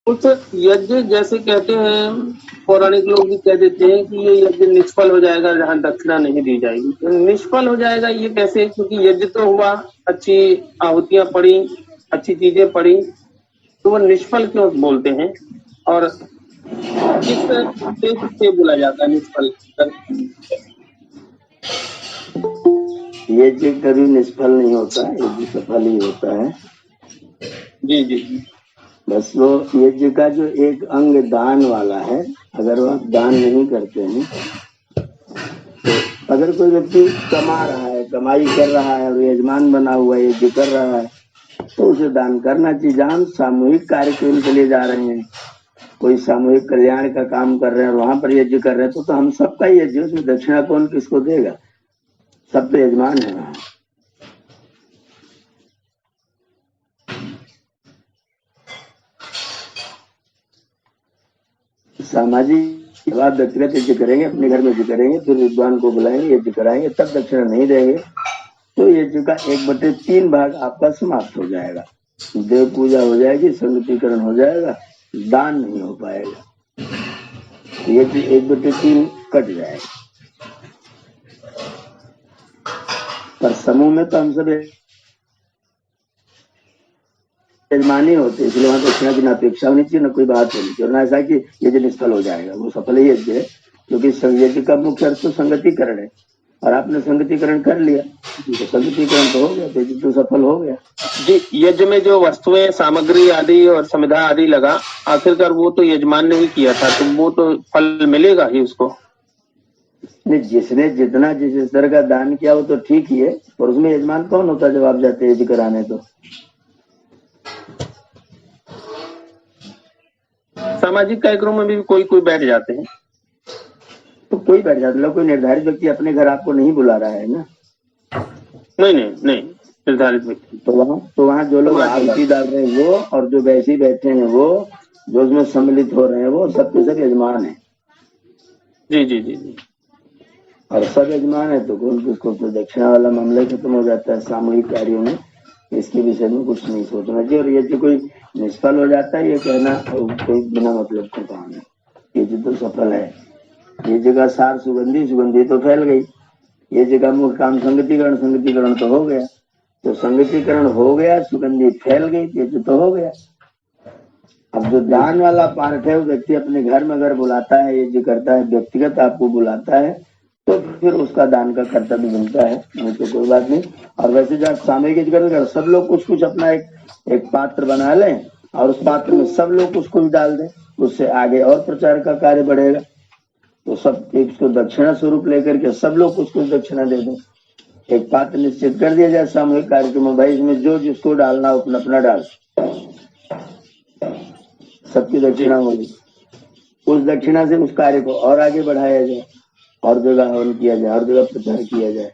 कुछ यज्ञ जैसे कहते हैं, पौराणिक लोग भी कह देते हैं कि ये यज्ञ निष्फल हो जाएगा जहाँ दक्षिणा नहीं दी जाएगी। तो निष्फल हो जाएगा ये कैसे? क्योंकि यज्ञ तो हुआ, अच्छी आहुतियां पड़ी, अच्छी चीजें पड़ी, तो वो निष्फल क्यों बोलते हैं? और किस उद्देश्य से बोला जाता है निष्फल? यज्ञ कभी निष्फल नहीं होता, यज्ञ सफल ही होता है। जी जी जी। बस वो यज्ञ का जो एक अंग दान वाला है, अगर वो दान नहीं करते हैं तो अगर कोई व्यक्ति कमा रहा है, कमाई कर रहा है और यजमान बना हुआ है, यज्ञ कर रहा है, तो उसे दान करना चाहिए। जहाँ हम सामूहिक कार्यक्रम के लिए जा रहे हैं, कोई सामूहिक कल्याण का काम कर रहे हैं और वहां पर यज्ञ कर रहे हैं, तो हम सबका यज्ञ, उसमें दक्षिणा कौन किसको देगा? सब तो यजमान है वहां। सामाजिक जवाब व्यक्तिगत यज्ञ करेंगे, अपने घर में यज्ञ करेंगे, फिर विद्वान को बुलाएंगे, यज्ञ कराएंगे, तब दक्षिणा नहीं देंगे तो यज्ञ का 1/3 भाग आपका समाप्त हो जाएगा। देव पूजा हो जाएगी, संगतिकरण हो जाएगा, दान नहीं हो पाएगा, यज्ञ 1/3 कट जाएगा। पर समूह में तो हम सब यजमानी होते, इसलिए वहां दक्षिणा की न अपेक्षा होनी चाहिए, न कोई बात होनी चाहिए, और न ऐसा कि यज्ञ निष्फल हो जाएगा। वो सफल ही यज्ञ है, क्योंकि यज्ञ का मुख्य अर्थ तो संगतिकरण है, और आपने संगतिकरण कर लिया तो संगतिकरण तो हो गया, तो यज्ञ तो सफल हो गया। जी, यज्ञ में जो वस्तुएं, सामग्री आदि और संविधा आदि लगा, आखिरकार वो तो यजमान ने ही किया था, तो वो तो फल मिलेगा ही उसको। जिसने जितना जिस स्तर का दान किया वो तो ठीक ही है, और उसमें यजमान कौन होता है जब आप जाते हैं यज्ञ कराने? तो सामाजिक कार्यक्रमों में भी कोई कोई बैठ जाते हैं, तो कोई बैठ जाता है, कोई निर्धारित व्यक्ति अपने घर आपको नहीं बुला रहा है ना। नहीं नहीं नहीं, निर्धारित व्यक्ति। तो वहाँ जो लोग आहुति डाल रहे हैं वो, और जो वैसे ही बैठे हैं वो, जो उसमें सम्मिलित हो रहे हैं वो, सबके सब यजमान है। जी जी जी जी। और सब यजमान है तो कौन किसको? तो दक्षिणा वाला मामला खत्म हो जाता है सामूहिक कार्यों में। इसके विषय में कुछ नहीं सोचना चाहिए। और यदि कोई निष्फल हो जाता है, ये कहना कोई बिना मतलब का काम है। यज्ञ तो सफल है, यज्ञ का सार सुगंधी तो फैल गई, यज्ञ का मुख्य काम संगतिकरण तो हो गया, तो संगतिकरण हो गया, सुगंधी फैल गई, यज्ञ तो हो गया। अब जो दान वाला पार्ट है, वो व्यक्ति अपने घर में अगर बुलाता है, यज्ञ करता है, व्यक्तिगत आपको बुलाता है, तो फिर उसका दान का कर्तव्य बनता है, नहीं तो कोई बात नहीं। और वैसे जब सामूहिक यज्ञ करेंगे, सब लोग कुछ कुछ अपना एक पात्र बना लें, और उस पात्र में सब लोग कुछ कुछ डाल दें, उससे आगे और प्रचार का कार्य बढ़ेगा। तो सब इसको दक्षिणा स्वरूप लेकर के सब लोग कुछ कुछ दक्षिणा दे दें। एक पात्र निश्चित कर दिया जाए सामूहिक कार्यक्रम में, भाई इसमें जो जिसको डालना अपना अपना डाल, सबकी दक्षिणा होगी। उस दक्षिणा से उस कार्य को और आगे बढ़ाया जाए, और जगह हवन किया जाए, और जगह प्रचार किया जाए।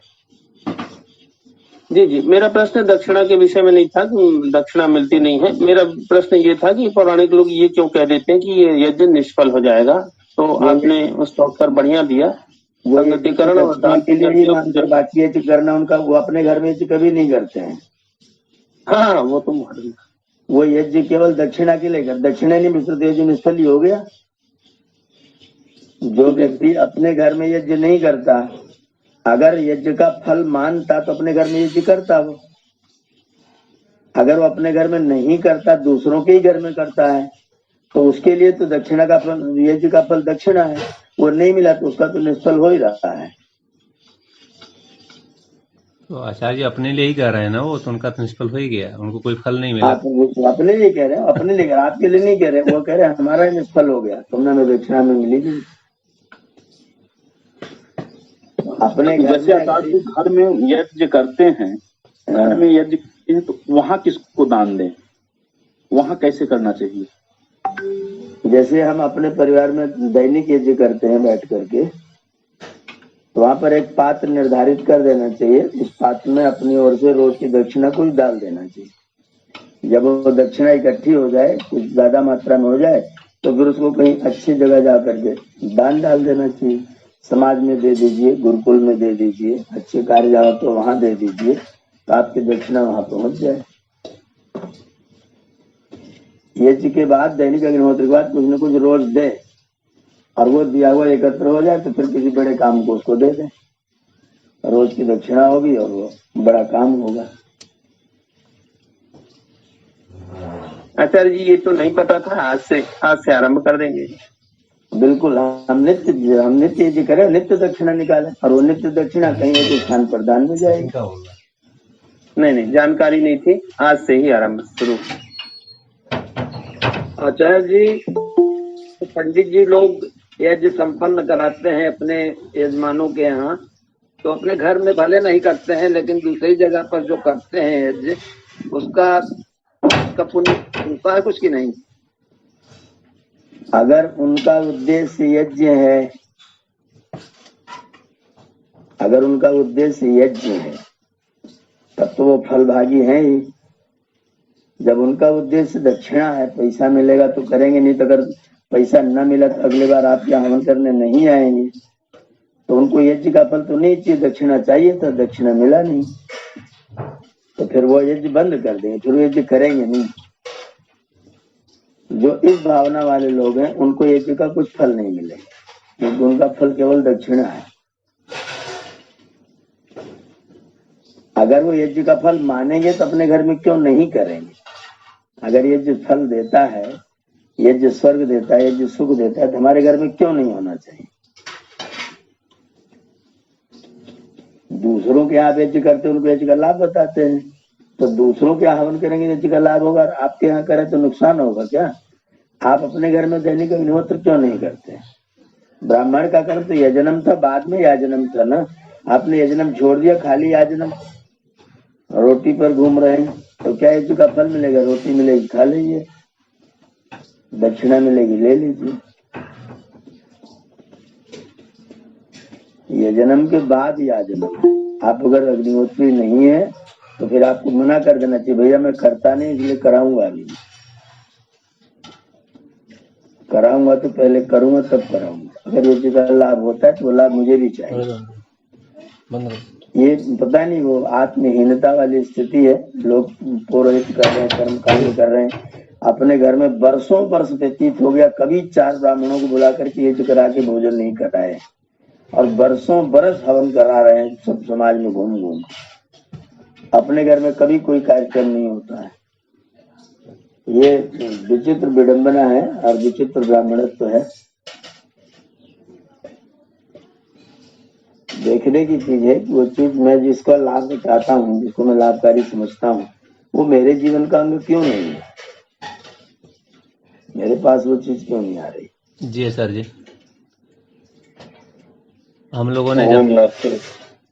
जी जी, मेरा प्रश्न दक्षिणा के विषय में नहीं था कि दक्षिणा मिलती नहीं है। मेरा प्रश्न ये था कि पौराणिक लोग ये क्यों कह देते हैं कि ये यज्ञ निष्फल हो जाएगा। तो आपने उस का उत्तर बढ़िया दिया। संगतिकरण और दान के लिए ही मानकर, बाकी यज्ञ करना उनका, वो अपने घर में यज्ञ कभी नहीं करते हैं। हाँ, वो तो मालूम। वो यज्ञ केवल दक्षिणा के लिए, दक्षिणा नहीं मिश्रित यज्ञ निष्फल ही हो गया। जो व्यक्ति अपने घर में यज्ञ नहीं करता, अगर यज्ञ का फल मानता तो अपने घर में यज्ञ करता। वो अगर वो अपने घर में नहीं करता, दूसरों के ही घर में करता है, तो उसके लिए तो दक्षिणा का फल, यज्ञ का फल दक्षिणा है। वो नहीं मिला तो उसका तो निष्फल हो ही रहा है। तो आचार्य अपने लिए ही कह रहे हैं ना, वो तो उनका तो निष्फल हो ही गया, उनको कोई फल नहीं मिला। हाँ, तो अपने लिए कह रहे हैं, अपने लिए कह रहे हैं, आपके लिए नहीं कह रहे। वो कह रहे हैं हमारा ही निष्फल हो गया, तुमने हमें दक्षिणा में मिली नहीं। अपने घर में यज्ञ करते हैं, घर में यज्ञ तो वहां किसको दान दें? वहां कैसे करना चाहिए? जैसे हम अपने परिवार में दैनिक यज्ञ करते हैं बैठ करके, तो वहां पर एक पात्र निर्धारित कर देना चाहिए। उस पात्र में अपनी ओर से रोज की दक्षिणा कुछ डाल देना चाहिए। जब वो दक्षिणा इकट्ठी हो जाए, कुछ ज्यादा मात्रा में हो जाए, तो फिर उसको कहीं अच्छी जगह जा करके दान डाल देना चाहिए। समाज में दे दीजिए, गुरुकुल में दे दीजिए, अच्छे कार्य जहाँ तो वहां दे दीजिए, तो आपकी दक्षिणा वहां पहुंच जाए। यज्ञ के बाद दैनिक अग्निहोत्र के बाद कुछ न कुछ रोज दे, और वो दिया हुआ एकत्र हो जाए तो फिर किसी बड़े काम को उसको दे दे, रोज की दक्षिणा होगी और वो बड़ा काम होगा। आचार्य जी ये तो नहीं पता था, आज से आरंभ कर देंगे। बिल्कुल, हम नित्य यज्ञ करें, नित्य दक्षिणा निकालें, और वो नित्य दक्षिणा कहीं एक स्थान पर दान में जाएगी। नहीं जानकारी नहीं थी, आज से ही आरंभ शुरू। आचार्य जी, तो पंडित जी लोग यज्ञ संपन्न कराते हैं अपने यजमानों के यहाँ, तो अपने घर में भले नहीं करते हैं, लेकिन दूसरी जगह पर जो करते हैं यज्ञ, उसका पुण्य होता है कुछ की नहीं? अगर उनका उद्देश्य यज्ञ है, अगर उनका उद्देश्य यज्ञ है तब तो वो फलभागी हैं ही। जब उनका उद्देश्य दक्षिणा है, पैसा मिलेगा तो करेंगे, नहीं तो अगर पैसा न मिला तो अगली बार आप यहाँ हवन करने नहीं आएंगे, तो उनको यज्ञ का फल तो नहीं चाहिए, दक्षिणा चाहिए था, दक्षिणा मिला नहीं, तो फिर वो यज्ञ बंद कर देंगे, फिर यज्ञ करेंगे नहीं। जो इस भावना वाले लोग हैं उनको यज्ञ का कुछ फल नहीं मिलेगा, क्योंकि उनका फल केवल दक्षिणा है। अगर वो यज्ञ का फल मानेंगे तो अपने घर में क्यों नहीं करेंगे? अगर यज्ञ फल देता है, यज्ञ स्वर्ग देता है, यज्ञ सुख देता है, तो हमारे घर में क्यों नहीं होना चाहिए? दूसरों के यहाँ यज्ञ करते उनको यज्ञ का लाभ बताते हैं, तो दूसरों के यहाँ हवन करेंगे यज्ञ का लाभ होगा, आपके यहाँ करें तो नुकसान होगा क्या? आप अपने घर में दैनिक अग्निहोत्र क्यों नहीं करते? ब्राह्मण का कर्म तो यजनम था, बाद में याजनम था ना। आपने यजनम छोड़ दिया, खाली याजनम, रोटी पर घूम रहे हैं, तो क्या यज्ञ का फल मिलेगा? रोटी मिलेगी, खा लीजिए, दक्षिणा मिलेगी, ले लीजिए। यजनम के बाद याजनम। आप अगर अग्निहोत्री नहीं है तो फिर आपको मना कर देना चाहिए, भैया मैं करता नहीं इसलिए कराऊंगा नहीं, कराऊंगा तो पहले करूंगा तब कराऊंगा। अगर यज्ञ का लाभ होता है तो वो लाभ मुझे भी चाहिए। ये पता नहीं, वो आत्महीनता वाली स्थिति है। लोग पुरोहित कर रहे हैं, कर्मकांड कर रहे हैं, अपने घर में बरसों वर्ष व्यतीत हो गया, कभी 4 ब्राह्मणों को बुला करके यज्ञ करा के भोजन नहीं कराए, और बरसों बरस हवन करा रहे हैं सब समाज में घूम घूम। अपने घर में कभी कोई कार्यक्रम नहीं होता है। ये विचित्र विडंबना है और विचित्र ब्राह्मणत्व है। देखने की चीज है कि वो चीज मैं जिसका लाभ चाहता हूँ, जिसको मैं लाभकारी समझता हूँ, वो मेरे जीवन का अंग क्यों नहीं है? मेरे पास वो चीज क्यों नहीं आ रही? जी सर जी, हम लोगों ने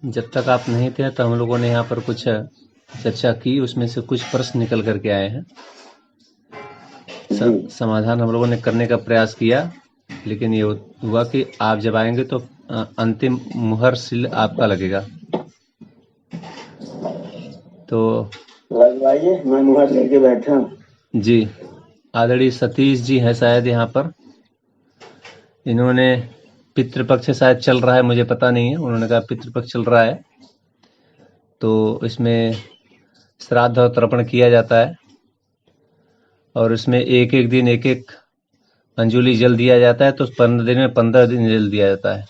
जब तक आप नहीं थे तो हम लोगों ने यहाँ पर कुछ चर्चा की, उसमें से कुछ प्रश्न निकल करके आए हैं। समाधान हम लोगों ने करने का प्रयास किया, लेकिन ये हुआ कि आप जब आएंगे तो अंतिम मुहर सिल आपका लगेगा, तो लगवाइए, मैं मुहर लेके बैठा हूँ। जी, आदरणीय सतीश जी हैं शायद यहाँ पर, इन्होंने पितृपक्ष शायद चल रहा है, मुझे पता नहीं है, उन्होंने कहा पितृपक्ष चल रहा है, तो इसमें श्राद्ध और तर्पण किया जाता है, और इसमें एक एक दिन एक एक अंजुलि जल दिया जाता है, तो 15 दिन में 15 दिन जल दिया जाता है।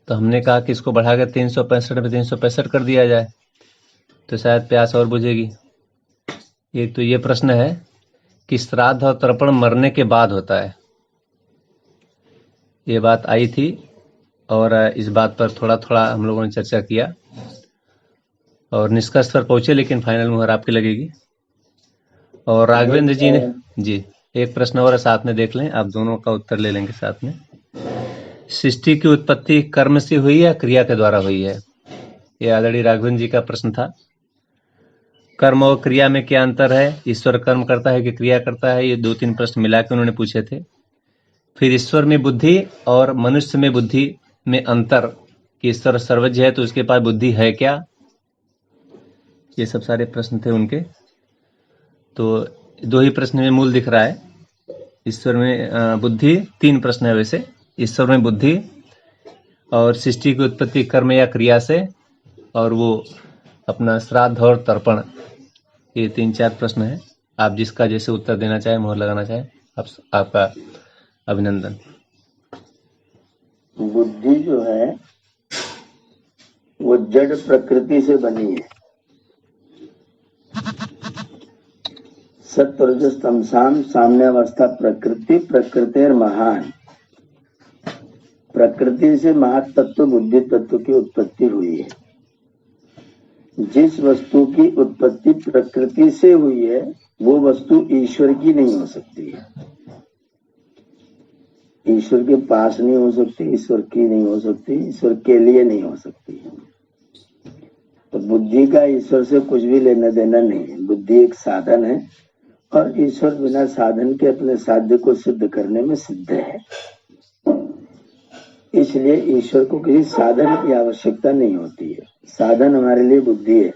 तो हमने कहा कि इसको बढ़ाकर 365 में 365 कर दिया जाए, तो शायद प्यास और बुझेगी। एक तो ये प्रश्न है कि श्राद्ध और तर्पण मरने के बाद होता है, ये बात आई थी, और इस बात पर थोड़ा थोड़ा हम लोगों ने चर्चा किया और निष्कर्ष पर पहुंचे, लेकिन फाइनल मुहर आपकी लगेगी। और राघवेंद्र जी ने जी एक प्रश्न और साथ में देख लें, आप दोनों का उत्तर ले लेंगे साथ में। सृष्टि की उत्पत्ति कर्म से हुई या क्रिया के द्वारा हुई है? ये आदरणीय राघवेंद्र जी का प्रश्न था। कर्म और क्रिया में क्या अंतर है? ईश्वर कर्म करता है कि क्रिया करता है? ये 2-3 प्रश्न मिला के उन्होंने पूछे थे। फिर ईश्वर में बुद्धि और मनुष्य में बुद्धि में अंतर, कि ईश्वर सर्वज्ञ है तो उसके पास बुद्धि है क्या? ये सब सारे प्रश्न थे उनके। तो 2 ही प्रश्न में मूल दिख रहा है, ईश्वर में बुद्धि, 3 प्रश्न है वैसे, ईश्वर में बुद्धि और सृष्टि की उत्पत्ति कर्म या क्रिया से, और वो अपना श्राद्ध और तर्पण, ये 3-4 प्रश्न है। आप जिसका जैसे उत्तर देना चाहें, मोहर लगाना चाहें, आपका अभिनंदन। बुद्धि जो है वो जड़ प्रकृति से बनी है। सत्व रजस तमसाम साम्य अवस्था प्रकृति, प्रकृतिर महान। प्रकृति से महातत्व बुद्धि तत्व की उत्पत्ति हुई है। जिस वस्तु की उत्पत्ति प्रकृति से हुई है वो वस्तु ईश्वर की नहीं हो सकती है। ईश्वर के पास नहीं हो सकती, ईश्वर की नहीं हो सकती, ईश्वर के लिए नहीं हो सकती। तो बुद्धि का ईश्वर से कुछ भी लेना देना नहीं है। बुद्धि एक साधन है और ईश्वर बिना साधन के अपने साध्य को सिद्ध करने में सिद्ध है। इसलिए ईश्वर को किसी साधन की आवश्यकता नहीं होती है। साधन हमारे लिए बुद्धि है,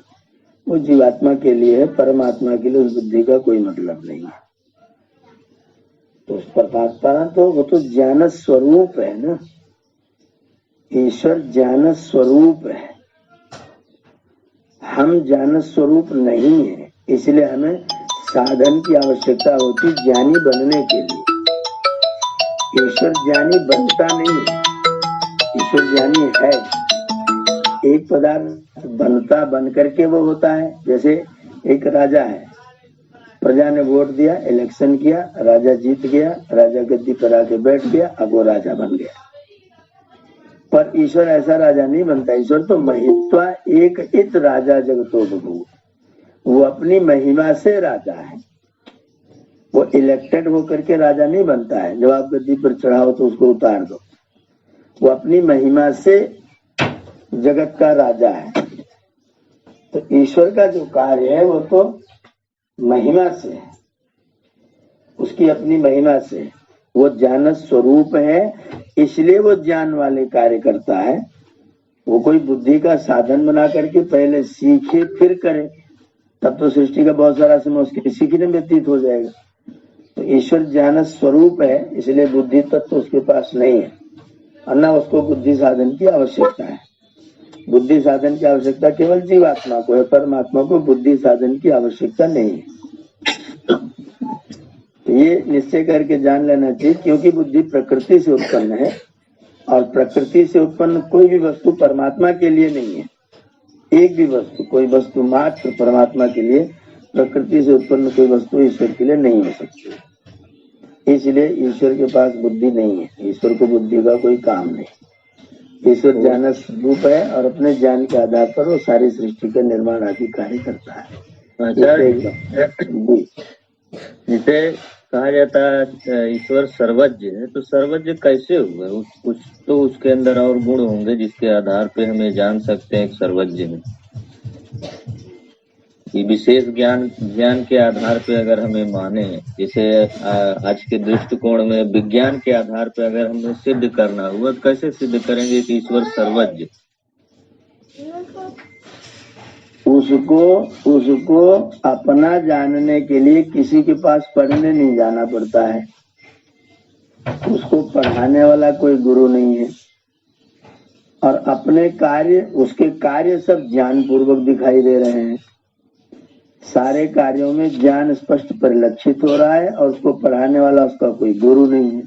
वो जीवात्मा के लिए है, परमात्मा के लिए उस बुद्धि का कोई मतलब नहीं है। तो उस परमात्मा तो वो तो ज्ञान स्वरूप है ना, ईश्वर ज्ञान स्वरूप है। हम ज्ञान स्वरूप नहीं है, इसलिए हमें साधन की आवश्यकता होती ज्ञानी बनने के लिए। ईश्वर ज्ञानी बनता नहीं है, ईश्वर ज्ञानी है। एक पदार्थ बनता बन करके वो होता है। जैसे एक राजा है, प्रजा ने वोट दिया, इलेक्शन किया, राजा जीत गया, राजा गद्दी पर आके बैठ गया, अब वो राजा बन गया। पर ईश्वर ऐसा राजा नहीं बनता। ईश्वर तो महित्वा एक इत राजा जगतो बभूव, वो अपनी महिमा से राजा है। वो इलेक्टेड होकर के राजा नहीं बनता है। जब आप गद्दी पर चढ़ाओ तो उसको उतार दो। वो अपनी महिमा से जगत का राजा है। तो ईश्वर का जो कार्य है वो तो महिमा से है, उसकी अपनी महिमा से। वो ज्ञान स्वरूप है, इसलिए वो ज्ञान वाले कार्य करता है। वो कोई बुद्धि का साधन बना करके पहले सीखे फिर करे, तब तो सृष्टि का बहुत सारा समय उसके सीखने में व्यतीत हो जाएगा। तो ईश्वर ज्ञान स्वरूप है, इसलिए बुद्धि तत्व तो उसके पास नहीं है और न उसको बुद्धि साधन की आवश्यकता है। बुद्धि साधन की आवश्यकता केवल जीवात्मा को है, परमात्मा को बुद्धि साधन की आवश्यकता नहीं है। ये निश्चय करके जान लेना चाहिए, क्योंकि बुद्धि प्रकृति से उत्पन्न है और प्रकृति से उत्पन्न कोई भी वस्तु परमात्मा के लिए नहीं है। एक भी वस्तु, कोई वस्तु मात्र परमात्मा के लिए, प्रकृति से उत्पन्न कोई वस्तु ईश्वर के लिए नहीं हो सकती। इसलिए ईश्वर के पास बुद्धि नहीं है, ईश्वर को बुद्धि का कोई काम नहीं। ईश्वर ज्ञान स्वरूप है और अपने ज्ञान के आधार पर वो सारी सृष्टि का निर्माण आदि कार्य करता है। जिसे कहा जाता है ईश्वर सर्वज्ञ है, तो सर्वज्ञ कैसे हुआ? कुछ तो उसके अंदर और गुण होंगे जिसके आधार पे हमें जान सकते हैं कि सर्वज्ञ है। ये विशेष ज्ञान के आधार पे अगर हमें माने, जैसे आज के दृष्टिकोण में विज्ञान के आधार पे अगर हमें सिद्ध करना हुआ, तो कैसे सिद्ध करेंगे कि ईश्वर सर्वज्ञ? उसको अपना जानने के लिए किसी के पास पढ़ने नहीं जाना पड़ता है। उसको पढ़ाने वाला कोई गुरु नहीं है और अपने कार्य, उसके कार्य सब ज्ञान पूर्वक दिखाई दे रहे हैं। सारे कार्यों में ज्ञान स्पष्ट परिलक्षित हो रहा है और उसको पढ़ाने वाला उसका कोई गुरु नहीं है।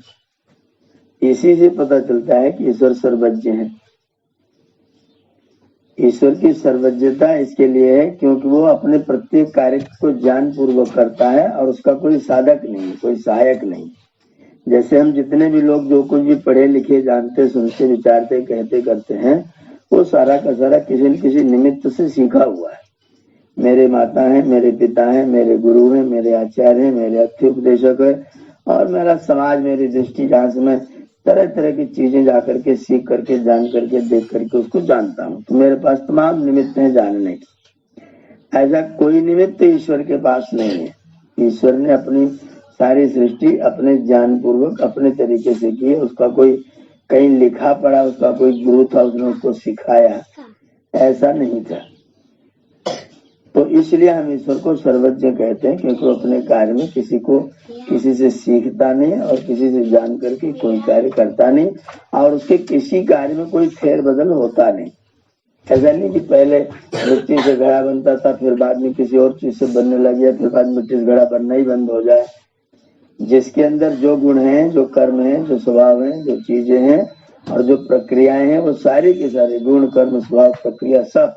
इसी से पता चलता है कि ईश्वर सर्वज्ञ है। ईश्वर की सर्वज्ञता इसके लिए है क्योंकि वो अपने प्रत्येक कार्य को ज्ञान पूर्वक करता है और उसका कोई साधक नहीं, कोई सहायक नहीं। जैसे हम जितने भी लोग जो कुछ भी पढ़े लिखे, जानते, सुनते, विचारते, कहते, करते हैं, वो सारा का सारा किसी न किसी निमित्त से सीखा हुआ है। मेरे माता है, मेरे पिता है, मेरे गुरु है, मेरे आचार्य है, मेरे अच्छे उपदेशक है और मेरा समाज, मेरी दृष्टि, जहाँ से मैं तरह तरह की चीजें जाकर के सीख करके, जान करके, देख करके उसको जानता हूँ। तो मेरे पास तमाम निमित्त हैं जानने के। ऐसा कोई निमित्त ईश्वर के पास नहीं है। ईश्वर ने अपनी सारी सृष्टि अपने ज्ञान पूर्वक अपने तरीके से की है। उसका कोई कहीं लिखा पढ़ा, उसका कोई गुरु था उसने उसको सिखाया, ऐसा नहीं था। तो इसलिए हम ईश्वर को सर्वज्ञ कहते हैं क्योंकि वो अपने कार्य में किसी से सीखता नहीं और किसी से जान करके कोई कार्य करता नहीं और उसके किसी कार्य में कोई फेर बदल होता नहीं। ऐसा नहीं कि पहले मिट्टी से घड़ा बनता था, फिर बाद में किसी और चीज से बनने लग गया, फिर बाद में मिट्टी से घड़ा बनना ही बंद हो जाए। जिसके अंदर जो गुण हैं, जो कर्म हैं, जो स्वभाव हैं, जो चीजें हैं और जो प्रक्रियाएं हैं, वो सारी की सारी गुण, कर्म, स्वभाव, प्रक्रिया सब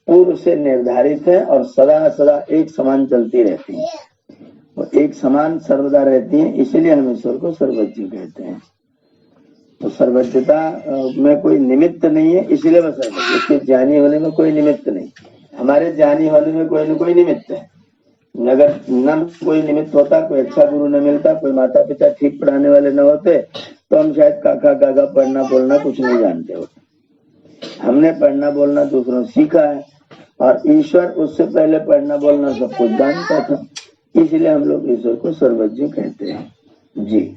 पूर्व से निर्धारित है और सदा सदा एक समान चलती रहती है और एक समान सर्वदा रहती है। इसीलिए हम ईश्वर को सर्वज्ञ कहते हैं। तो सर्वज्ञता में कोई निमित्त नहीं है, इसलिए वह सर्वज्ञ। उसके ज्ञानी होने में कोई निमित्त नहीं, हमारे ज्ञानी होने में कोई न कोई निमित्त है। अगर न कोई निमित्त होता, कोई अच्छा गुरु न मिलता, कोई माता पिता ठीक पढ़ाने वाले न होते, तो हम शायद काका काका पढ़ना बोलना कुछ नहीं जानते होते। हमने पढ़ना बोलना दूसरों से सीखा है और ईश्वर उससे पहले पढ़ना बोलना सब कुछ जानता था, इसलिए हम लोग ईश्वर को सर्वज्ञ कहते हैं जी।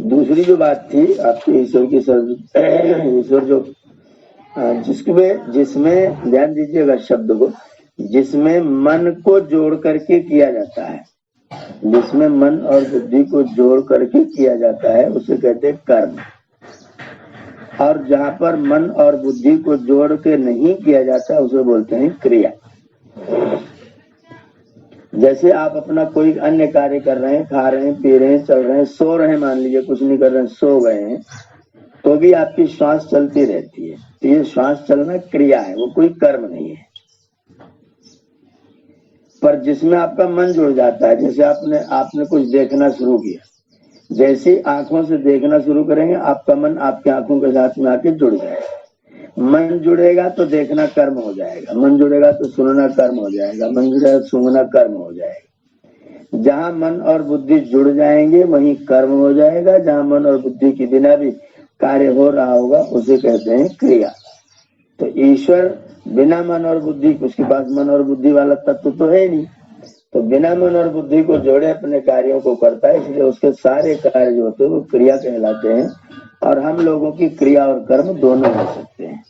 दूसरी जो बात थी आपकी ईश्वर की ईश्वर जो जिसमें ध्यान दीजिएगा शब्द को, जिसमें मन को जोड़ करके किया जाता है, जिसमें मन और बुद्धि को जोड़ करके किया जाता है उसे कहते हैं कर्म। और जहाँ पर मन और बुद्धि को जोड़ के नहीं किया जाता उसे बोलते हैं क्रिया। जैसे आप अपना कोई अन्य कार्य कर रहे हैं, खा रहे हैं, पी रहे हैं, चल रहे हैं, सो रहे हैं, मान लीजिए कुछ नहीं कर रहे हैं, सो गए हैं, तो भी आपकी श्वास चलती रहती है। तो ये श्वास चलना क्रिया है, वो कोई कर्म नहीं है। पर जिसमें आपका मन जुड़ जाता है, जैसे आपने कुछ देखना शुरू किया, जैसे आंखों से देखना शुरू करेंगे आपका मन आपकी आंखों के साथ में आके जुड़ जाएगा। मन जुड़ेगा तो देखना कर्म हो जाएगा, मन जुड़ेगा तो सुनना कर्म हो जाएगा, मन जुड़ेगा तो सूंघना कर्म हो जाएगा। जहाँ मन और बुद्धि जुड़ जाएंगे वहीं कर्म हो जाएगा। जहाँ मन और बुद्धि के बिना भी कार्य हो रहा होगा उसे कहते हैं क्रिया। तो ईश्वर बिना मन और बुद्धि, उसके पास मन और बुद्धि वाला तत्व तो है नहीं, तो बिना मन और बुद्धि को जोड़े अपने कार्यों को करता है, इसलिए उसके सारे कार्य जो होते हैं वो क्रिया कहलाते हैं। और हम लोगों की क्रिया और कर्म दोनों हो सकते हैं,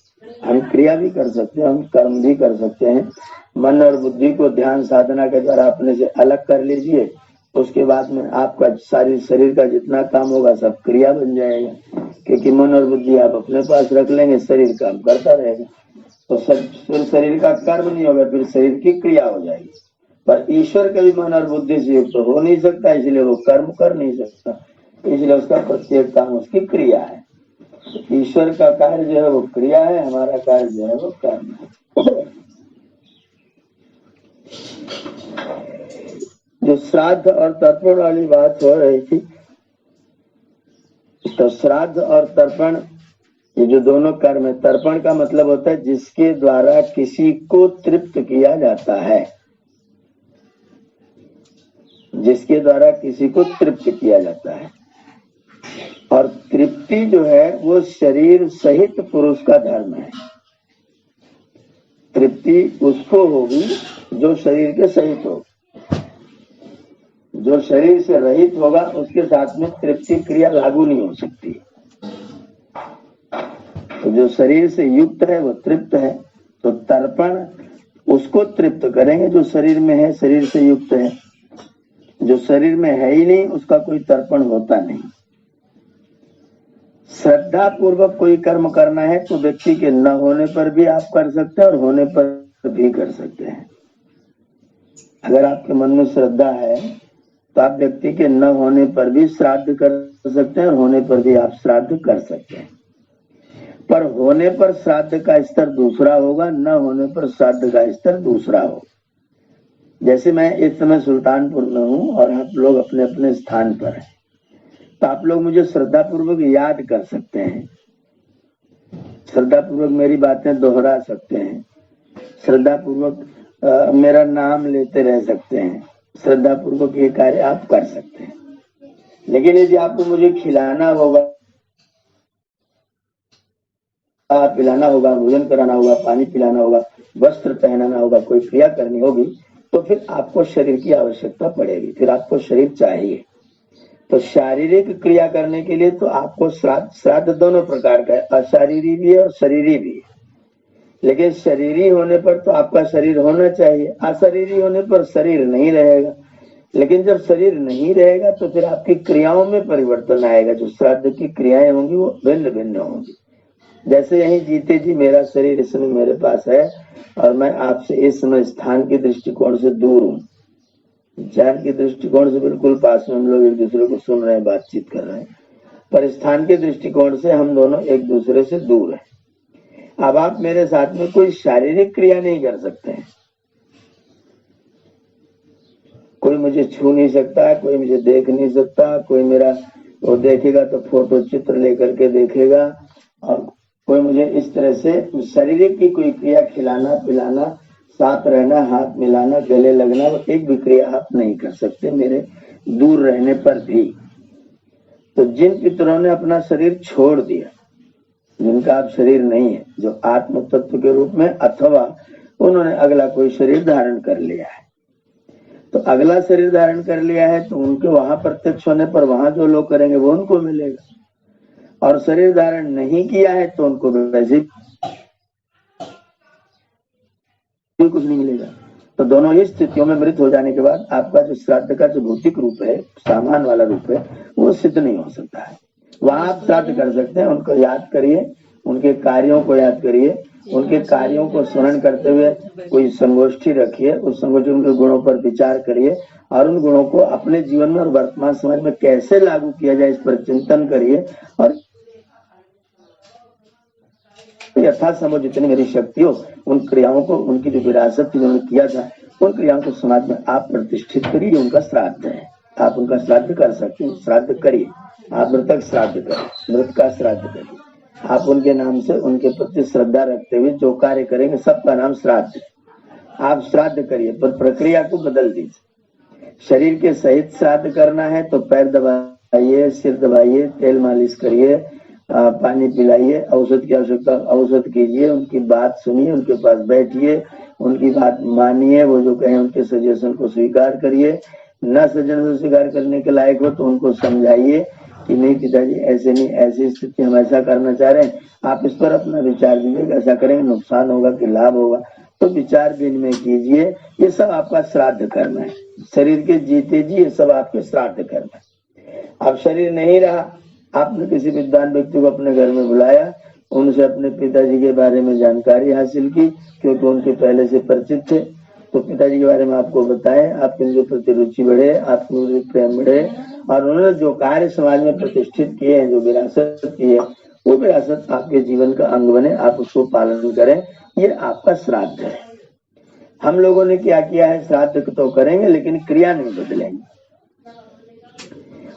हम क्रिया भी कर सकते हैं, हम कर्म भी कर सकते हैं। मन और बुद्धि को ध्यान साधना के द्वारा अपने से अलग कर लीजिए, उसके बाद में आपका सारी शरीर का जितना काम होगा सब क्रिया बन जाएगा, क्योंकि मन और बुद्धि आप अपने पास रख लेंगे, शरीर काम करता रहेगा। तो फिर शरीर का कर्म नहीं होगा, फिर शरीर की क्रिया हो जाएगी। पर ईश्वर कभी मन और बुद्धि से युक्त हो नहीं सकता, इसलिए वो कर्म कर नहीं सकता, इसलिए उसका प्रत्येक काम उसकी क्रिया है। ईश्वर का कार्य जो है वो क्रिया है, हमारा कार्य जो है वो कर्म है। जो श्राद्ध और तर्पण वाली बात हो रही थी, तो श्राद्ध और तर्पण ये जो दोनों कर्म है, तर्पण का मतलब होता है जिसके द्वारा किसी को तृप्त किया जाता है, जिसके द्वारा किसी को तृप्त किया जाता है। और तृप्ति जो है वो शरीर सहित पुरुष का धर्म है। तृप्ति उसको होगी जो शरीर के सहित हो, जो शरीर से रहित होगा उसके साथ में तृप्ति क्रिया लागू नहीं हो सकती। तो जो शरीर से युक्त है वो तृप्त है, तो तर्पण उसको तृप्त करेंगे जो शरीर में है, शरीर से युक्त है। जो शरीर में है ही नहीं उसका कोई तर्पण होता नहीं। श्रद्धा पूर्वक कोई कर्म करना है तो व्यक्ति के न होने पर भी आप कर सकते हैं और होने पर भी कर सकते हैं। अगर आपके मन में श्रद्धा है तो आप व्यक्ति के न होने पर भी श्राद्ध कर सकते हैं और होने पर भी आप श्राद्ध कर सकते हैं। पर होने पर श्राद्ध का स्तर दूसरा होगा, न होने पर श्राद्ध का स्तर दूसरा होगा। जैसे मैं इस समय सुल्तानपुर में हूँ और आप लोग अपने अपने स्थान पर हैं, तो आप लोग मुझे श्रद्धा पूर्वक याद कर सकते हैं, श्रद्धा पूर्वक मेरी बातें दोहरा सकते हैं, श्रद्धा पूर्वक मेरा नाम लेते रह सकते हैं, श्रद्धा पूर्वक ये कार्य आप कर सकते हैं। लेकिन यदि आपको मुझे खिलाना होगा, पिलाना होगा, भोजन कराना होगा, पानी पिलाना होगा, वस्त्र पहनाना होगा, कोई क्रिया करनी होगी, तो फिर आपको शरीर की आवश्यकता पड़ेगी, फिर आपको शरीर चाहिए। तो शारीरिक क्रिया करने के लिए तो आपको श्राद्ध दोनों प्रकार का है, अशारीरी भी है और शरीरी भी है। लेकिन शरीरी होने पर तो आपका शरीर होना चाहिए, अशरीरी होने पर शरीर नहीं रहेगा। लेकिन जब शरीर नहीं रहेगा तो फिर आपकी क्रियाओं में परिवर्तन आएगा। जो श्राद्ध की क्रियाएं होंगी वो भिन्न भिन्न होंगी। जैसे यही जीते जी मेरा शरीर इस समय मेरे पास है और मैं आपसे इस समय स्थान के दृष्टिकोण से दूर हूँ, ज्ञान के दृष्टिकोण से बिल्कुल पास में हम लोग एक दूसरे को सुन रहे हैं, बातचीत कर रहे हैं, पर स्थान के दृष्टिकोण से हम दोनों एक दूसरे से दूर हैं। अब आप मेरे साथ में कोई शारीरिक क्रिया नहीं कर सकते हैं, कोई मुझे छू नहीं सकता, कोई मुझे देख नहीं सकता, कोई मेरा वो देखेगा तो फोटो चित्र लेकर के देखेगा, और कोई मुझे इस तरह से शारीरिक की कोई क्रिया, खिलाना पिलाना, साथ रहना, हाथ मिलाना, गले लगना, वो एक भी क्रिया आप नहीं कर सकते मेरे दूर रहने पर भी। तो जिन पितरों ने अपना शरीर छोड़ दिया, जिनका अब शरीर नहीं है, जो आत्म तत्व के रूप में, अथवा उन्होंने अगला कोई शरीर धारण कर लिया है, तो अगला शरीर धारण कर लिया है तो उनके वहां प्रत्यक्ष होने पर वहां जो लोग करेंगे वो उनको मिलेगा, और शरीर धारण नहीं किया है तो उनको वैसे कुछ नहीं मिलेगा। तो दोनों ही स्थितियों में मृत हो जाने के बाद आपका जो श्राद्ध का जो भौतिक रूप है, सामान वाला रूप है, वो सिद्ध नहीं हो सकता है। वहां आप श्राद्ध कर सकते हैं, उनको याद करिए, उनके कार्यों को याद करिए, उनके कार्यों को स्मरण करते हुए कोई संगोष्ठी रखिए, उस संगोष्ठी उनके गुणों पर विचार करिए और उन गुणों को अपने जीवन में और वर्तमान समाज में कैसे लागू किया जाए इस पर चिंतन करिए, और यथासंभव जितनी मेरी शक्ति हो उन क्रियाओं को, उनकी जो विरासत थी जिन्होंने किया था, उन क्रियाओं को समाज में आप प्रतिष्ठित करिए। उनका श्राद्ध है, आप उनका श्राद्ध कर सकते हैं, श्राद्ध करिए। आप मृतक श्राद्ध करिए, मृत का श्राद्ध करिए, आप उनके नाम से उनके प्रति श्रद्धा रखते हुए जो कार्य करेंगे सबका नाम श्राद्ध है। आप श्राद्ध करिए, पर प्रक्रिया को बदल दीजिए। शरीर के सहित श्राद्ध करना है तो पैर दबाइए, सिर दबाइए, तेल मालिश करिए, पानी पिलाइए, औषध की आवश्यकता औषध कीजिए, उनकी बात सुनिए, उनके पास बैठिए, उनकी बात मानिए, वो जो कहें उनके सजेशन को स्वीकार करिए। न सजेशन स्वीकार करने के लायक हो तो उनको समझाइए कि नहीं पिताजी ऐसे नहीं, ऐसी स्थिति हम ऐसा करना चाह रहे हैं, आप इस पर अपना विचार दीजिए, ऐसा करेंगे नुकसान होगा कि लाभ होगा, तो विचार विनिमय कीजिए। ये सब आपका श्राद्ध करना है। शरीर के जीते जी ये सब आपके श्राद्ध करना है। अब शरीर नहीं रहा, आपने किसी विद्वान व्यक्ति को अपने घर में बुलाया, उनसे अपने पिताजी के बारे में जानकारी हासिल की, क्योंकि उनके पहले से परिचित थे, तो पिताजी के बारे में आपको बताए, आपके उनके प्रति रुचि बढ़े, आपके प्रेम बढ़े, और उन्होंने जो कार्य समाज में प्रतिष्ठित किए हैं, जो विरासत की है, वो विरासत आपके जीवन का अंग बने, आप उसको पालन करें। ये आपका श्राद्ध है। हम लोगों ने क्या किया है, श्राद्ध तो करेंगे लेकिन क्रिया नहीं बदलेंगे।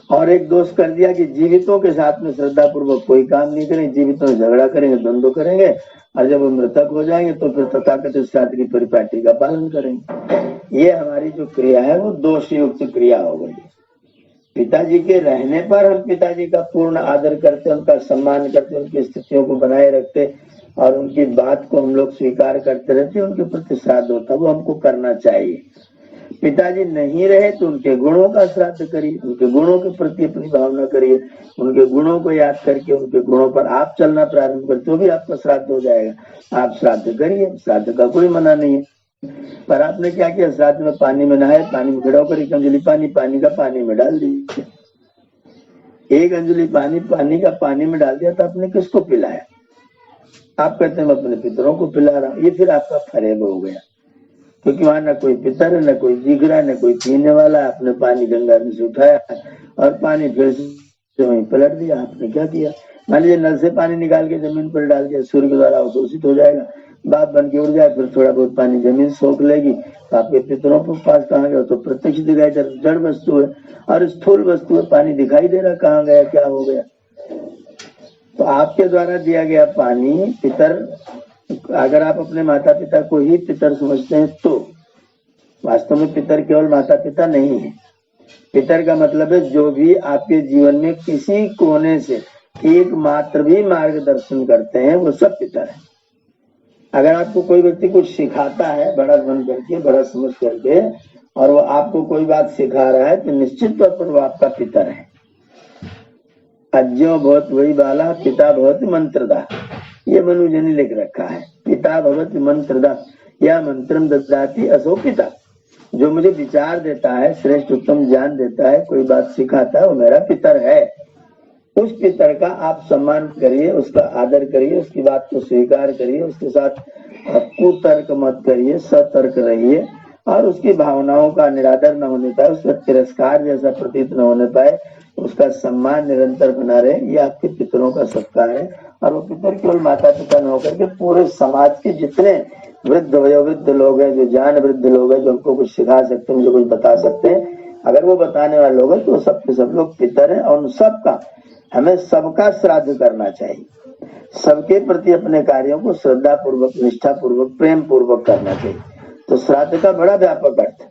और एक दोष कर दिया कि जीवितों के साथ में श्रद्धा पूर्वक कोई काम नहीं करेंगे, जीवितों में झगड़ा करेंगे, द्वंद्व करेंगे, और जब वो मृतक हो जाएंगे तो फिर तथाकथित श्राद्ध की परिपाटी का पालन करेंगे। ये हमारी जो क्रिया है वो दोषयुक्त क्रिया हो गई। पिताजी के रहने पर हम पिताजी का पूर्ण आदर करते, उनका सम्मान करते, उनकी स्थितियों को बनाए रखते और उनकी बात को हम लोग स्वीकार करते रहते, उनके प्रति श्राद्ध होता वो हमको करना चाहिए। पिताजी नहीं रहे तो उनके गुणों का श्राद्ध करिए, उनके गुणों के प्रति अपनी भावना करिए, उनके गुणों को याद करके उनके गुणों पर आप चलना प्रारंभ करते, तो भी आपका श्राद्ध हो जाएगा। आप श्राद्ध करिए, श्राद्ध का कोई मना नहीं है। पर आपने क्या किया, श्राद्ध में पानी में नहाए, पानी में खड़ा होकर एक अंजलि पानी का पानी में डाल दीजिए। एक अंजलि पानी का पानी में डाल दिया तो आपने किसको पिलाया? आप कहते हैं मैं अपने पितरों को पिला रहा हूँ। ये फिर आपका फरेब हो गया, क्योंकि वहां न कोई पितर है, न कोई जीगरा, न कोई पीने वाला। आपने पानी गंगा में से उठाया और पानी फिर से वहीं पलट दिया। आपने क्या किया? मान लीजिए नल से पानी निकाल के जमीन पर डाल दिया, सूर्य के द्वारा अवशोषित हो जाएगा, बाप बन के उड़ जाए, फिर थोड़ा बहुत पानी जमीन सोख लेगी, तो आपके पितरों के पास कहाँ गया? तो प्रत्यक्ष दिखाई दे रहा, जड़ वस्तु है और स्थूल वस्तु है, पानी दिखाई दे रहा, कहाँ गया, क्या हो गया? तो आपके द्वारा दिया गया पानी पितर, अगर आप अपने माता पिता को ही पितर समझते हैं तो वास्तव में पितर केवल माता पिता नहीं है। पितर का मतलब है जो भी आपके जीवन में किसी कोने से एक मात्र भी मार्गदर्शन करते हैं, वो सब पितर है। अगर आपको कोई व्यक्ति कुछ सिखाता है बड़ा बन करके, बड़ा समझ करके, और वो आपको कोई बात सिखा रहा है, तो निश्चित तौर पर वो आपका पितर है। अज्ञो बहुत वही बाला, पिता बहुत मंत्रदा, ये मनुज ने लिख रखा है। पिता पिता भवति मंत्रदा या मंत्रम ददाति असो पिता। जो मुझे विचार देता है, श्रेष्ठ उत्तम ज्ञान देता है, कोई बात सिखाता है, वो मेरा पितर है। उस पितर का आप सम्मान करिए, उसका आदर करिए, उसकी बात को स्वीकार करिए, उसके साथ कुतर्क मत करिए, सतर्क रहिए और उसकी भावनाओं का निरादर न होने पाए, उसका तिरस्कार जैसा प्रतीत न होने पाए, उसका सम्मान निरंतर बना रहे। ये आपके पितरों का सत्कार है। और वो पितर केवल माता पिता न होकर के पूरे समाज के जितने वृद्ध वयोवृद्ध लोग हैं, जो ज्ञान वृद्ध लोग हैं, जो हमको कुछ सिखा सकते हैं, जो कुछ बता सकते हैं, अगर वो बताने वाले लोग हैं तो सबके सब लोग पितर हैं। और उन सबका हमें सबका श्राद्ध करना चाहिए। सबके प्रति अपने कार्यों को श्रद्धा पूर्वक, निष्ठा पूर्वक, प्रेम पूर्वक करना चाहिए। तो श्राद्ध का बड़ा व्यापक अर्थ,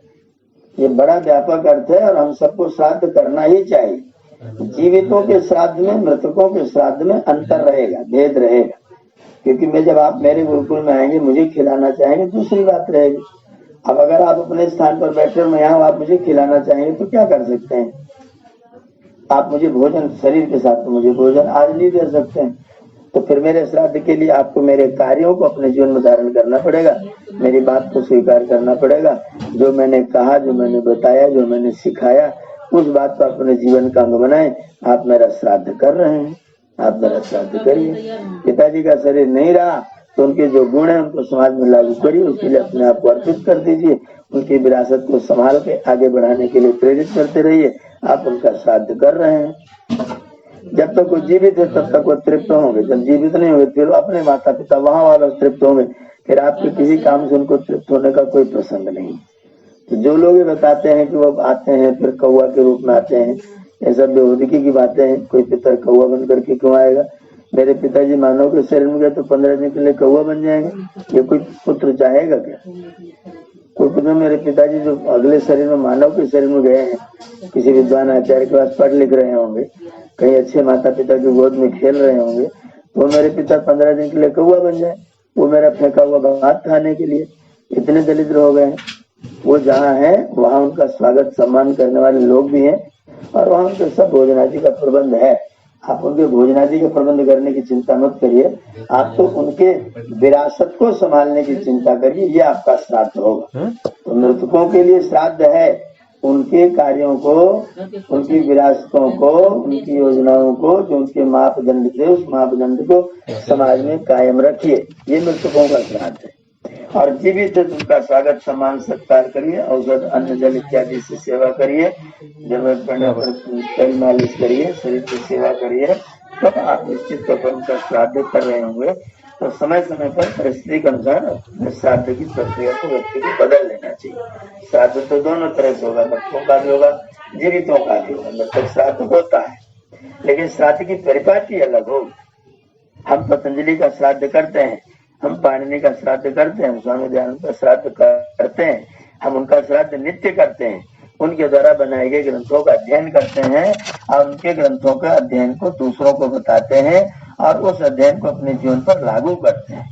ये बड़ा व्यापक अर्थ है और हम सबको श्राद्ध करना ही चाहिए। जीवितों के श्राद्ध में, मृतकों के श्राद्ध में अंतर रहेगा, भेद रहेगा। क्योंकि मैं जब आप मेरे गुरुकुल में आएंगे, मुझे खिलाना चाहेंगे, दूसरी बात रहेगी। अब अगर आप अपने स्थान पर बैठे मैं यहाँ, आप मुझे खिलाना चाहेंगे तो क्या कर सकते हैं? आप मुझे भोजन, शरीर के साथ मुझे भोजन आज नहीं दे सकते हैं। तो फिर मेरे श्राद्ध के लिए आपको मेरे कार्यों को अपने जीवन में धारण करना पड़ेगा, मेरी बात को स्वीकार करना पड़ेगा। जो मैंने कहा, जो मैंने बताया, जो मैंने सिखाया, उस बात को अपने जीवन का अंग बनाए। आप मेरा श्राद्ध कर रहे हैं, आप मेरा श्राद्ध करिए। पिताजी का शरीर नहीं रहा तो उनके जो गुण है उनको समाज में लागू करिए, उसके लिए अपने आप को अर्पित कर दीजिए। उनकी विरासत को संभाल के आगे बढ़ाने के लिए प्रेरित करते रहिए। आप उनका श्राद्ध कर रहे हैं। जब तक वो जीवित है तब तक वो तृप्त होंगे, जब जीवित नहीं होंगे फिर अपने माता पिता वहां वाले तृप्त होंगे। फिर आपके किसी काम से उनको तृप्त होने का कोई प्रसंग नहीं। तो जो लोग ये बताते हैं कि वो आते हैं फिर कौवा के रूप में आते हैं, ये सब बेहूदगी की बातें हैं। कोई पितर कौवा बन करके क्यों आएगा? मेरे पिताजी मानव के शरीर में गए तो 15 दिन के लिए कौवा बन जाएंगे? ये कोई पुत्र चाहेगा क्या? कोई पुत्र, मेरे पिताजी जो अगले शरीर में, मानव के शरीर में गए हैं, किसी विद्वान आचार्य के पास पढ़ लिख रहे होंगे, कहीं अच्छे माता पिता की गोद में खेल रहे होंगे, तो मेरे पिता 15 दिन के लिए कौवा बन जाए, वो मेरा फेंका हुआ भात खाने के लिए। इतने दरिद्र हो गए हैं। वो जहाँ है वहाँ उनका स्वागत सम्मान करने वाले लोग भी हैं और वहाँ उनके सब भोजनादि का प्रबंध है। आप उनके भोजनादि का प्रबंध करने की चिंता मत करिए, आप तो उनके विरासत को संभालने की चिंता करिए। ये आपका श्राद्ध होगा। तो मृतकों के लिए श्राद्ध है, उनके कार्यों को, उनकी विरासतों को, उनकी योजनाओं को, जो उनके मापदंड थे, उस मापदंड को समाज में कायम रखिए। ये मृतकों का श्राद्ध है। और जीवित है उनका स्वागत सम्मान सत्कार करिए, औषध अन्न जल इत्यादि से सेवा करिए, जरूरत पड़ने पर तेल मालिश करिए, शरीर की सेवा करिए। तो आप निश्चित तौर पर उनका श्राद्ध कर रहे होंगे। तो समय समय पर परिस्थिति के अनुसार श्राद्ध की प्रक्रिया को व्यक्ति को बदल लेना चाहिए। श्राद्ध तो दोनों तरह से होगा, मृतकों का भी होगा, जीवितों का भी होगा। मृतक श्राद्ध होता है लेकिन श्राद्ध की परिपाटी अलग होगी। हम पतंजलि का श्राद्ध करते हैं, हम पाणिनि का श्राद्ध करते हैं, स्वामी दयानंद का श्राद्ध करते हैं, हम उनका श्राद्ध नित्य करते हैं। उनके द्वारा बनाए गए ग्रंथों का अध्ययन करते हैं और उनके ग्रंथों का अध्ययन को दूसरों को बताते हैं और उस अध्ययन को अपने जीवन पर लागू करते हैं।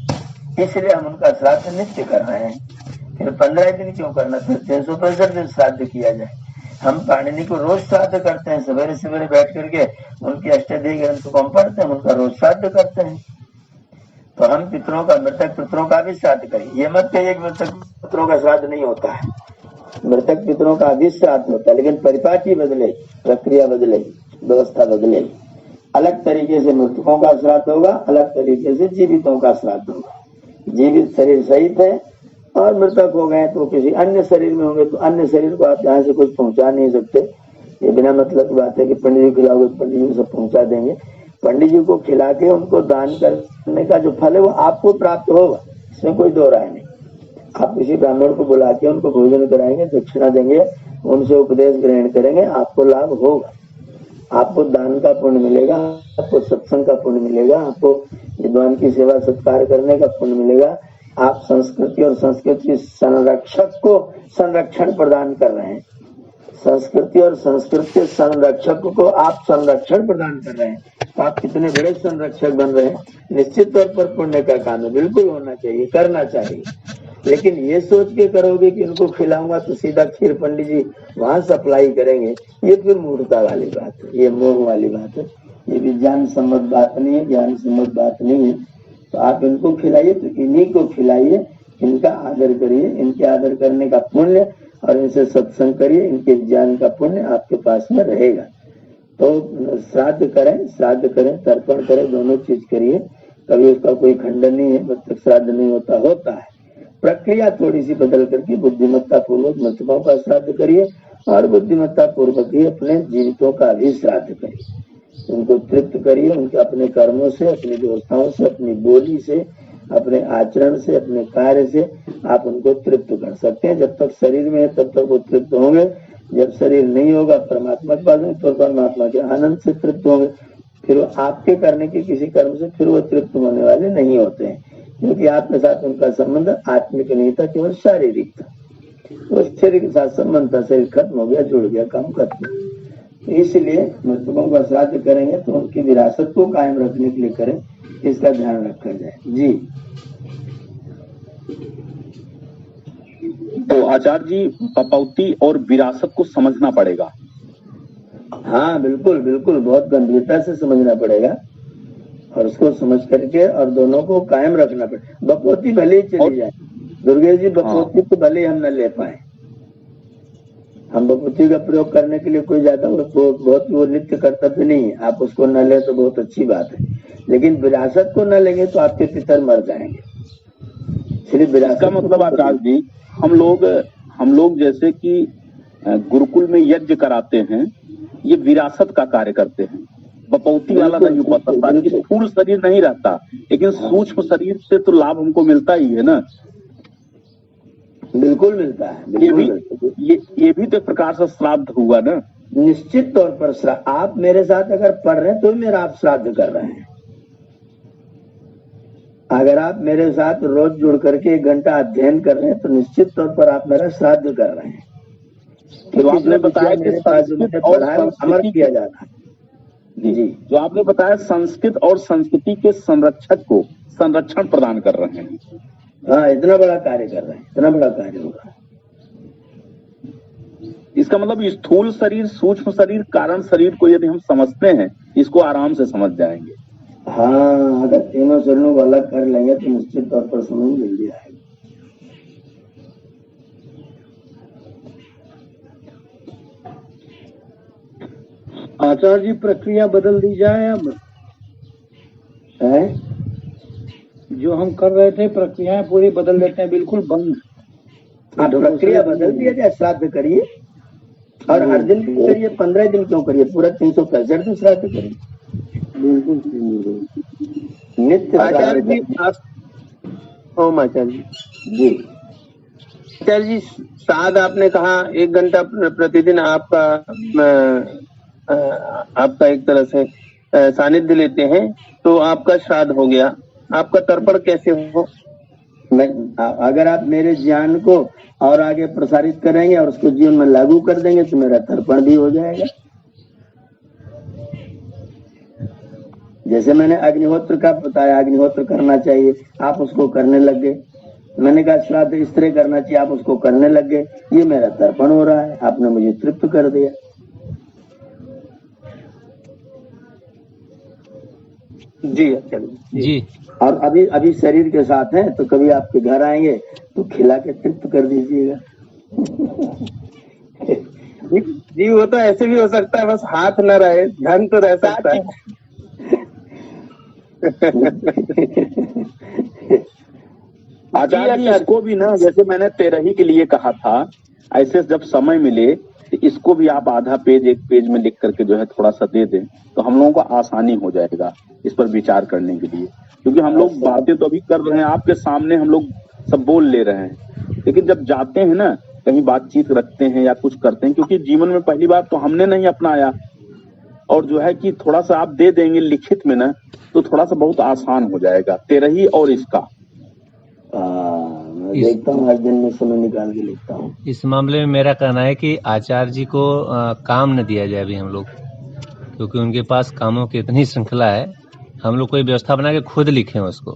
इसलिए हम उनका श्राद्ध नित्य कर रहे हैं। फिर 15 दिन क्यों करना, फिर 365 दिन श्राद्ध किया जाए। हम पाणिनि को रोज श्राद्ध करते हैं, सवेरे सवेरे बैठ करके उनके अष्टाध्यायी ग्रंथ को हम पढ़ते हैं, उनका रोज श्राद्ध करते हैं। तो हम पितरों का, मृतक पितरों का भी श्राद्ध करें। ये मत कहिए कि मृतक पितरों का श्राद्ध नहीं होता है। मृतक पितरों का भी श्राद्ध होता है, लेकिन परिपाटी बदले, प्रक्रिया बदले, व्यवस्था बदले। अलग तरीके से मृतकों का श्राद्ध होगा, अलग तरीके से जीवितों का श्राद्ध होगा। जीवित शरीर सहित है और मृतक हो गए तो किसी अन्य शरीर में होंगे तो अन्य शरीर को आप यहाँ से कुछ पहुंचा नहीं सकते। ये बिना मतलब की बात है कि पंडित जी खिलाओगे, पंडित जी को सब पहुंचा देंगे। पंडित जी को खिला के उनको दान करने का जो फल है वो आपको प्राप्त होगा, इसमें कोई दो राय नहीं। आप किसी ब्राह्मण को बुला के उनको भोजन कराएंगे, दक्षिणा देंगे, उनसे उपदेश ग्रहण करेंगे, आपको लाभ होगा। आपको दान का पुण्य मिलेगा, आपको सत्संग का पुण्य मिलेगा, आपको विद्वान की सेवा सत्कार करने का पुण्य मिलेगा। आप संस्कृति और संस्कृति संरक्षक को संरक्षण प्रदान कर रहे हैं। संस्कृति और संस्कृति संरक्षक को आप संरक्षण प्रदान कर रहे हैं। तो आप कितने बड़े संरक्षक बन रहे हैं। निश्चित तौर पर पुण्य का काम है, बिल्कुल होना चाहिए, करना चाहिए। लेकिन ये सोच के करोगे कि उनको खिलाऊंगा तो सीधा खीर पंडित जी वहां सप्लाई करेंगे, ये फिर मूर्खता वाली बात है, ये मोह वाली बात है। ये भी ज्ञान सम्मत बात नहीं है, ज्ञान सम्मत बात नहीं है। तो आप इनको खिलाइए तो इन्हीं को खिलाइए, इनका आदर करिए, इनके आदर करने का पुण्य और इनसे सत्संग करिए, इनके ज्ञान का पुण्य आपके पास में रहेगा। तो श्राद्ध करें, तर्पण करें, दोनों चीज करिए, कभी उसका कोई खंडन नहीं है। जब तक श्राद्ध नहीं होता है। प्रक्रिया थोड़ी सी बदल करके बुद्धिमत्ता पूर्वक मृतकों का श्राद्ध करिए और बुद्धिमत्ता पूर्वक ही अपने जीवितों का भी श्राद्ध करिए। उनको तृप्त करिए, उनके अपने कर्मों से, अपनी व्यवस्थाओं से, अपनी बोली से, अपने आचरण से, अपने कार्य से आप उनको तृप्त कर सकते हैं। जब तक शरीर में है तब तक वो तृप्त होंगे, जब शरीर नहीं होगा परमात्मा के पास में तो परमात्मा के आनंद से तृप्त होंगे। फिर आपके करने के किसी कर्म से फिर वो तृप्त होने वाले नहीं होते हैं, क्योंकि आपके साथ उनका संबंध आत्मिक नहीं था, केवल शारीरिक था। तो शरीर के साथ संबंध था, शरीर खत्म हो गया, जुड़ गया, काम खत्म। तो इसलिए मृतकों का श्राद्ध करेंगे तो उनकी विरासत को कायम रखने के लिए करें, इसका ध्यान रखा जाए। जी तो आचार्य जी, बपौती और विरासत को समझना पड़ेगा। हाँ बिल्कुल बिल्कुल, बहुत गंभीरता से समझना पड़ेगा और उसको समझ करके और दोनों को कायम रखना पड़ेगा। बपौती भले ही चली जाए दुर्गेश जी, बपौती तो भले ही हम न ले पाए। हम बपौती का प्रयोग करने के लिए कोई ज्यादा बहुत वो नित्य कर्तव्य नहीं है, आप उसको न ले तो बहुत अच्छी बात है। लेकिन विरासत को न लेंगे तो आपके पितर मर जाएंगे। सिर्फ विरासत का मतलब आचार्य जी, हम लोग जैसे कि गुरुकुल में यज्ञ कराते हैं, ये विरासत का कार्य करते हैं। बपौती वाला नहीं पता, कि स्थूल शरीर नहीं रहता, लेकिन सूक्ष्म शरीर से तो लाभ हमको मिलता ही है ना। बिल्कुल मिलता है। ये भी तो प्रकार से श्राद्ध हुआ ना। निश्चित तौर पर श्राद्ध। आप मेरे साथ अगर पढ़ रहे हैं तो मेरा आप श्राद्ध कर रहे हैं। अगर आप मेरे साथ रोज जुड़ करके 1 घंटा अध्ययन कर रहे हैं तो निश्चित तौर पर आप मेरा श्राद्ध कर रहे हैं। जो आपने बताया कि संस्कृत और अमर किया जाता है। जी, जो आपने बताया संस्कृत और संस्कृति के संरक्षक को संरक्षण प्रदान कर रहे हैं। हाँ, इतना बड़ा कार्य कर रहे हैं, इतना बड़ा कार्य हो रहा है। इसका मतलब स्थूल शरीर, सूक्ष्म शरीर, कारण शरीर को यदि हम समझते हैं, इसको आराम से समझ जाएंगे। हाँ, अगर तीनों शरीरों को अलग कर लेंगे तो निश्चित तौर पर समझ जल्दी आएगी। आचार्य जी, प्रक्रिया बदल दी जाए अब है? जो हम कर रहे थे प्रक्रियाएं पूरी बदल देते हैं, बिल्कुल बंद। आप प्रक्रिया बदल दिया जाए, श्राद्ध करिए और हर दिन करिए, 15 दिन क्यों करिए, पूरा 365 दिन श्राद्ध करिए। बिल्कुल नित्य आचार्य जी ओम आचार्य जी। आचार्य जी, श्राद्ध आपने कहा 1 घंटा प्रतिदिन आपका एक तरह से सानिध्य लेते हैं तो आपका श्राद्ध हो गया। आपका तर्पण कैसे हो? अगर आप मेरे ज्ञान को और आगे प्रसारित करेंगे और उसको जीवन में लागू कर देंगे तो मेरा तर्पण भी हो जाएगा। जैसे मैंने अग्निहोत्र का बताया, अग्निहोत्र करना चाहिए, आप उसको करने लग गए। मैंने कहा श्राद्ध इस तरह करना चाहिए, आप उसको करने लग गए, ये मेरा तर्पण हो रहा है, आपने मुझे तृप्त कर दिया। जी आचार्य जी। और अभी शरीर के साथ हैं तो कभी आपके घर आएंगे तो खिला के तृप्त कर दीजिएगा। जी, वो तो ऐसे भी हो सकता है, बस हाथ न रहे, धन तो रह सकता है। आचार्य जी, इसको भी ना, जैसे मैंने 13 के लिए कहा था, ऐसे जब समय मिले तो इसको भी आप आधा पेज 1 पेज में लिख करके जो है थोड़ा सा दे दें तो हम लोगों को आसानी हो जाएगा इस पर विचार करने के लिए। क्योंकि हम लोग बातें तो अभी कर रहे हैं, आपके सामने हम लोग सब बोल ले रहे हैं, लेकिन जब जाते हैं ना कहीं बातचीत रखते हैं या कुछ करते हैं, क्योंकि जीवन में पहली बार तो हमने नहीं अपनाया, और जो है कि थोड़ा सा आप दे देंगे लिखित में ना तो थोड़ा सा बहुत आसान हो जाएगा 13 और इसका। मैं देखता हूँ, हर दिन में समय निकाल के लिखता हूँ। इस मामले में मेरा कहना है कि आचार्य जी को काम न दिया जाए अभी हम लोग, क्योंकि उनके पास कामों की इतनी श्रृंखला है। हम लोग कोई व्यवस्था बना के खुद लिखें उसको।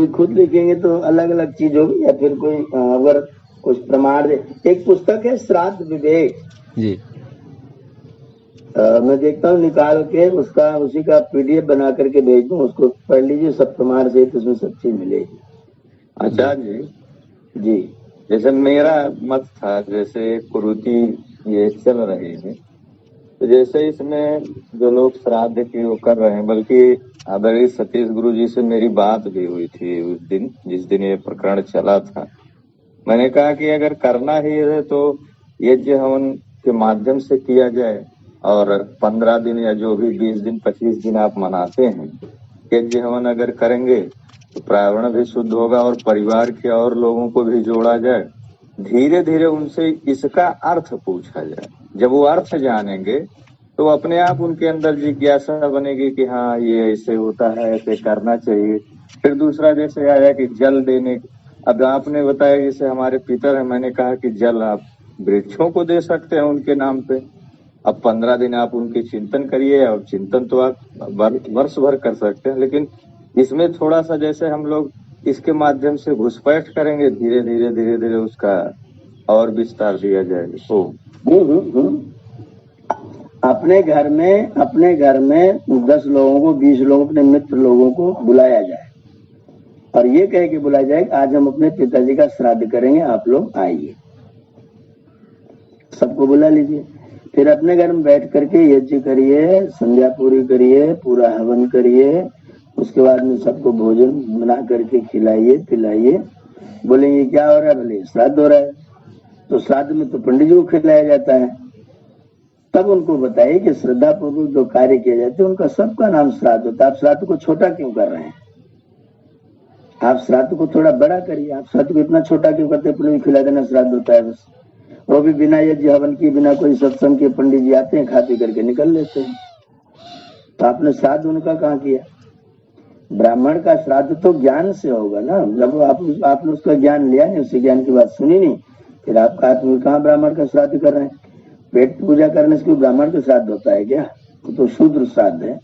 खुद लिखेंगे तो अलग अलग चीज होगी, या फिर कोई अगर कुछ प्रमाण दे। एक पुस्तक है श्राद्ध विवेक जी। मैं देखता हूँ निकाल के उसका उसी का पीडीएफ बना करके भेज दूँ, उसको पढ़ लीजिए, सब प्रमाण से उसमें सब चीज मिलेगी। आचार्य जी, जी जैसे मेरा मत था, जैसे कुरीति ये चल रही है, तो जैसे इसमें जो लोग श्राद्ध की वो कर रहे हैं, बल्कि आदरणीय सतीश गुरु जी से मेरी बात भी हुई थी उस दिन, जिस दिन ये प्रकरण चला था। मैंने कहा कि अगर करना ही है तो यज्ञ हवन के माध्यम से किया जाए, और 15 दिन या जो भी 20 दिन 25 दिन आप मनाते हैं, यज्ञ हवन अगर करेंगे तो पर्यावरण भी शुद्ध होगा और परिवार के और लोगों को भी जोड़ा जाए। धीरे धीरे उनसे इसका अर्थ पूछा जाए। जब वो अर्थ जानेंगे तो अपने आप उनके अंदर जिज्ञासा बनेगी कि हाँ ये ऐसे होता है, ऐसे करना चाहिए। फिर दूसरा जैसे आया कि जल देने, अब आपने बताया जैसे हमारे पितर है, मैंने कहा कि जल आप वृक्षों को दे सकते हैं उनके नाम पे। अब 15 दिन आप उनके चिंतन करिए, और चिंतन तो आप वर्ष भर कर सकते हैं, लेकिन इसमें थोड़ा सा जैसे हम लोग इसके माध्यम से घुसपैठ करेंगे, धीरे धीरे धीरे धीरे उसका और विस्तार दिया जाएगा। तो अपने घर में 10 लोगों को, 20 लोगों, अपने मित्र लोगों को बुलाया जाए और ये कह के बुलाया जाए कि आज हम अपने पिताजी का श्राद्ध करेंगे, आप लोग आइए। सबको बुला लीजिए, फिर अपने घर में बैठ करके यज्ञ करिए, संध्या पूरी करिए, पूरा हवन करिए, उसके बाद में सबको भोजन बना करके खिलाइए पिलाइए। बोलेंगे क्या हो रहा है? भले श्राद्ध हो रहा है। तो श्राद्ध में तो पंडित जी को खिलाया जाता है। तब उनको बताइए कि श्रद्धा पूर्वक जो कार्य किए जाते हैं उनका सबका नाम श्राद्ध होता है। आप श्राद्ध को छोटा क्यों कर रहे हैं? आप श्राद्ध को थोड़ा बड़ा करिए। आप श्राद्ध को इतना छोटा क्यों करते? पुलिस खिला देना श्राद्ध होता है बस। वो भी बिना यज्ञ हवन की, बिना कोई सत्संग के पंडित जी आते हैं, खा पी करके निकल लेते हैं। तो आपने श्राद्ध उनका कहाँ किया? ब्राह्मण का श्राद्ध तो ज्ञान से होगा ना। जब आपने उसका ज्ञान लिया नहीं, उससे ज्ञान की बात सुनी नहीं, फिर आप कहाँ ब्राह्मण का श्राद्ध कर रहे हैं? पेट पूजा करने से कोई ब्राह्मण का श्राद्ध होता है क्या? तो शूद्र श्राद्ध है।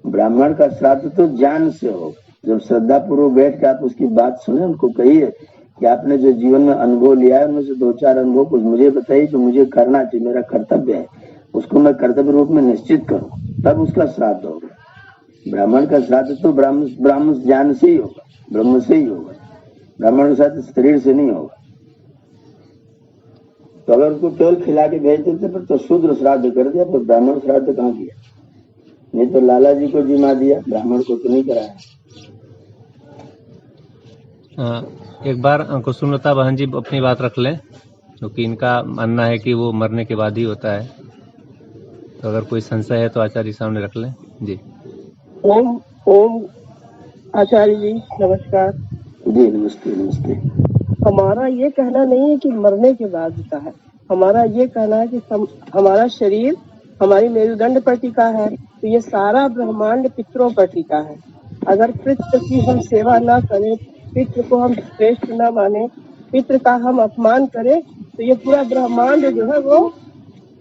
ब्राह्मण का श्राद्ध तो ज्ञान से हो। जब श्रद्धा पूर्वक बैठ के आप उसकी बात सुने, उनको कहिए कि आपने जो जीवन में अनुभव लिया है उनमें से 2-4 अनुभव कुछ मुझे बताइए जो मुझे करना चाहिए, मेरा कर्तव्य है, उसको मैं कर्तव्य रूप में निश्चित करूं, तब उसका श्राद्ध होगा। ब्राह्मण का श्राद्ध तो ब्राह्मण ज्ञान से ही होगा, ब्रह्म से ही होगा। ब्राह्मण का श्राद्ध शरीर से नहीं होगा। तो अगर उसको केवल खिला के भेज देते फिर तो शूद्र श्राद्ध कर दिया, तो ब्राह्मण श्राद्ध कहाँ किया? नहीं तो लाला जी को जिमा दिया, ब्राह्मण को तो नहीं कराया। एक बार कुसुमलता बहन जी अपनी बात रख लें, क्योंकि इनका मानना है कि वो मरने के बाद ही होता है। तो अगर कोई संशय है तो आचार्य सामने रख लें। जी ओम आचार्य जी नमस्कार। जी नमस्ते। नमस्ते। हमारा ये कहना नहीं है कि मरने के बाद होता है, हमारा ये कहना है कि हमारा शरीर हमारी मेरुदंड पर टिका है, तो ये सारा ब्रह्मांड पितरों पर टिका है। अगर पितृ की हम सेवा ना करें, पितृ को हम श्रेष्ठ ना माने, पितृ का हम अपमान करें, तो ये पूरा ब्रह्मांड जो है वो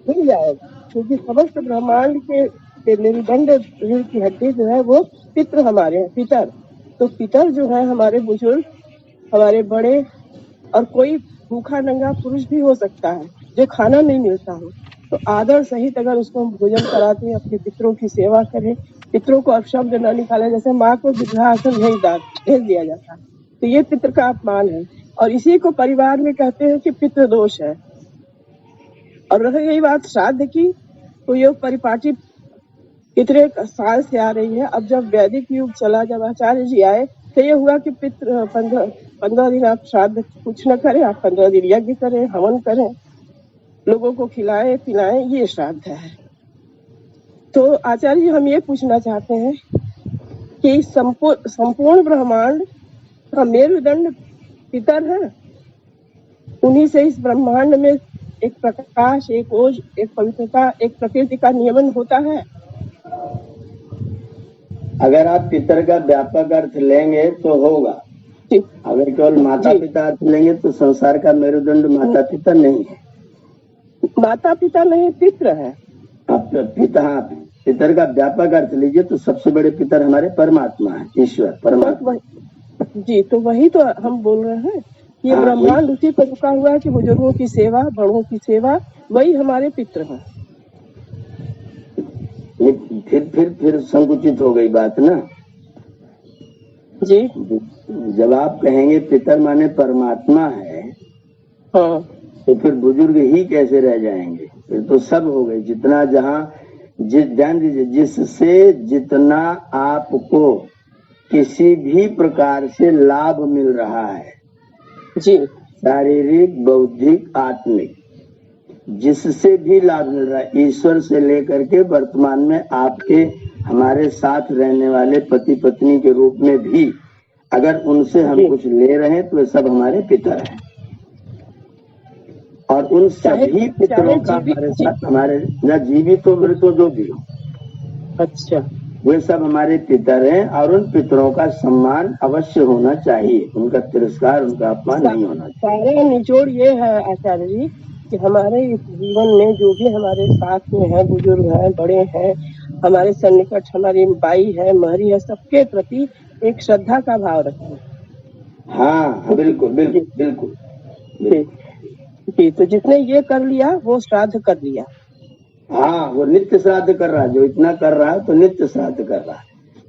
हिल जाएगा। क्योंकि समस्त ब्रह्मांड के मेरुदंड रीढ़ की हड्डी जो है वो पितृ हमारे हैं, पितर। तो पितर जो है हमारे बुजुर्ग, हमारे बड़े, और कोई भूखा नंगा पुरुष भी हो सकता है जो खाना नहीं मिलता हो, तो आदर सहित अगर उसको हम भोजन कराते हैं, अपने पितरों की सेवा करें, पितरों को अपशब्द न निकाले। जैसे माँ को वृद्धाश्रम भेज दिया जाता है, तो ये पितृ का अपमान है, और इसी को परिवार में कहते हैं कि पितृ दोष है। और रह गई बात श्राद्ध की, तो ये परिपाटी कितने साल से आ रही है। अब जब वैदिक युग चला, जब आचार्य जी आए, तो ये हुआ कि पितृ 15 दिन आप श्राद्ध कुछ न करें, आप 15 दिन यज्ञ करें, हवन करें, लोगों को खिलाएं पिलाएं, ये श्राद्ध है। तो आचार्य जी हम ये पूछना चाहते हैं कि संपूर्ण ब्रह्मांड का मेरुदंड पितर है, उन्हीं से इस ब्रह्मांड में एक प्रकाश, एक ओज, एक पवित्रता, एक प्रकृति का नियमन होता है। अगर आप पितर का व्यापक अर्थ लेंगे तो होगा। अगर केवल माता पिता अर्थ लेंगे तो संसार का मेरुदंड माता पिता नहीं है। माता पिता नहीं, पितृ है। पितर का व्यापक अर्थ लीजिए तो सबसे बड़े पितर हमारे परमात्मा है, ईश्वर परमात्मा। जी, तो वही तो हम बोल रहे हैं ये हाँ, ब्रह्मांड उसी पर रुका हुआ है कि बुजुर्गों की सेवा, बड़ों की सेवा, वही हमारे पितृ हैं। ये फिर संकुचित हो गई बात ना। जी जब आप कहेंगे पितर माने परमात्मा है, हाँ तो फिर बुजुर्ग ही कैसे रह जाएंगे? फिर तो सब हो गए। जितना जहाँ ध्यान दीजिए, जिससे जितना आपको किसी भी प्रकार से लाभ मिल रहा है, जी शारीरिक, बौद्धिक, आत्मिक, जिससे भी लाभ मिल रहा है, ईश्वर से लेकर के वर्तमान में आपके हमारे साथ रहने वाले पति पत्नी के रूप में भी अगर उनसे हम जी। कुछ ले रहे हैं तो वे सब हमारे पितर हैं। और उन सभी पितरों का हमारे साथ, हमारे या जीवित हो मृत हो जो भी हो, अच्छा वे सब हमारे पितर हैं। और उन पितरों का सम्मान अवश्य होना चाहिए, उनका तिरस्कार, उनका अपमान नहीं होना चाहिए। सारा निचोड़ ये है आचार्य जी कि हमारे इस जीवन में जो भी हमारे साथ में है, बुजुर्ग हैं, बड़े हैं, हमारे सन्निकट हमारी बाई है, महरी है, सबके प्रति एक श्रद्धा का भाव रखें। हाँ बिल्कुल बिल्कुल बिल्कुल, बिल्कुल। जी, तो जिसने ये कर लिया वो श्राद्ध कर लिया। हाँ, वो नित्य श्राद्ध कर रहा है। जो इतना कर रहा है तो नित्य श्राद्ध कर रहा है,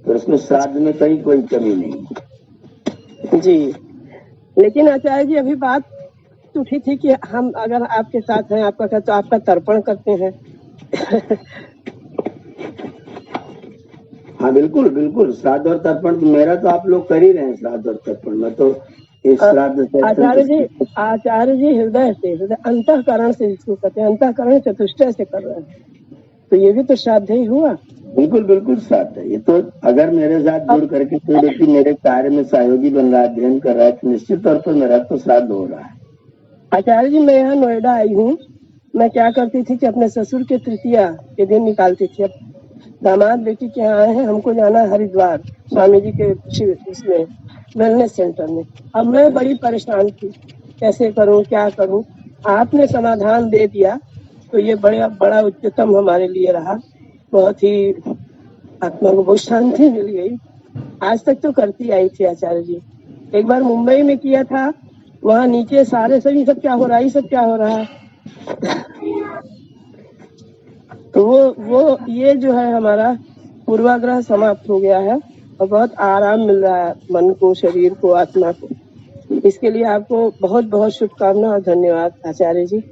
तो उसमें श्राद्ध में कहीं कोई कमी नहीं। जी, लेकिन आचार्य जी अभी बात उठी थी कि हम अगर आपके साथ हैं, आपका तो आपका तर्पण करते हैं। हाँ बिल्कुल बिल्कुल, श्राद्ध और तर्पण मेरा तो आप लोग कर ही रहे हैं। श्राद्ध और तर्पण मैं तो इस श्राद्ध से आचार्य जी हृदय से, अंतःकरण से, जिसको कहते हैं अंतःकरण चतुष्टय से कर रहे हैं, तो ये भी तो श्राद्ध ही हुआ। बिल्कुल बिल्कुल श्राद्ध है ये तो। अगर मेरे साथ जुड़ करके कोई व्यक्ति मेरे कार्य में सहयोगी बन रहा है, अध्ययन कर रहा है, तो निश्चित तौर पर मेरा तो श्राद्ध हो रहा है। आचार्य जी मैं यहाँ नोएडा आई हूँ। मैं क्या करती थी कि अपने ससुर के तृतीया के दिन निकालती थी। अब दामाद बेटी के यहाँ आए हैं, हमको जाना है हरिद्वार स्वामी जी के इसमें वेलनेस सेंटर में। अब मैं बड़ी परेशान थी, कैसे करूं, क्या करूं। आपने समाधान दे दिया तो ये बड़ा उच्चतम हमारे लिए रहा। बहुत ही आत्मा को बहुत शांति मिल गई। आज तक तो करती आई थी आचार्य जी। एक बार मुंबई में किया था, वहाँ नीचे सारे सभी सब क्या हो रहा है, सब क्या हो रहा है। तो वो ये जो है हमारा पूर्वाग्रह समाप्त हो गया है और बहुत आराम मिल रहा है मन को, शरीर को, आत्मा को। इसके लिए आपको बहुत बहुत शुभकामना और धन्यवाद आचार्य जी।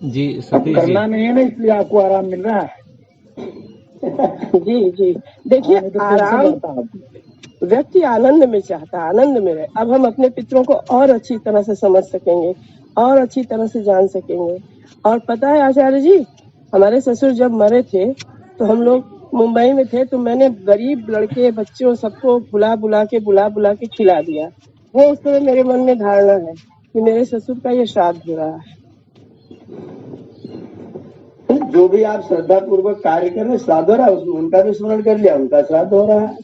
जी सतीश जी, करना नहीं है ना, इसलिए आपको आराम मिल रहा है। जी जी, देखिए आराम व्यक्ति आनंद में चाहता है, आनंद में रहे। अब हम अपने पितरों को और अच्छी तरह से समझ सकेंगे और अच्छी तरह से जान सकेंगे। और पता है आचार्य जी, हमारे ससुर जब मरे थे तो हम लोग मुंबई में थे, तो मैंने गरीब लड़के बच्चों सबको बुला बुला के खिला दिया। वो उस समय मेरे मन में धारणा है कि मेरे ससुर का ये श्राद्ध हो रहा है। जो भी आप श्रद्धा पूर्वक कार्य कर रहे, श्राद्ध हो रहा है, उसमें उनका भी स्मरण कर लिया, उनका श्राद्ध हो रहा है।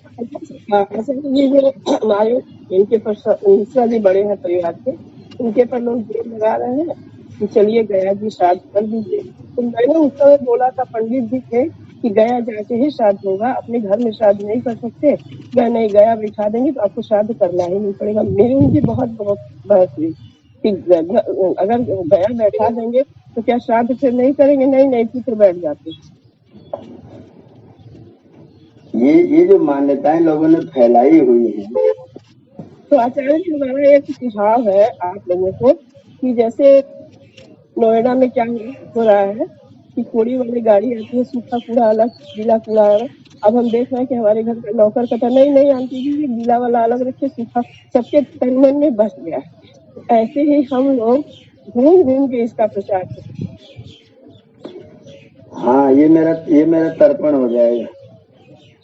ये जो हमारे इनके पर मिश्रा जी बड़े हैं परिवार के, इनके पर लोग देर लगा रहे हैं कि चलिए गया जी श्राद्ध कर दीजिए। तो मैंने उस समय बोला था, पंडित जी थे कि गया जाके ही श्राद्ध होगा, अपने घर में श्राद्ध नहीं कर सकते। नहीं, गया बैठा देंगे तो आपको श्राद्ध करना ही नहीं पड़ेगा। मेरी उनकी बहुत बहस हुई कि अगर गया बैठा देंगे तो क्या श्राद्ध फिर नहीं करेंगे। नहीं फिर बैठ जाते। ये जो मान्यताएं लोगों ने फैलाई हुई है, तो आचार्य जी हमारा एक सुझाव है आप लोगों को कि जैसे नोएडा में क्या हो रहा है कि कूड़ी वाली गाड़ी आती है, सूखा कूड़ा अलग, गीला कूड़ा अलग। अब हम देख रहे हैं कि हमारे घर का नौकर कहता नहीं आंटी जी, गीला वाला अलग रखे, सूखा, सबके तन मन में बस गया। ऐसे ही हम लोग घूम घूम के इसका प्रचार करें। हाँ, ये मेरा तर्पण हो जाएगा।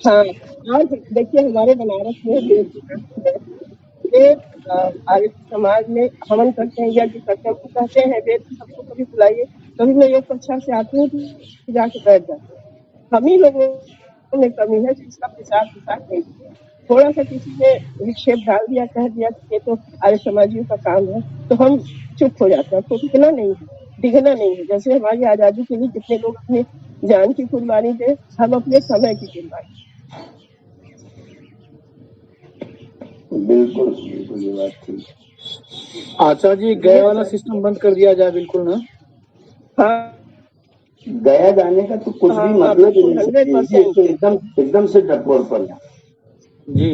हाँ, और देखिए हमारे बनारस में आर्य समाज में हवन करते हैं, यज्ञ करते हैं, कहते हैं वेद सबको कभी बुलाइए। कभी मैं योग कक्षा से आती हूँ तो जाके बैठ जाते हैं। हम ही लोगों में कमी है जिसका प्रचार नहीं किया। थोड़ा सा किसी ने विक्षेप डाल दिया, कह दिया कि ये तो आर्य समाजियों का काम है, तो हम चुप हो जाते हैं। तो दिखना नहीं है, दिखना नहीं है। जैसे हमारी आजादी के लिए कितने लोग अपनी जान की कुर्बानी दे, हम अपने समय की कुर्बानी। बिल्कुल बिल्कुल, ये बात ठीक है। आचार्य जी गया वाला सिस्टम बंद कर दिया जाए बिल्कुल ना। हाँ गया जाने का तो कुछ भी हाँ मतलब ही बिल्कुल नहीं है। ये 100%। तो एकदम से डरपोरपन है। जी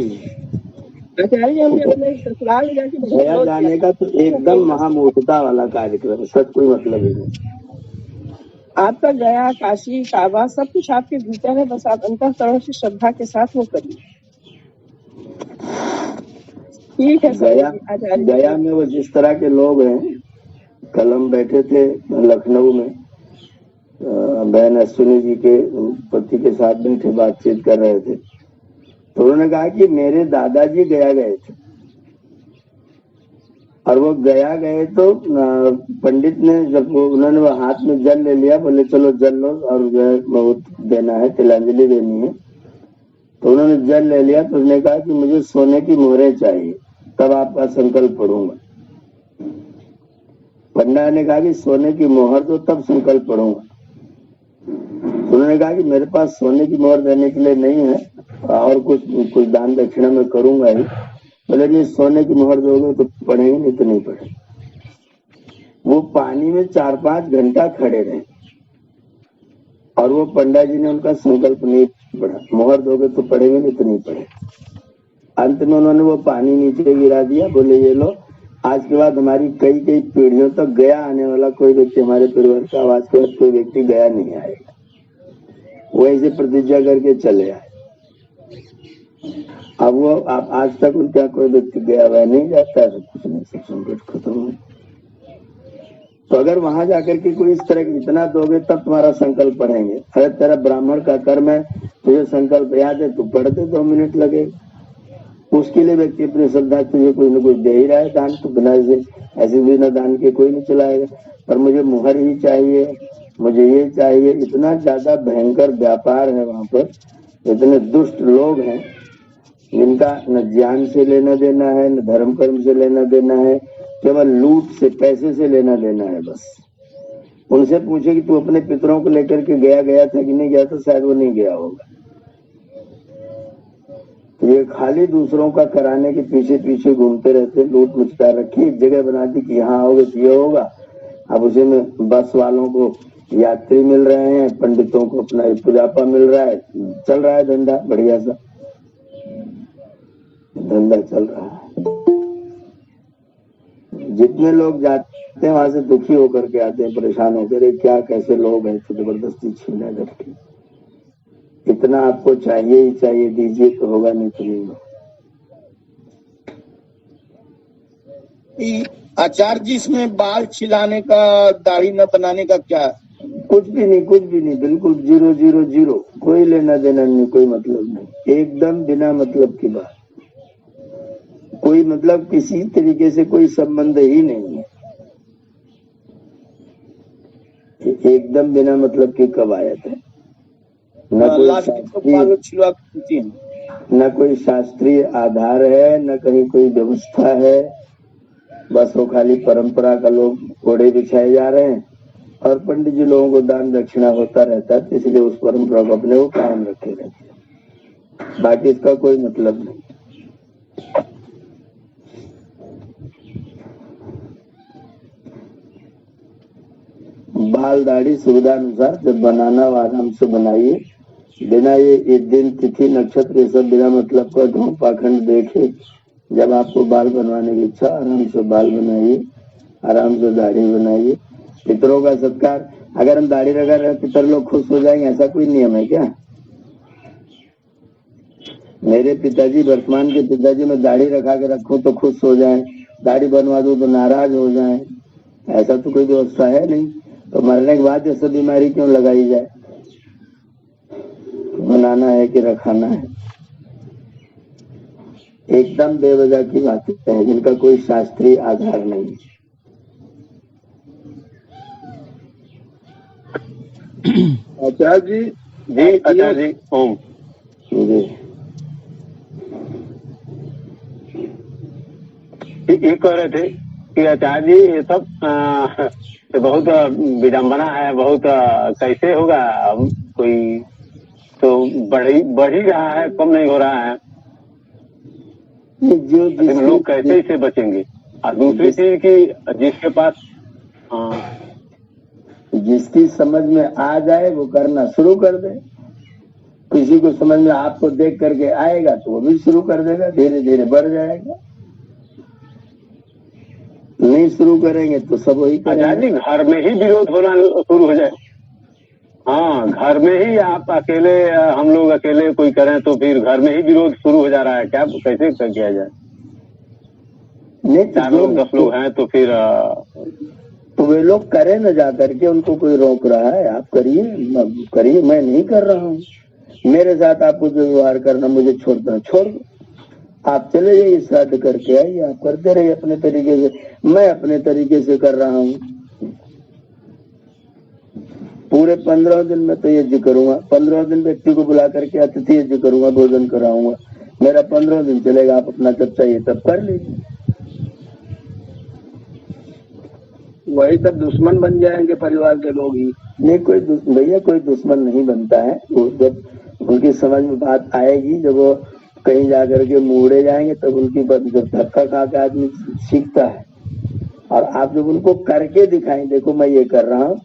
आचार्य जी हमने अपने ससुराल में जाके बहुत गया विरोध किया जाने का तो एकदम महामूर्खता वाला कार्यक्रम है, सब कोई मतलब ही नहीं। आपका गया काशी काबा सब कुछ आपके भीतर है, बस आप अंतःकरण से श्रद्धा के साथ वो करिए। ठीक है गया आचार्य जी। गया में वो जिस तरह के लोग हैं, कल हम बैठे थे लखनऊ में, बहन अश्विनी जी के पति के साथ बैठे बातचीत कर रहे थे, तो उन्होंने कहा कि मेरे दादाजी गया गए थे और वो गया गए तो पंडित ने जब उन्होंने वो हाथ में जल ले लिया, बोले चलो जल लो और बहुत देना है, तिलांजलि देनी है, तो उन्होंने जल ले लिया। तो उसने कहा कि मुझे सोने की मोहरें चाहिए, तब आपका संकल्प पढ़ूंगा। पंडा ने कहा कि सोने की मोहर दो तब संकल्प पढ़ूंगा। उन्होंने कहा कि मेरे पास सोने की मोहर देने के लिए नहीं है और कुछ दान दक्षिणा में करूंगा ही। बोले नहीं, सोने की मोहर दोगे तो पढ़ेंगे, नहीं तो नहीं पढ़ेंगे। वो पानी में 4-5 घंटा खड़े रहे और वो पंडा जी ने उनका संकल्प नहीं पढ़ा। मोहर दोगे तो पढ़ेंगे, नहीं तो नहीं पढ़ेंगे। अंत में उन्होंने वो पानी नीचे गिरा दिया, बोले ये लो, आज के बाद हमारी कई पीढ़ियों तक गया आने वाला कोई व्यक्ति, हमारे परिवार का आज के बाद कोई व्यक्ति गया नहीं आएगा। वो ऐसे प्रतिज्ञा करके चले आए। अब वो आप आज तक उनका कोई व्यक्ति गया हुआ नहीं जाता है, कुछ नहीं, सब संकट खत्म हो। तो अगर वहां जाकर के कोई इस तरह की इतना दोगे तब तुम्हारा संकल्प पढ़ेंगे। अरे तेरा ब्राह्मण का कर्म है, तुझे संकल्प याद है, तू पढ़ते 2 मिनट लगे, उसके लिए व्यक्ति अपनी श्रद्धा तुझे कुछ न कुछ दे ही रहा है दान, तो बिना ऐसे बिना दान के कोई नहीं चलाएगा। पर मुझे मुहर ही चाहिए, मुझे ये चाहिए, इतना ज्यादा भयंकर व्यापार है वहां पर। इतने दुष्ट लोग हैं जिनका न ज्ञान से लेना देना है, न धर्म कर्म से लेना देना है, केवल लूट से, पैसे से लेना देना है बस। उनसे पूछे कि तू अपने पितरों को लेकर के गया था कि नहीं गया, तो शायद वो नहीं गया होगा। ये खाली दूसरों का कराने के पीछे पीछे घूमते रहते, लूट मचता रखी, एक जगह बना दी कि यहाँ आओगे तो ये होगा। अब उसी में बस वालों को यात्री मिल रहे हैं, पंडितों को अपना पुजापा मिल रहा है, चल रहा है धंधा, बढ़िया सा धंधा चल रहा है। जितने लोग जाते हैं वहां से दुखी होकर के आते हैं, परेशान होकर, क्या कैसे लोग हैं, तो जबरदस्ती छीना करके। इतना आपको चाहिए ही चाहिए, दीजिए तो होगा, नहीं तो नहीं होगा। आचार्य जी इसमें बाल छिलाने का, दाढ़ी न बनाने का क्या? कुछ भी नहीं, कुछ भी नहीं, बिल्कुल 000, कोई लेना देना नहीं, कोई मतलब नहीं, एकदम बिना मतलब की बात। कोई मतलब किसी तरीके से कोई संबंध ही नहीं है, एकदम बिना मतलब की कवायद है। न कोई शास्त्रीय आधार है, न कहीं कोई व्यवस्था है, बस वो खाली परंपरा का लोग घोड़े बिछाए जा रहे हैं और पंडित जी लोगों को दान दक्षिणा होता रहता है, इसलिए उस परंपरा को अपने वो कायम रखे रहते हैं, बाकी इसका कोई मतलब नहीं। बाल दाढ़ी सुविधा अनुसार जब बनाना हो आराम से बनाइए, बिना ये दिन तिथि नक्षत्र ये सब बिना मतलब का ढोंग पाखंड देखे। जब आपको बाल बनवाने की इच्छा, आराम से बाल बनाइए, आराम से दाढ़ी बनाइए। पितरों का सत्कार, अगर हम दाढ़ी लगा रहे पितर लोग खुश हो जाएंगे, ऐसा कोई नियम है क्या? मेरे पिताजी, वर्तमान के पिताजी, में दाढ़ी रखा के रखूं तो खुश हो जाए, दाढ़ी बनवा दूं तो नाराज हो जाए, ऐसा तो कोई व्यवस्था है नहीं। तो मरने के बाद ये सब बीमारी क्यों लगाई जाए? बनाना है कि रखाना है, एकदम बेवजह की बातें हैं जिनका कोई शास्त्रीय आधार नहीं। आचार्य जी, आचार्य जी, ओम जी, ये कह रहे थे कि आचार्य जी ये सब तो बहुत विडम्बना है, बहुत कैसे होगा? कोई तो बढ़ ही रहा है, कम नहीं हो रहा है, जो लोग कैसे इसे बचेंगे? और दूसरी चीज की जिसके पास हाँ, जिसकी समझ में आ जाए वो करना शुरू कर दे। किसी को समझ में आपको देख करके आएगा तो वो भी शुरू कर देगा, धीरे धीरे बढ़ जाएगा। नहीं शुरू करेंगे तो सब वही आजाद जी करेंगे। घर में ही विरोध होना शुरू हो जाए। हाँ, घर में ही आप अकेले हम लोग अकेले कोई करें तो फिर घर में ही विरोध शुरू हो जा रहा है। क्या कैसे किया जाए? नहीं 4 लोग 10 लोग हैं तो फिर तो वे लोग करें न जा करके, उनको कोई रोक रहा है? आप करिए करिए, मैं नहीं कर रहा हूँ। मेरे साथ आपको जो व्यवहार करना मुझे छोड़ना छोड़ दो। आप चले जाइए, श्राद्ध करके आइए, आप करते रहिए अपने तरीके से, मैं अपने तरीके से कर रहा हूँ। पूरे 15 दिन में तो यज्ञ करूंगा, 15 दिन व्यक्ति को बुला करके अतिथि यज्ञ करूंगा, भोजन कराऊंगा। मेरा 15 दिन चलेगा, आप अपना जब चाहिए तब कर लीजिए। वही सब दुश्मन बन जाएंगे परिवार के लोग ही। नहीं, कोई भैया कोई दुश्मन नहीं बनता है। वो जब उनकी समझ में बात आएगी, जब वो कहीं जाकर के मुड़े जाएंगे तब उनकी जब धक्का खा के आदमी सीखता है। और आप जब उनको करके दिखाएं, देखो मैं ये कर रहा हूँ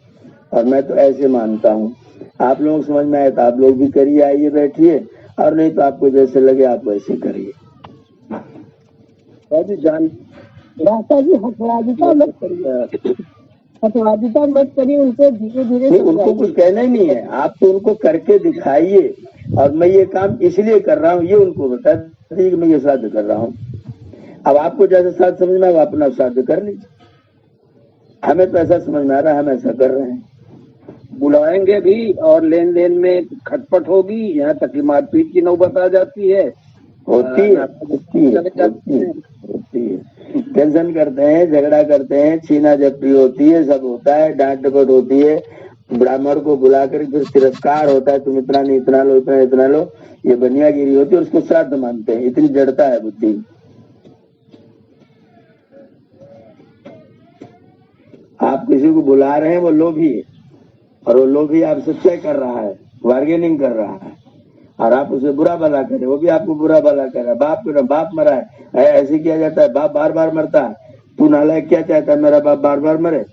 और मैं तो ऐसे मानता हूँ, आप लोगों को समझ में आए तो आप लोग भी करिए, आइए बैठिए, और नहीं तो आपको जैसे लगे आप वैसे करिए। रास्ता जी हटवादिता मत करिए, हटवादिता मत करिए, उनको धीरे धीरे नहीं, उनको कुछ कहना ही नहीं है, आप तो उनको करके दिखाइए। और मैं ये काम इसलिए कर रहा हूँ ये उनको बता दीजिए कि मैं ये श्राद्ध कर रहा हूँ। अब आपको जैसे श्राद्ध समझ में आए अपना श्राद्ध कर लीजिए। हमें तो ऐसा समझ में आ रहा है, हम ऐसा कर रहे हैं। बुलाएंगे भी और लेन देन में खटपट होगी, यहाँ तक कि मारपीट की नौबत आ जाती है। होती है। टेंशन करते हैं, झगड़ा करते हैं, छीना झपटी होती है, सब होता है, डांट डपट होती है। ब्राह्मण को बुलाकर फिर तिरस्कार होता है, तुम इतना नहीं, इतना लो, इतना इतना लो, ये बनियागिरी होती है, उसको श्राद्ध मानते हैं। इतनी जड़ता है बुद्धि। आप किसी को बुला रहे हैं वो लोभी है, और वो लोभी आप सच्चाई कर रहा है, बार्गेनिंग कर रहा है, और आप उसे बुरा भला करे, वो भी आपको बुरा भला कर रहा है। बाप को बाप मरा है, ऐसे किया जाता है, बाप बार बार मरता है। तू नालायक क्या चाहता है मेरा बाप बार बार मरे?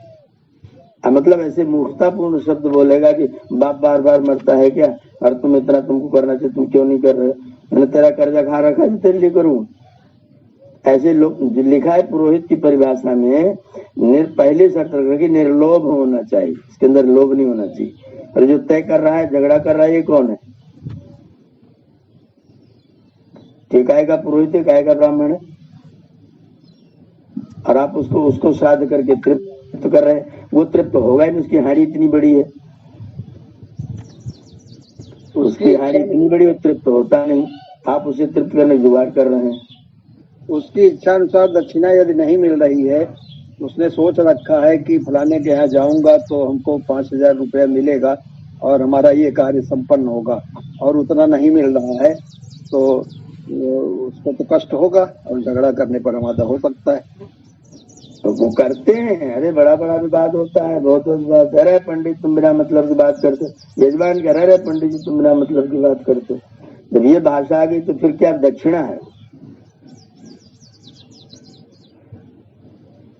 मतलब ऐसे मूर्खतापूर्ण शब्द बोलेगा कि बाप बार बार मरता है क्या, और तुम इतना तुमको करना चाहिए, तुम क्यों नहीं कर रहे? मैंने तेरा कर्जा खा रखा है, तेरे लिए करूं? ऐसे लोग लिखा है पुरोहित की परिभाषा में, पहले शर्त रखी निर्लोभ होना चाहिए, इसके अंदर लोभ नहीं होना चाहिए। और जो तय कर रहा है, झगड़ा कर रहा है, ये कौन है? काय का पुरोहित है, काय का ब्राह्मण है? और आप उसको श्राद्ध करके तृप्त कर रहे हैं। वो तृप्त होगा ही नहीं, उसकी हाड़ी इतनी बड़ी है, उसकी हाड़ी इतनी बड़ी, वो तृप्त होता नहीं। आप उसे तृप्त करने जुगाड़ कर रहे हैं। उसकी इच्छा अनुसार दक्षिणा यदि नहीं मिल रही है, उसने सोच रखा है कि फलाने के यहाँ जाऊंगा तो हमको 5,000 रुपया मिलेगा और हमारा ये कार्य संपन्न होगा, और उतना नहीं मिल रहा है तो उसको तो कष्ट होगा और झगड़ा करने पर हमारा हो सकता है। तो वो करते हैं। अरे बड़ा बड़ा विवाद होता है, बहुत विवाद। अरे पंडित तुम बिना मतलब की बात करते, यजमान कह रहे पंडित जी तुम बिना मतलब की बात करते। जब ये भाषा आ गई तो फिर क्या दक्षिणा है?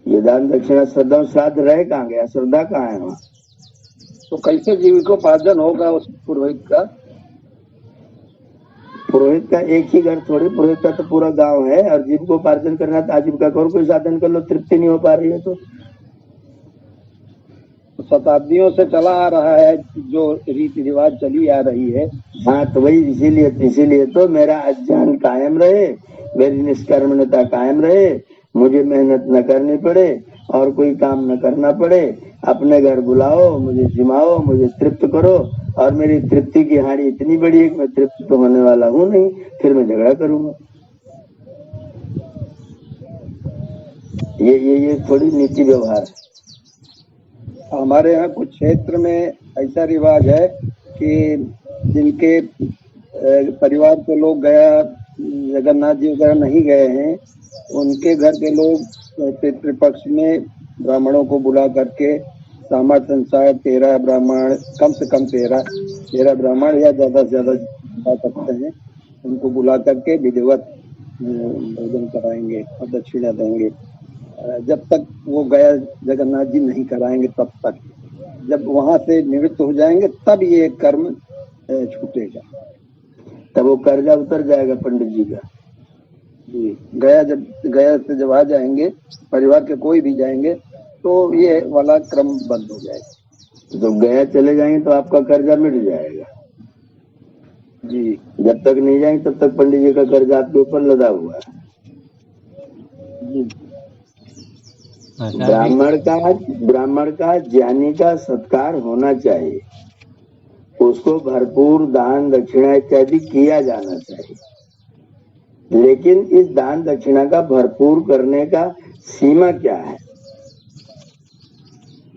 ये दान दक्षिणा श्रद्धा श्राद्ध रहे कहाँ गया? श्रद्धा कहाँ है वहाँ? तो कैसे जीविकोपार्जन होगा उस पुरोहित का? पुरोहित का एक ही घर थोड़ी, पुरोहित का तो पूरा गांव है। और जीविकोपार्जन करना तो आजीविका का और कोई साधन कर लो, तृप्ति नहीं हो पा रही है तो शताब्दियों से चला आ रहा है जो रीति रिवाज चली आ रही है। हाँ, तो वही इसीलिए तो मेरा अज्ञान कायम रहे, मेरी निष्कर्मण्यता कायम रहे, मुझे मेहनत न करनी पड़े और कोई काम न करना पड़े। अपने घर बुलाओ, मुझे जिमाओ, मुझे तृप्त करो, और मेरी तृप्ति की हानि इतनी बड़ी है कि मैं तृप्त होने वाला हूँ नहीं, फिर मैं झगड़ा करूंगा। ये थोड़ी नीति व्यवहार है। हमारे यहाँ कुछ क्षेत्र में ऐसा रिवाज है कि जिनके परिवार के लोग गया जगन्नाथ जी वगैरह नहीं गए हैं, उनके घर के लोग पितृपक्ष में ब्राह्मणों को बुला करके सामर्थ्य अनुसार 13 ब्राह्मण, कम से कम 13 ब्राह्मण या ज्यादा से ज्यादा बुला सकते हैं, उनको बुला करके विधिवत भोजन कराएंगे और दक्षिणा देंगे। जब तक वो गया जगन्नाथ जी नहीं कराएंगे तब तक, जब वहां से निवृत्त हो जाएंगे तब ये कर्म छूटेगा। तब वो कर्जा उतर जाएगा पंडित जी का। जी, गया से जब आ जाएंगे, परिवार के कोई भी जाएंगे तो ये वाला क्रम बंद हो जाएगा। तो गया चले जाएंगे तो आपका कर्जा मिट जाएगा। जी, जब तक नहीं जाएंगे तब तक पंडित जी का कर्जा आपके ऊपर लदा हुआ है। जी, ब्राह्मण का ज्ञानी का सत्कार होना चाहिए, उसको भरपूर दान दक्षिणा इत्यादि किया जाना चाहिए, लेकिन इस दान दक्षिणा का भरपूर करने का सीमा क्या है?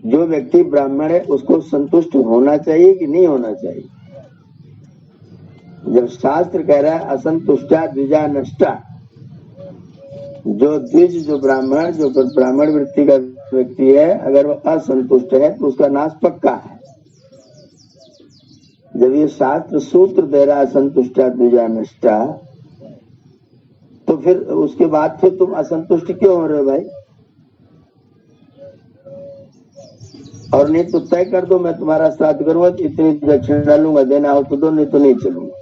जो व्यक्ति ब्राह्मण है उसको संतुष्ट होना चाहिए कि नहीं होना चाहिए? जब शास्त्र कह रहा है असंतुष्टा द्विजा नष्टा, जो द्विज जो ब्राह्मण वृत्ति का व्यक्ति है, अगर वो असंतुष्ट है तो उसका नाश पक्का है। जब ये शास्त्र सूत्र दे रहा है असंतुष्टा द्विजा नष्टा, तो फिर उसके बाद फिर तुम असंतुष्ट क्यों हो रहे हो भाई? और नहीं तो तय कर दो मैं तुम्हारा श्राद्ध करूंगा, इतनी दक्षिणा लूंगा, देना हो तो दो, नहीं तो नहीं चलूंगा।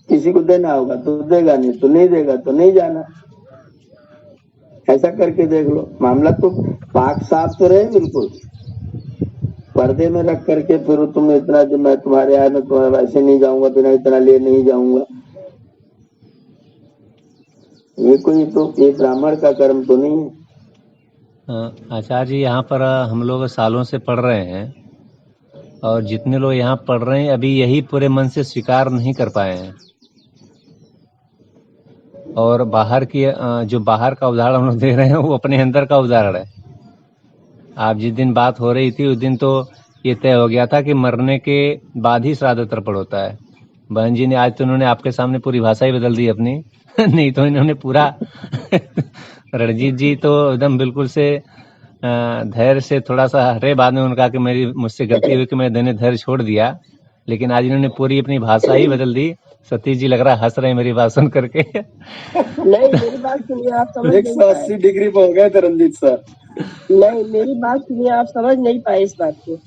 किसी को देना होगा तो देगा, नहीं तो नहीं देगा, तो नहीं जाना। ऐसा करके देख लो, मामला तो पाक साफ तो रहे बिल्कुल। पर्दे में रख करके फिर तुम इतना, जो मैं तुम्हारे यहाँ में तुम्हारे वैसे नहीं जाऊंगा, बिना इतना लिए नहीं जाऊंगा, ये कोई तो ये ब्राह्मण का कर्म तो नहीं है। आचार्य जी, यहाँ पर हम लोग सालों से पढ़ रहे हैं, और जितने लोग यहाँ पढ़ रहे हैं अभी यही पूरे मन से स्वीकार नहीं कर पाए हैं। और बाहर की जो बाहर का उदाहरण हम लोग दे रहे हैं वो अपने अंदर का उदाहरण है। आप जिस दिन बात हो रही थी उस दिन तो ये तय हो गया था कि मरने के बाद ही श्राद्ध तर्पण होता है। बहन जी ने आज तो उन्होंने आपके सामने पूरी भाषा ही बदल दी अपनी नहीं तो इन्होंने पूरा रणजीत जी तो एकदम बिल्कुल से धैर्य से थोड़ा सा हरे, बाद में उनका कि मुझसे गलती हुई कि मैं धैर्य छोड़ दिया, लेकिन आज इन्होंने पूरी अपनी भाषा ही बदल दी। सतीश जी लग रहा हंस रहे हैं मेरी बात सुन करके। नहीं, मेरी बात सुनिए, आप समझ नहीं पाए। 180 डिग्री पे हो गए थे रंजीत सर। नहीं, मेरी बात सुनिए, आप समझ नहीं पाए इस बात को।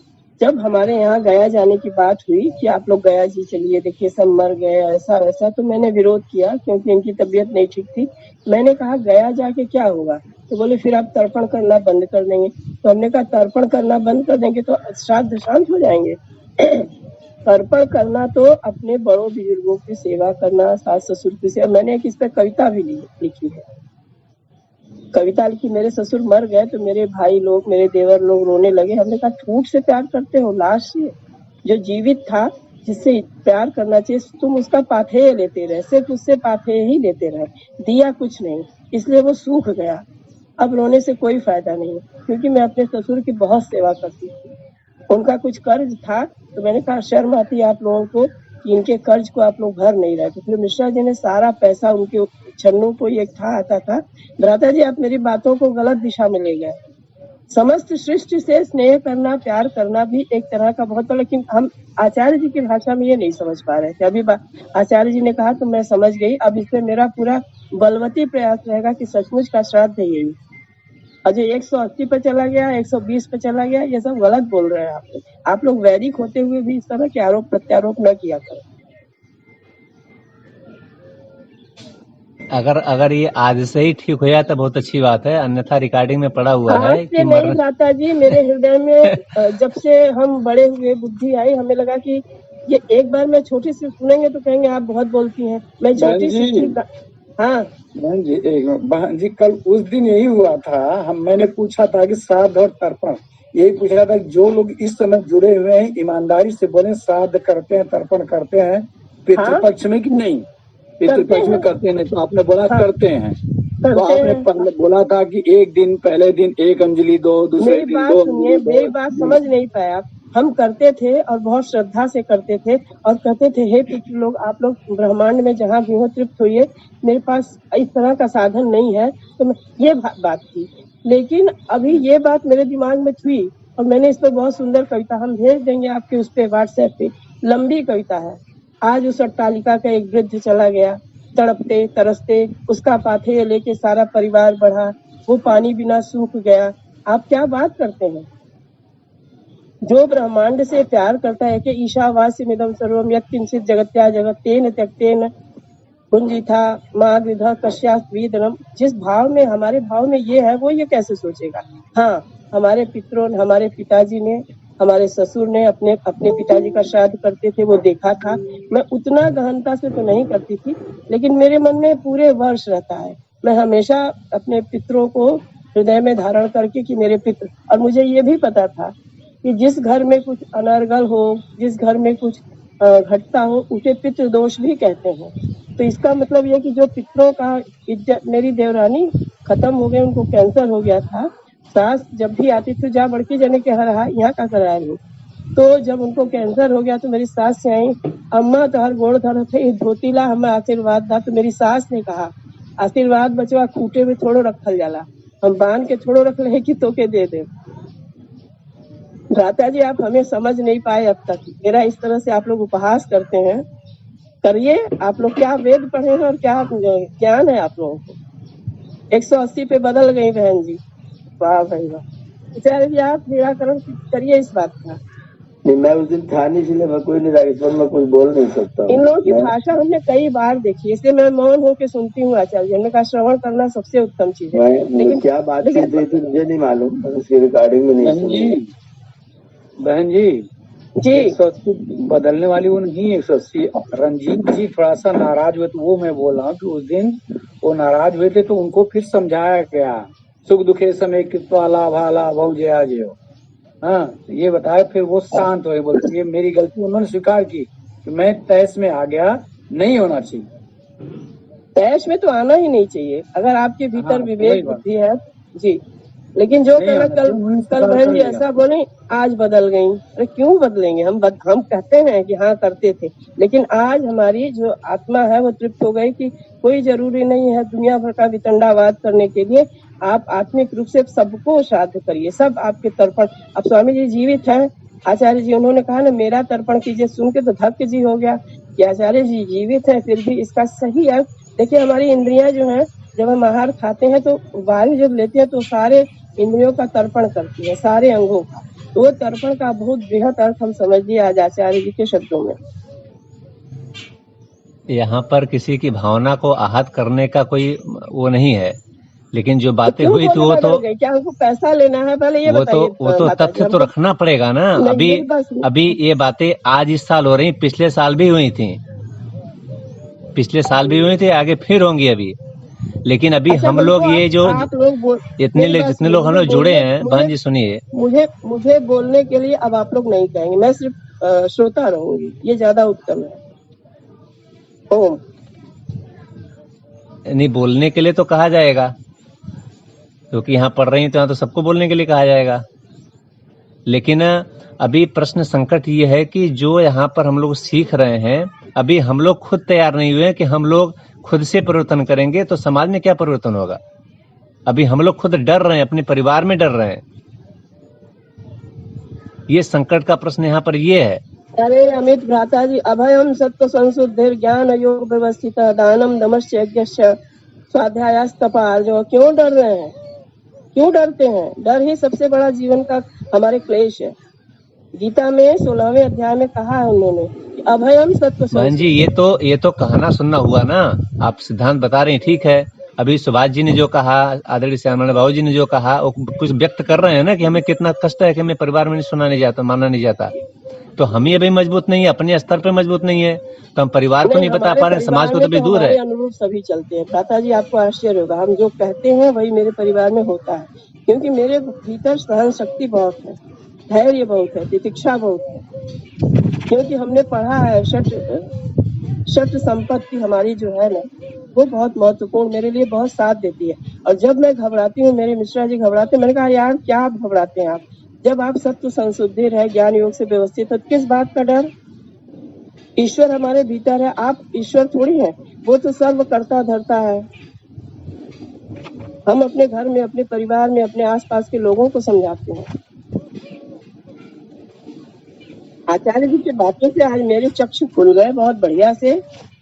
जब हमारे यहाँ गया जाने की बात हुई कि आप लोग गया जी चलिए, देखिए सब मर गए, ऐसा वैसा, तो मैंने विरोध किया क्योंकि इनकी तबीयत नहीं ठीक थी। मैंने कहा गया जाके क्या होगा? तो बोले फिर आप तर्पण करना बंद कर देंगे। तो हमने कहा तर्पण करना बंद कर देंगे तो श्राद्ध शांत हो जाएंगे। तर्पण करना तो अपने बड़ों बुजुर्गों की सेवा करना, सास ससुर की सेवा। मैंने एक इस पर कविता भी लिखी है। कविता लिखी, मेरे ससुर मर गए तो मेरे भाई लोग, मेरे देवर लोग रोने लगे। हमने कहा ठूठ से प्यार करते हो, लाश से? जो जीवित था जिससे प्यार करना चाहिए तुम उसका पाथेय लेते रहे, सिर्फ उससे पाथेय ही लेते रहे, दिया कुछ नहीं, इसलिए वो सूख गया। अब रोने से कोई फायदा नहीं, क्योंकि मैं अपने ससुर की बहुत सेवा करती थी। उनका कुछ कर्ज था तो मैंने कहा शर्म आती है आप लोगों को कि इनके कर्ज को आप लोग भर नहीं रहे। तो फिर मिश्रा जी ने सारा पैसा, उनके छन्नू को एक था आता था, भ्राता जी आप मेरी बातों को गलत दिशा में ले गए। समस्त सृष्टि से स्नेह करना, प्यार करना भी एक तरह का बहुत बड़ा, लेकिन हम आचार्य जी की भाषा में ये नहीं समझ पा रहे थे। अभी आचार्य जी ने कहा तो मैं समझ गई। अब इसमें मेरा पूरा बलवती प्रयास रहेगा कि सचमुच का श्राद्ध है यही। अजय 180 पे चला गया, 120 पे चला गया, ये सब गलत बोल रहे हैं आप लोग वैदिक होते हुए भी इस तरह के आरोप प्रत्यारोप न किया करें। अगर ये आज से ही ठीक हो जाए तो बहुत अच्छी बात है, अन्यथा रिकॉर्डिंग में पड़ा हुआ है कि नहीं माता जी, मेरे हृदय में जब से हम बड़े हुए बुद्धि आई, हमें लगा कि ये एक बार मैं छोटी सी सुनेंगे तो कहेंगे आप बहुत बोलती हैं। मैं छोटी सी, हाँ बहन जी, बहन जी कल उस दिन यही हुआ था। मैंने पूछा था कि श्राद्ध और तर्पण, यही पूछा था जो लोग इस समय जुड़े हुए हैं ईमानदारी से बोले श्राद्ध करते हैं, तर्पण करते हैं पितृपक्ष में कि नहीं? पितृपक्ष में करते हैं, तो आपने बोला करते हैं। तो आपने पहले बोला था कि एक दिन, पहले दिन एक अंजलि दो, दूसरे दिन दो अंजलि दो। मेरी बात समझ नहीं पाए आप। हम करते थे और बहुत श्रद्धा से करते थे और कहते थे हे पितृ लोग, आप लोग ब्रह्मांड में जहाँ भी हो तृप्त होइए, मेरे पास इस तरह का साधन नहीं है। तो ये बात थी, लेकिन अभी ये बात मेरे दिमाग में थी और मैंने इस पर बहुत सुंदर कविता, हम भेज देंगे आपके उस पे व्हाट्सएप पे, लंबी कविता है। आज उस अट्टालिका का एक वृद्ध चला गया, तड़पते तरसते, उसका पाथेय लेके सारा परिवार बढ़ा, वो पानी बिना सूख गया। आप क्या बात करते हैं? जो ब्रह्मांड से प्यार करता है कि ईशावास्यमिदं सर्वम यत्किंचित जगत्या जगत्तेन त्यक्तेन कुंजिथा मागृधा कश्यास्त्वीदनम, जिस भाव में हमारे भाव में ये है वो ये कैसे सोचेगा? हाँ, हमारे पितरों ने, हमारे पिताजी ने, हमारे ससुर ने अपने अपने पिताजी का श्राद्ध करते थे, वो देखा था। मैं उतना गहनता से तो नहीं करती थी, लेकिन मेरे मन में पूरे वर्ष रहता है। मैं हमेशा अपने पितरों को हृदय में धारण करके कि मेरे पितृ, और मुझे ये भी पता था कि जिस घर में कुछ अनर्गल हो, जिस घर में कुछ घटता हो, उसे पितृ दोष भी कहते हैं। तो इसका मतलब यह कि जो पितरों का इज्जत, मेरी देवरानी खत्म हो गए, उनको कैंसर हो गया था। सास जब भी आती थी, जा बड़की जने के हर यहाँ का करा रही, तो जब उनको कैंसर हो गया तो मेरी सास से आई, अम्मा तो हर गोड़ धर थे धोती ला हमें आशीर्वाद दा। तो मेरी सास ने कहा, आशीर्वाद बचवा खूटे में थोड़ो रखल जाला, हम बांध के थोड़ो रख ले कि तोके दे दे। भ्राता जी, आप हमें समझ नहीं पाए अब तक। मेरा इस तरह से आप लोग उपहास करते हैं, करिए। आप लोग क्या वेद पढ़े हैं और क्या ज्ञान है आप लोगों को? 180 पे बदल गई बहन जी, वाह भाई वाह। बेचारे जी, आप निराकरण करिए इस बात का। नहीं, मैं उस दिन था नहीं, इसलिए मैं कोई निराकरण में कुछ बोल नहीं सकता। इन लोगों की भाषा हमने कई बार देखी, इसलिए मैं मौन होकर सुनती हूँ। आचार्य जी ने कहा श्रवण करना सबसे उत्तम चीज है, लेकिन क्या बातचीत हुई थी मुझे नहीं मालूम, उसकी रिकॉर्डिंग में नहीं सुनी। बहन जी जी 180 बदलने वाली वो नहीं, 180 रंजीत जी थोड़ा सा नाराज हुए, तो वो मैं बोल रहा हूँ कि उस दिन वो नाराज हुए थे, तो उनको फिर समझाया गया, सुख दुखे समय कृत्वा लाभा लाभौ जया जयो। हाँ, ये बताया, फिर वो शांत हुए, बोलते ये मेरी गलती उन्होंने स्वीकार की कि मैं तैश में आ गया, नहीं होना चाहिए। तैश में तो आना ही नहीं चाहिए अगर आपके भीतर विवेक बुद्धि है जी। लेकिन जो कहना कल बहन जी ऐसा बोले, आज बदल गई। अरे क्यों बदलेंगे? हम कहते हैं कि हाँ करते थे, लेकिन आज हमारी जो आत्मा है वो तृप्त हो गई कि कोई जरूरी नहीं है दुनिया भर का वितंडावाद करने के लिए। आप आत्मिक रूप से सबको श्राद्ध करिए, सब आपके तर्पण। अब स्वामी जी जीवित हैं, आचार्य जी उन्होंने कहा ना मेरा तर्पण कीजिए, सुन के तो धक्क जी हो गया कि आचार्य जी जीवित है, फिर भी इसका सही अर्थ देखिए। हमारी इंद्रियां जो हैं, जब हम आहार खाते हैं तो वायु जब लेते हैं तो सारे इंद्रियों का तर्पण करती है, सारे अंगों का। तो वो तर्पण का बहुत बृहद अर्थ हम समझिए आज आचार्य जी के शब्दों में। यहाँ पर किसी की भावना को आहत करने का कोई वो नहीं है, लेकिन जो बातें हुई थी वो तो क्या हमको पैसा लेना है? पहले ये बताइए। वो तो तथ्य तो रखना पड़ेगा ना। अभी ये बातें आज इस साल हो रही, पिछले साल भी हुई थी, पिछले साल भी हुई थी, आगे फिर होंगी अभी। लेकिन अभी हम लोग ये जो जितने लोग हम लोग जुड़े हैं, बहन जी सुनिए, मुझे बोलने के लिए अब आप लोग नहीं कहेंगे, मैं सिर्फ श्रोता रहूंगी, ये ज्यादा उत्तम है। ओम नहीं, बोलने के लिए तो कहा जाएगा, क्योंकि यहाँ पढ़ रही तो यहाँ तो सबको बोलने के लिए कहा जाएगा। लेकिन अभी प्रश्न संकट ये है कि जो यहाँ पर हम लोग सीख रहे हैं, अभी हम लोग खुद तैयार नहीं हुए कि हम लोग खुद से परिवर्तन करेंगे तो समाज में क्या परिवर्तन होगा। अभी हम लोग खुद डर रहे हैं, अपने परिवार में डर रहे हैं। ये संकट का प्रश्न यहाँ पर ये है। अरे अमित भ्राता जी, अभयम सत्व संशुद्धिर ज्ञान योग व्यवस्थित दानम दमश्च यज्ञश्च स्वाध्यायस्तपा। जो क्यों डर रहे हैं? क्यों डरते हैं? डर ही सबसे बड़ा जीवन का हमारे क्लेश है। गीता में 16वें अध्याय में कहा है उन्होंने अभयम सत्व। बहन जी ये तो कहना सुनना हुआ ना, आप सिद्धांत बता रहे हैं, ठीक है। अभी सुभाष जी ने जो कहा, आदरणीय श्यामल बाबू जी ने जो कहा, वो कुछ व्यक्त कर रहे हैं ना कि हमें कितना कष्ट है कि हमें परिवार में नहीं सुना नहीं जाता, माना नहीं जाता। तो हम ही अभी मजबूत नहीं है, अपने स्तर पे मजबूत नहीं है, तो हम परिवार को नहीं बता पा रहे, समाज को तो भी दूर है। अनुरूप सभी चलते हैं भ्राता जी, आपको आश्चर्य होगा, हम जो कहते हैं वही मेरे परिवार में होता है। क्योंकि मेरे भीतर सहन शक्ति बहुत है, धैर्य बहुत है, तितिक्षा बहुत है। क्योंकि हमने पढ़ा है षट संपत्ति हमारी जो है ना, वो बहुत महत्वपूर्ण, मेरे लिए बहुत साथ देती है। और जब मैं घबराती हूँ, मेरे मिश्रा जी घबराते, मैंने कहा यार क्या आप घबराते हैं? आप जब आप सत्व संशुद्धि है, ज्ञान योग से व्यवस्थित है, किस बात का डर? ईश्वर हमारे भीतर है, आप ईश्वर थोड़ी हैं, वो तो सर्व करता धरता है। हम अपने घर में, अपने परिवार में, अपने आसपास के लोगों को समझाते हैं। आचार्य जी की बातों से आज मेरे चक्षु खुल गए बहुत बढ़िया से।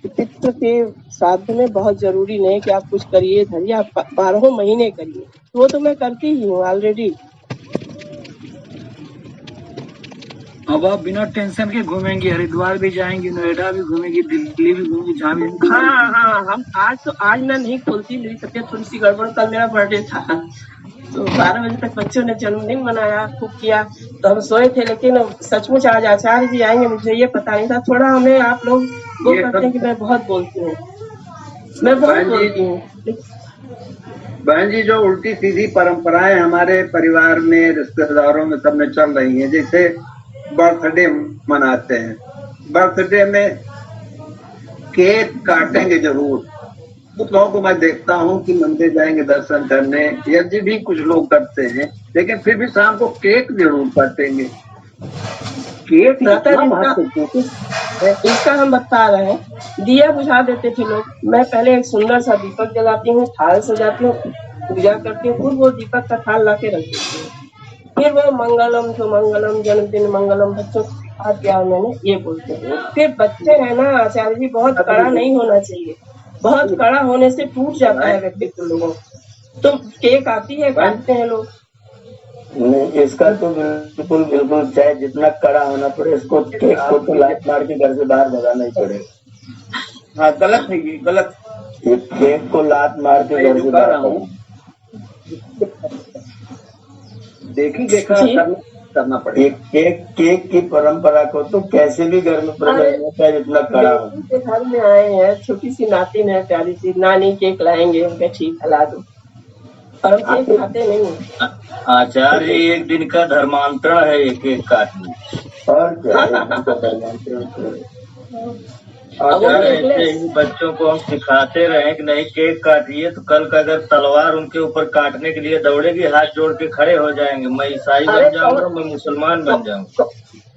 पितृ के श्राद्ध में बहुत जरूरी नहीं कि आप कुछ करिए धरिए, आप 12 महीने करिए, वो तो मैं करती ही हूँ ऑलरेडी। अब आप बिना टेंशन के घूमेंगी, हरिद्वार भी जाएंगी, नोएडा भी घूमेंगी, दिल्ली भी घूमेंगी, जहाँ भी। हाँ, हम आज मैं नहीं खोलती, मेरी तबीयत थोड़ी सी गड़बड़, कल मेरा बर्थडे था तो 12 बजे तक बच्चों ने जन्मदिन मनाया, खूब किया, तो हम सोए थे। लेकिन सचमुच आज आचार्य जी आएंगे, मुझे ये पता नहीं था। थोड़ा हमें आप लोग वो करते हैं कि मैं बहुत बोलती हूँ, मैं बहुत बोलती हूँ। बहन जी, जो उल्टी सीधी परंपराएं हमारे परिवार में, रिश्तेदारों में, सब में चल रही हैं, जैसे बर्थडे मनाते हैं, बर्थडे में केक काटेंगे जरूर। कुछ लोगों को मैं देखता हूँ कि मंदिर जाएंगे दर्शन करने, यदि भी कुछ लोग करते हैं, लेकिन फिर भी शाम को केक जरूर काटेंगे। केक इतना महत्वपूर्ण इसका हम बता रहे हैं। दिया बुझा देते थे लोग। मैं पहले एक सुंदर सा दीपक जलाती हूँ, थाल सजाती हूँ, पूजा करती हूँ, फिर वो दीपक का थाल ला के रख देती हूँ। फिर वो मंगलम तो मंगलम, जन्मदिन मंगलम, बच्चों आज क्या मैंने ये बोलते हैं। फिर बच्चे हैं ना आचार्य जी, बहुत कड़ा नहीं होना चाहिए। बहुत कड़ा होने से टूट जाता है व्यक्तित्व लोगों। तो केक आती है, काटते हैं लोग। नहीं, इसका तो बिल्कुल बिल्कुल, चाहे जितना कड़ा होना पड़े, इसको केक को तो लात मार के घर से बाहर भगाना ही पड़ेगा। हाँ, गलत है ये, गलत। ये केक को लात मार के घर से बाहर देखा करना पड़ेगा। केक की परंपरा को तो कैसे भी घर में प्रयोग होता है, जितना कड़ा हो। घर में आए हैं, छोटी सी नातिन है प्यारी सी, नानी केक लाएंगे, उनका ठीक है ला दो, पर हम केक खाते नहीं। आचार्य एक दिन का धर्मांतरण है एक केक काटना। और क्या आचार्य ऐसे ही बच्चों को हम सिखाते रहे कि नहीं केक काटिए, तो कल का अगर तलवार उनके ऊपर काटने के लिए दौड़ेगी, हाथ जोड़ के खड़े हो जाएंगे, मैं ईसाई बन जाऊंगा, मैं मुसलमान बन जाऊंगा।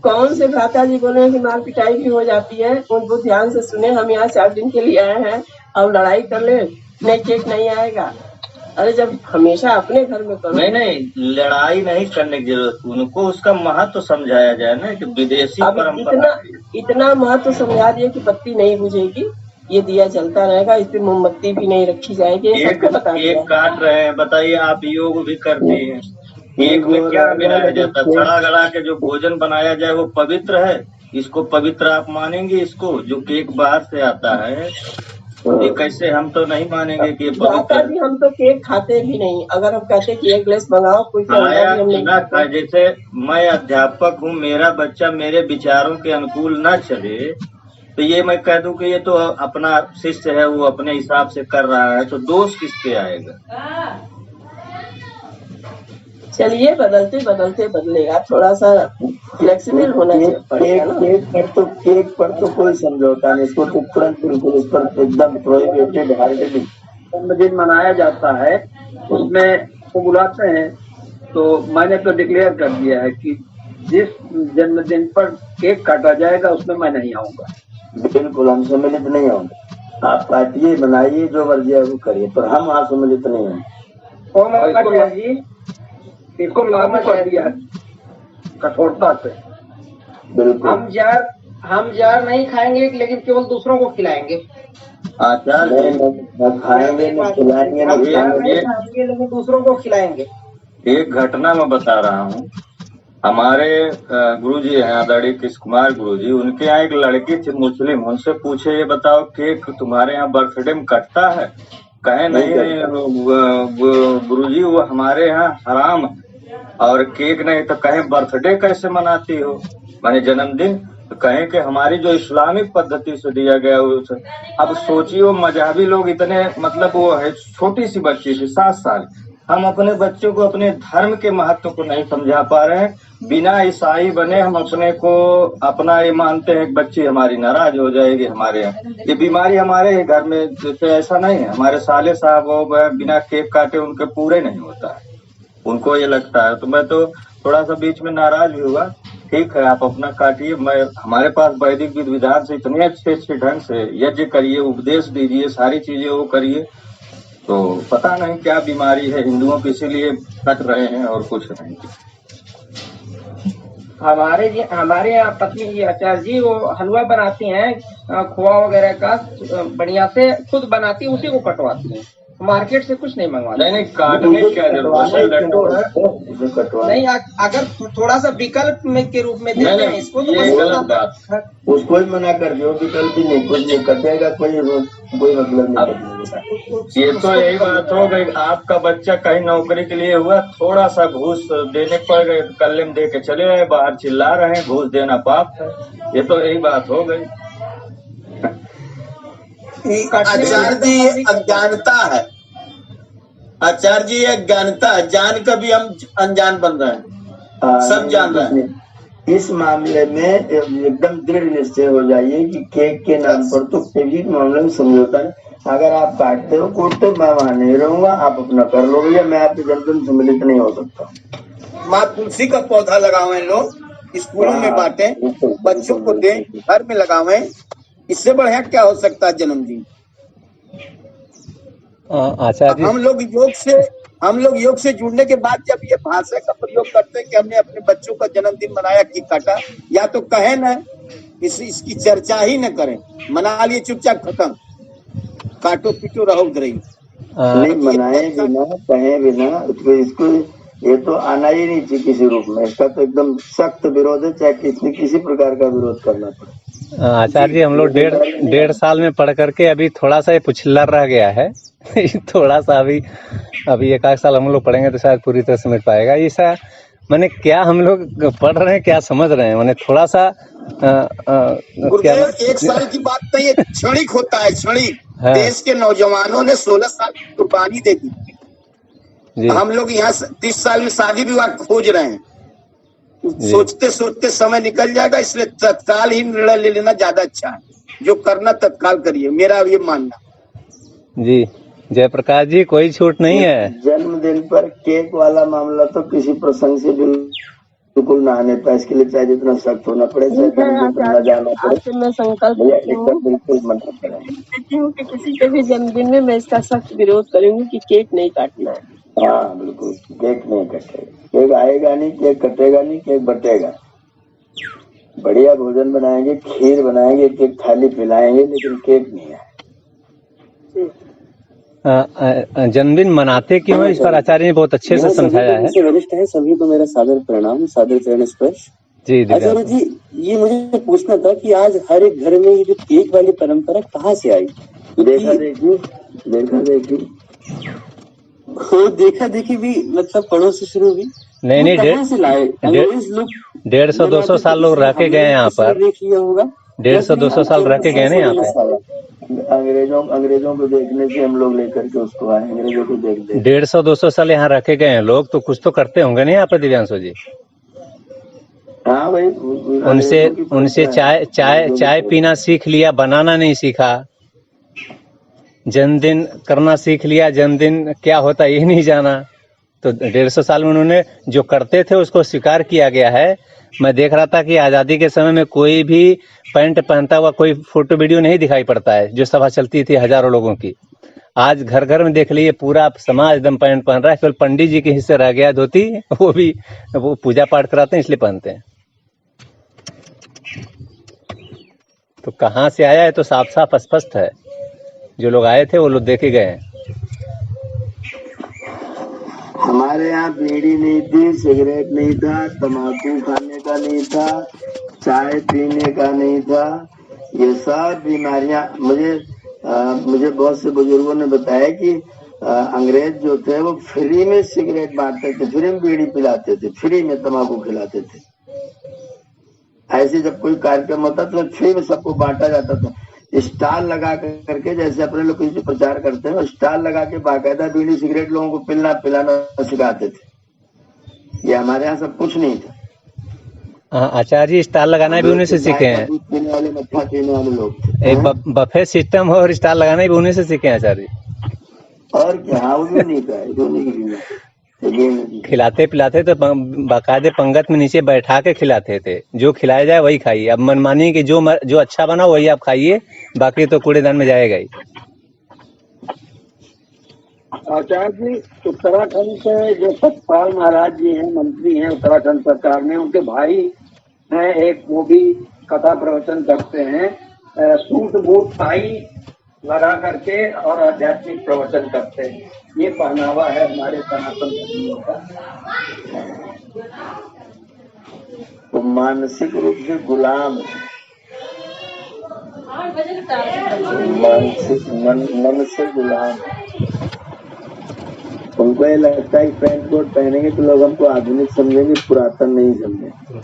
कौन से भ्राता जी बोले कि मार पिटाई भी हो जाती है, उनको ध्यान से सुने। हम यहाँ 4 दिन के लिए आए हैं, अब लड़ाई कर ले, नहीं केक नहीं आएगा। अरे जब हमेशा अपने घर में करो। नहीं, लड़ाई नहीं करने की जरूरत, उनको उसका महत्व समझाया जाए ना कि विदेशी परंपरा इतना महत्व समझा दिए कि बत्ती नहीं बुझेगी, ये दिया चलता रहेगा, इस पे मोमबत्ती भी नहीं रखी जाएगी। एक काट रहे हैं, बताइए आप योग भी करती हैं, केक में क्या मिलाया जाता है? सड़ा गला के जो भोजन बनाया जाए वो पवित्र है, इसको पवित्र आप मानेंगे? इसको जो केक बाहर से आता है ये कैसे? हम तो नहीं मानेंगे कि पवित्र। हम तो केक खाते भी नहीं। अगर हम कहते कि एक गिलास मंगाओ, कोई जैसे मैं अध्यापक हूँ, मेरा बच्चा मेरे विचारों के अनुकूल न चले तो ये मैं कह दूं कि ये तो अपना शिष्य है, वो अपने हिसाब से कर रहा है, तो दोष किस पे आएगा? चलिए बदलते बदलते बदलेगा, थोड़ा सा फ्लेक्सिबल होना चाहिए। केक पर तो कोई समझौता नहीं, इसको तो तुरंत बिल्कुल इस पर एकदम प्रोहिबिटेड है। जन्मदिन मनाया जाता है, उसमें वो बुलाते हैं, तो मैंने तो डिक्लेयर कर दिया है कि जिस जन्मदिन पर केक काटा जाएगा उसमें मैं नहीं आऊंगा। बिल्कुल हम सम्मिलित नहीं होंगे। आप काटिए, बनाइए, जो मर्जी है वो करिए, पर हम वहाँ सम्मिलित नहीं होंगे। इसको लागू कर दिया कठोरता से। बिल्कुल हम जार नहीं खाएंगे, लेकिन केवल दूसरों को खिलाएंगे। आचार्य खाएंगे नहीं, खिलाएंगे नहीं, लेकिन दूसरों को खिलाएंगे। एक घटना मैं बता रहा हूँ। हमारे गुरुजी हैं आदरणीय कृष्ण कुमार गुरुजी, उनके यहाँ एक लड़की थी मुस्लिम, उनसे पूछे ये बताओ केक तुम्हारे यहाँ बर्थडे में कटता है? कहे नहीं गुरुजी, वो हमारे यहाँ हराम है और केक नहीं। तो कहे बर्थडे कैसे मनाती हो, माने जन्मदिन? तो कहे कि हमारी जो इस्लामिक पद्धति से दिया गया उसे। अब सोचिए मजहबी लोग इतने, मतलब वो है छोटी सी बच्ची थी 7 साल, हम अपने बच्चों को अपने धर्म के महत्व को नहीं समझा पा रहे हैं। बिना ईसाई बने हम अपने को अपना ये मानते हैं कि बच्ची हमारी नाराज हो जाएगी हमारे यहाँ। ये बीमारी हमारे घर में, जैसे ऐसा नहीं है। हमारे साले साहब वो बिना केक काटे उनके पूरे नहीं होता है, उनको ये लगता है। तो मैं तो थोड़ा सा बीच में नाराज भी हुआ। ठीक है, आप अपना काटिए, मैं हमारे पास वैदिक विधि विधान से इतने अच्छे ढंग से यज्ञ करिए, उपदेश दीजिए, सारी चीजें वो करिए। तो पता नहीं क्या बीमारी है हिंदुओं की, इसीलिए कट रहे हैं और कुछ नहीं। हमारे यहाँ पत्नी जी आचार्य जी वो हलवा बनाती हैं खोआ वगैरह का, बढ़िया से खुद बनाती, उसी को कटवाती हैं। मार्केट से कुछ नहीं मंगवाते। नहीं काटने की क्या जरूरत है, लड्डू है इसे कटवा नहीं, अगर थोड़ा सा विकल्प में के रूप में देते हैं इसको तो ये बस गलत बात। उसको ही मना कर दो, विकल्प ही नहीं, कुछ नहीं कटेगा, कोई मतलब नहीं कटेगा। ये तो यही बात हो गई, आपका बच्चा कहीं नौकरी के लिए हुआ, थोड़ा सा घूस देने पड़ गए, कल्ले में दे के चले आए, बाहर चिल्ला रहे हैं घूस देना पाप है। ये तो यही बात हो गई। आचार्य जी अज्ञानता है, आचार्य जी अज्ञानता है, जान कर भी हम अनजान बन रहे हैं, सब जान रहे हैं। इस मामले में एकदम दृढ़ निश्चय हो जाइए कि केक के नाम पर तो किसी मामले में समझौता नहीं। अगर आप काटते हो कूटते मैं वहां नहीं रहूंगा, आप अपना कर लो भैया, मैं आपके जन्मदिन सम्मिलित नहीं हो सकता। माँ तुलसी का पौधा लगावे लोग, स्कूलों में बांटे, बच्चों को दें, घर में लगावे, इससे बढ़िया क्या हो सकता है जन्मदिन। आचार्य हम लोग योग से जुड़ने के बाद जब ये भाषा का प्रयोग करते हैं कि हमने अपने बच्चों का जन्मदिन मनाया, केक काटा, या तो कहे न इसकी चर्चा ही न करें, मना लिए चुपचाप, खत्म, काटो पीटो रहो उधर ही। नहीं मनाए बिना कहे बिना इसको ये तो आना ही नहीं चाहिए किसी रूप में, इसका तो एकदम सख्त विरोध है, चाहे किसी प्रकार का विरोध करना पड़े। आचार्य जी हम लोग डेढ़ साल में पढ़ करके अभी थोड़ा सा ये पुछलर रह गया है थोड़ा सा अभी एक आध साल हम लोग पढ़ेंगे तो शायद पूरी तरह समझ पाएगा। ऐसा मैंने क्या हम लोग पढ़ रहे हैं, क्या समझ रहे हैं, मैंने थोड़ा सा गुरुदेव एक साल की बात नहीं है, क्षणिक होता है, क्षणिक। देश के नौजवानों ने 16 साल की कुर्बानी दे दी। हम लोग यहाँ 30 साल में शादी विवाह खोज रहे हैं, सोचते सोचते समय निकल जाएगा, इसलिए तत्काल ही निर्णय ले लेना ज्यादा अच्छा है। जो करना तत्काल करिए, मेरा ये मानना। जी जयप्रकाश जी कोई छूट नहीं है। जन्मदिन पर केक वाला मामला तो किसी प्रसंग से बिल्कुल ना आने पाए, इसके लिए चाहे जितना सख्त होना पड़े, चाहे न जाना पड़े, मैं संकल्प बिल्कुल मना करें कि किसी के भी जन्मदिन में मैं इसका सख्त विरोध करूंगी कि केक नहीं काटना है। हाँ बिल्कुल, केक नहीं कटेगा, केक आएगा नहीं, केक कटेगा नहीं, केक बटेगा। बढ़िया भोजन बनाएंगे, खीर बनाएंगे, केक थाली पिलाएंगे, लेकिन केक नहीं है। जन्मदिन मनाते क्यों है, इस पर आचार्य ने बहुत अच्छे से समझाया है। वरिष्ठ है, सभी को मेरा सादर प्रणाम, सादर चरण स्पर्श। जी आचार्य जी ये मुझे पूछना था कि आज हर एक घर में ये जो केक वाली परंपरा कहाँ से आई? देखा देखी भी मतलब पड़ोस से शुरू हुई? नहीं कहाँ से लाए? अंग्रेज लोग 150-200 साल लोग रह के गए यहाँ पर, देख लिया होगा, 150-200 साल रह के गए ना यहाँ पे। अंग्रेजों को देखने से हम लोग लेकर के उसको आए, अंग्रेजों को देख 150-200 साल यहाँ रह के गए हैं लोग, तो कुछ तो करते होंगे नहीं यहाँ पर दिव्यांशु जी। हाँ भाई, उनसे चाय पीना सीख लिया, बनाना नहीं सीखा। जन्मदिन करना सीख लिया, जन्मदिन क्या होता ये नहीं जाना। तो 150 साल में उन्होंने जो करते थे उसको स्वीकार किया गया है। मैं देख रहा था कि आज़ादी के समय में कोई भी पैंट पहनता हुआ कोई फोटो वीडियो नहीं दिखाई पड़ता है, जो सभा चलती थी हजारों लोगों की। आज घर घर में देख लीजिए, पूरा समाज एकदम पैंट पहन रहा है, केवल पंडित जी के हिस्से रह गया धोती, वो पूजा पाठ कराते हैं इसलिए पहनते हैं। तो कहाँ से आया है तो साफ साफ स्पष्ट है, जो लोग आए थे वो लोग देखे गए हैं। हमारे यहाँ बीड़ी नहीं थी, सिगरेट नहीं था, तम्बाकू खाने का नहीं था, चाय पीने का नहीं था, ये सब बीमारियां। मुझे बहुत से बुजुर्गों ने बताया कि अंग्रेज जो थे वो फ्री में सिगरेट बांटते थे, फ्री में बीड़ी पिलाते थे, फ्री में तम्बाकू खिलाते थे। ऐसे जब कोई कार्यक्रम होता तो फ्री में सबको बांटा जाता था। स्टॉल लगा करके, जैसे अपने लोग किसी प्रचार करते हैं, स्टॉल लगा के बाकायदा बीड़ी सिगरेट लोगों को पिलाना सिखाते थे। ये हमारे यहाँ सब कुछ नहीं था। आचार्य जी स्टॉल लगाना भी उन्हीं से सीखे हैं। पीने वाले, मट्ठा पीने वाले लोग थे। एक बफे सिस्टम और स्टॉल लगाना भी उन्हीं से सीखे हैं आचार्य जी। और क्या, हाँ वो भी नहीं था, खिलाते पिलाते तो बाकायदे पंगत में नीचे बैठा के खिलाते थे, जो खिलाया जाए वही खाइए। अब मनमानी कि जो अच्छा बना वही आप खाइए, बाकी तो कूड़ेदान में जाएगा ही। आचार्य जी उत्तराखंड से जो सतपाल महाराज जी हैं, मंत्री हैं उत्तराखंड सरकार में, उनके भाई हैं एक, वो भी कथा प्रवचन करते हैं। सूट बूट टाई लगा करके और आध्यात्मिक प्रवचन करते हैं। ये पहनावा है हमारे सनातन धर्मियों का। तो मानसिक रूप से गुलाम है, मानसिक मन से गुलाम है। उनको ये लगता है कि पैंट कोट पहनेंगे तो लोग हमको आधुनिक समझेंगे, पुरातन नहीं समझेंगे।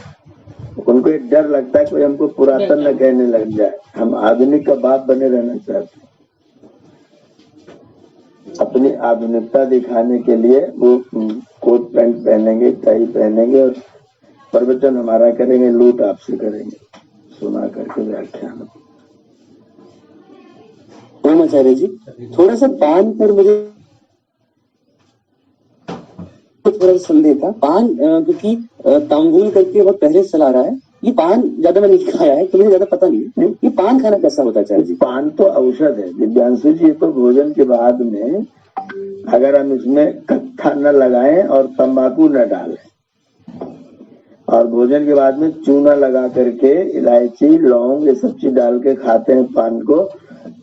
उनको एक डर लगता है कोई हमको पुरातन न कहने लग जाए। हम आधुनिक का बाप बने रहना चाहते हैं। अपनी आधुनिकता दिखाने के लिए वो कोट पैंट पहनेंगे, टाई पहनेंगे और प्रवचन हमारा करेंगे, लूट आपसे करेंगे, सुना करके व्याख्यान। आचार्य जी, थोड़ा सा पान पर मुझे थोड़ा संदेह था। पान क्योंकि तांबुल करके बहुत पहले चला रहा है, ये पान ज्यादा मैंने नहीं खाया है तो मुझे ज्यादा पता नहीं है। ये पान खाना कैसा होता है आचार्य जी? पान तो औषध है दिव्यांशु जी। तो भोजन के बाद में अगर हम इसमें कत्था न लगाएं और तंबाकू न डालें और भोजन के बाद में चूना लगा करके इलायची लौंग ये सब चीज डाल के खाते हैं पान को,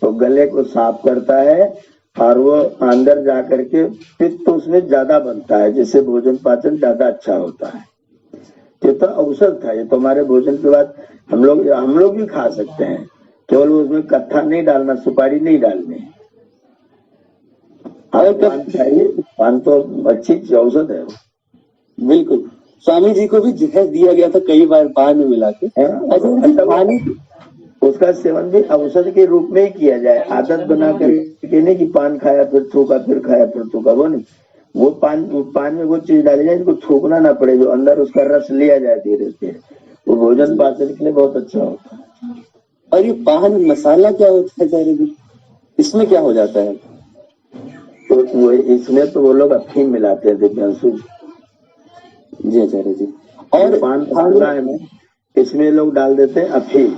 तो गले को साफ करता है और वो अंदर जा करके पित्त तो उसमें ज्यादा बनता है, जिससे भोजन पाचन ज्यादा अच्छा होता है। ये तो औषध था। ये तो हमारे भोजन के बाद हम लोग भी खा सकते हैं, केवल उसमें कत्था नहीं डालना, सुपारी नहीं डालनी। पान खाइए, पान तो अच्छी औषध है। बिल्कुल, स्वामी जी को भी जहर दिया गया था कई बार पान में मिला के। उसका सेवन भी औषध के रूप में ही किया जाए, आदत बना करके नहीं कि पान खाया फिर थूका, फिर खाया फिर थूका, वो नहीं। वो पान में वो चीज डाली जाए जिनको थूकना ना पड़े, जो अंदर उसका रस लिया जाए धीरे धीरे, वो भोजन पाचन के लिए बहुत अच्छा होता है। और ये पान मसाला क्या होता है आचार्य जी? इसमें क्या हो जाता है? तो वो इसमें तो वो लोग अफीम मिलाते हैं दिव्यांशु जी आचार्य जी। और पान मसाला है ना, इसमें लोग डाल देते हैं अफीम।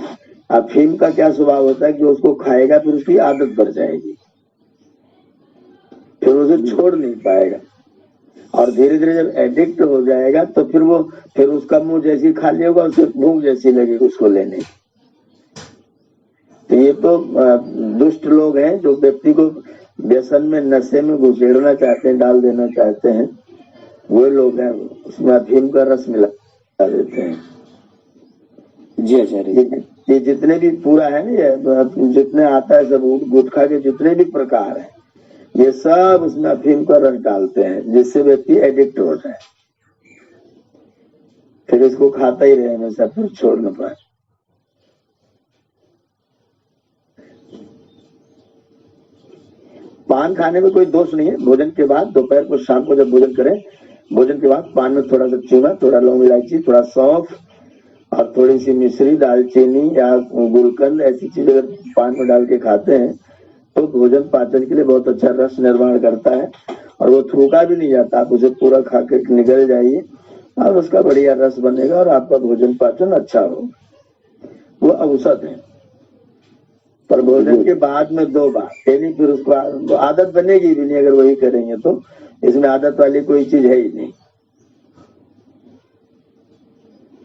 अफीम का क्या स्वभाव होता है कि उसको खाएगा फिर उसकी आदत बढ़ जाएगी, फिर उसे छोड़ नहीं पाएगा और धीरे धीरे जब एडिक्ट हो जाएगा तो फिर उसका मुंह जैसी खाली होगा, उसे भूख जैसी लगेगी उसको लेने की। तो ये तो दुष्ट लोग हैं जो व्यक्ति को व्यसन में, नशे में घुसेड़ना चाहते हैं, डाल देना चाहते हैं, वो लोग हैं। उसमें अफीम का रस मिला देते हैं। जी आचार्य, ये जितने भी पूरा है ना, ये जितने आता है सब गुटखा के जितने भी प्रकार है, ये सब उसमें अफीम का रस डालते हैं, जिससे व्यक्ति एडिक्ट हो जाए, फिर इसको खाता ही रहे हमेशा, फिर छोड़ न पाए। पान खाने में कोई दोष नहीं है। भोजन के बाद, दोपहर को, शाम को जब भोजन करें, भोजन के बाद पान में थोड़ा सा चूना, थोड़ा लौंग इलायची, थोड़ा सौंफ और थोड़ी सी मिश्री, दालचीनी या गुलकंद, ऐसी चीज अगर पान में डाल के खाते हैं तो भोजन पाचन के लिए बहुत अच्छा रस निर्माण करता है और वो थूका भी नहीं जाता। आप उसे पूरा खा के निकल जाइए और उसका बढ़िया रस बनेगा और आपका भोजन पाचन अच्छा होगा। वो औषध है। पर भोजन के बाद में 2 बार, यानी फिर उसको आदत बनेगी भी नहीं अगर वही करेंगे तो। इसमें आदत वाली कोई चीज है ही नहीं,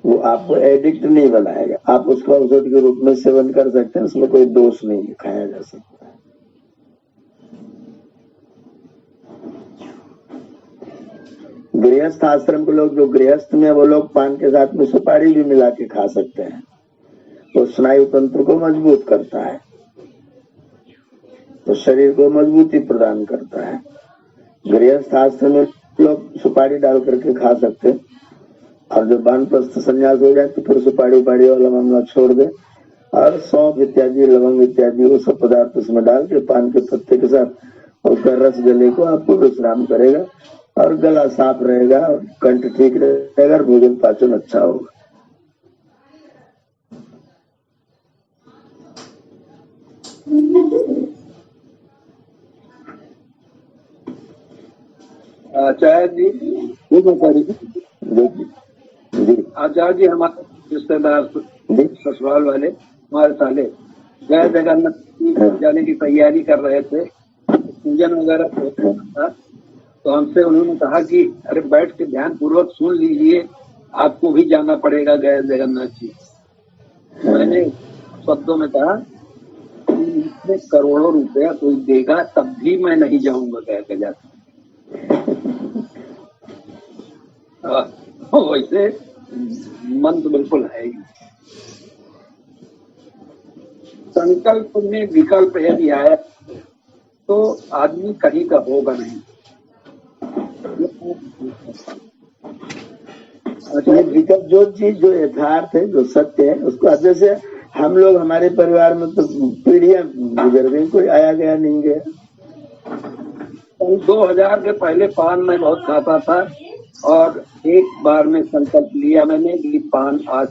वो आपको एडिक्ट नहीं बनाएगा। आप उसको औषध के रूप में सेवन कर सकते हैं, उसमें कोई दोष नहीं है, खाया जा सकता है। गृहस्थ आश्रम के लोग, जो गृहस्थ में, वो लोग पान के साथ में सुपारी भी मिला के खा सकते हैं। वो स्नायु तंत्र को मजबूत करता है, तो शरीर को मजबूती प्रदान करता है। गृहस्थ आश्रम में लोग सुपारी डाल करके खा सकते हैं और जब वानप्रस्थ संन्यास हो जाए तो फिर सुपारी उपाड़ी वाला मामला छोड़ दे और सौंफ इत्यादि, लवंग इत्यादि वो सब पदार्थ उसमें डाल के पान के पत्ते के साथ उसका रस गले को आपको विश्राम करेगा और गला साफ रहेगा और कंठ ठीक रहेगा और भोजन पाचन अच्छा होगा। आचार्य जी हमारे रिश्तेदार ससुराल वाले हमारे साले गए जगन्नाथ जाने की तैयारी कर रहे थे, पूजन वगैरह था, तो हमसे उन्होंने कहा कि अरे बैठ के ध्यान पूर्वक सुन लीजिए, आपको भी जाना पड़ेगा गए जगन्नाथ जी। मैंने शब्दों में कहा में करोड़ों रुपया कोई देगा तब भी मैं नहीं जाऊंगा कह के जाता। वैसे मन तो बिल्कुल है ही। संकल्प में विकल्प यदि आया तो आदमी कहीं का होगा नहीं। ये विकल्प जो चीज जो यथार्थ है, जो सत्य है, उसको अब जैसे हम लोग हमारे परिवार में तो पीढ़ियां गुजर गई, कोई आया गया नहीं गया। 2000 के पहले पान मैं बहुत खाता था और एक बार में संकल्प लिया मैंने कि पान आज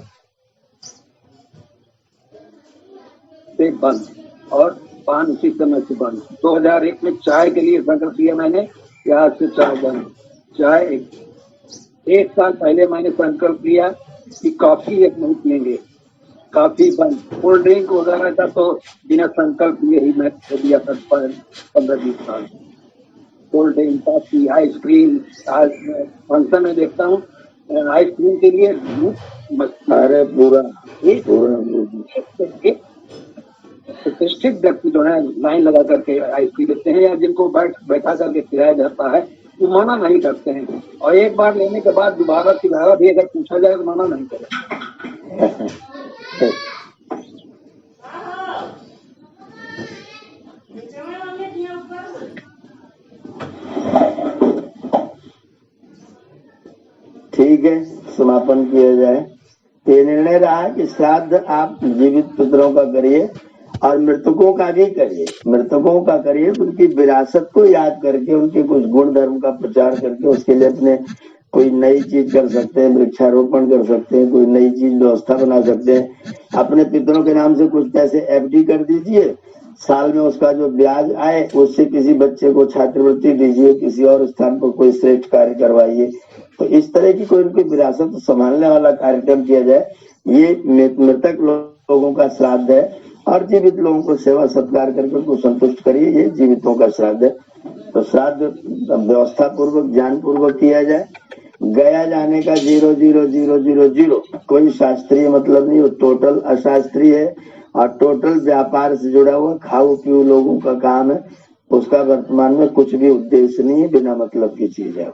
से बंद, और पान उसी समय से बंद। 2001 में चाय के लिए संकल्प लिया मैंने कि आज से चाय बंद। चाय एक साल पहले मैंने संकल्प लिया कि कॉफी एक नहीं पिएंगे, कॉफी बंद। कोल्ड ड्रिंक वगैरह का तो बिना संकल्प लिए ही मैं दिया था 15-20 साल। कोल्ड ड्रिंक, कॉफी, आइसक्रीम, आज फंक्शन में देखता हूँ आइसक्रीम के लिए अरे पूरा प्रतिष्ठित व्यक्ति जो है लाइन लगा करके आइसक्रीम लेते हैं, या जिनको बैठा करके खिलाया जाता है वो मना नहीं करते हैं, और एक बार लेने के बाद दोबारा भी अगर पूछा जाए तो मना नहीं करें। ठीक है, समापन किया जाए। ये निर्णय रहा कि श्राद्ध आप जीवित पितरों का करिए और मृतकों का भी करिए। मृतकों का करिए, उनकी विरासत को याद करके, उनके कुछ गुण धर्म का प्रचार करके, उसके लिए अपने कोई नई चीज कर सकते हैं, वृक्षारोपण कर सकते हैं, कोई नई चीज व्यवस्था बना सकते हैं। अपने पितरों के नाम से कुछ पैसे FD कर दीजिए, साल में उसका जो ब्याज आए उससे किसी बच्चे को छात्रवृत्ति दीजिए, किसी और स्थान पर कोई श्रेष्ठ कार्य करवाइए। तो इस तरह की कोई उनकी विरासत संभालने वाला कार्यक्रम किया जाए। ये मृतक लोगों का श्राद्ध है, और जीवित लोगों को सेवा सत्कार करके उनको संतुष्ट करिए, ये जीवितों का श्राद्ध है। तो श्राद्ध व्यवस्था पूर्वक, ज्ञान पूर्वक किया जाए। गया जाने का 00000 कोई शास्त्रीय मतलब नहीं, वो टोटल अशास्त्रीय है और टोटल व्यापार से जुड़ा हुआ खाओ पियो लोगों का काम है। उसका वर्तमान में कुछ भी उद्देश्य नहीं है, बिना मतलब की चीज है।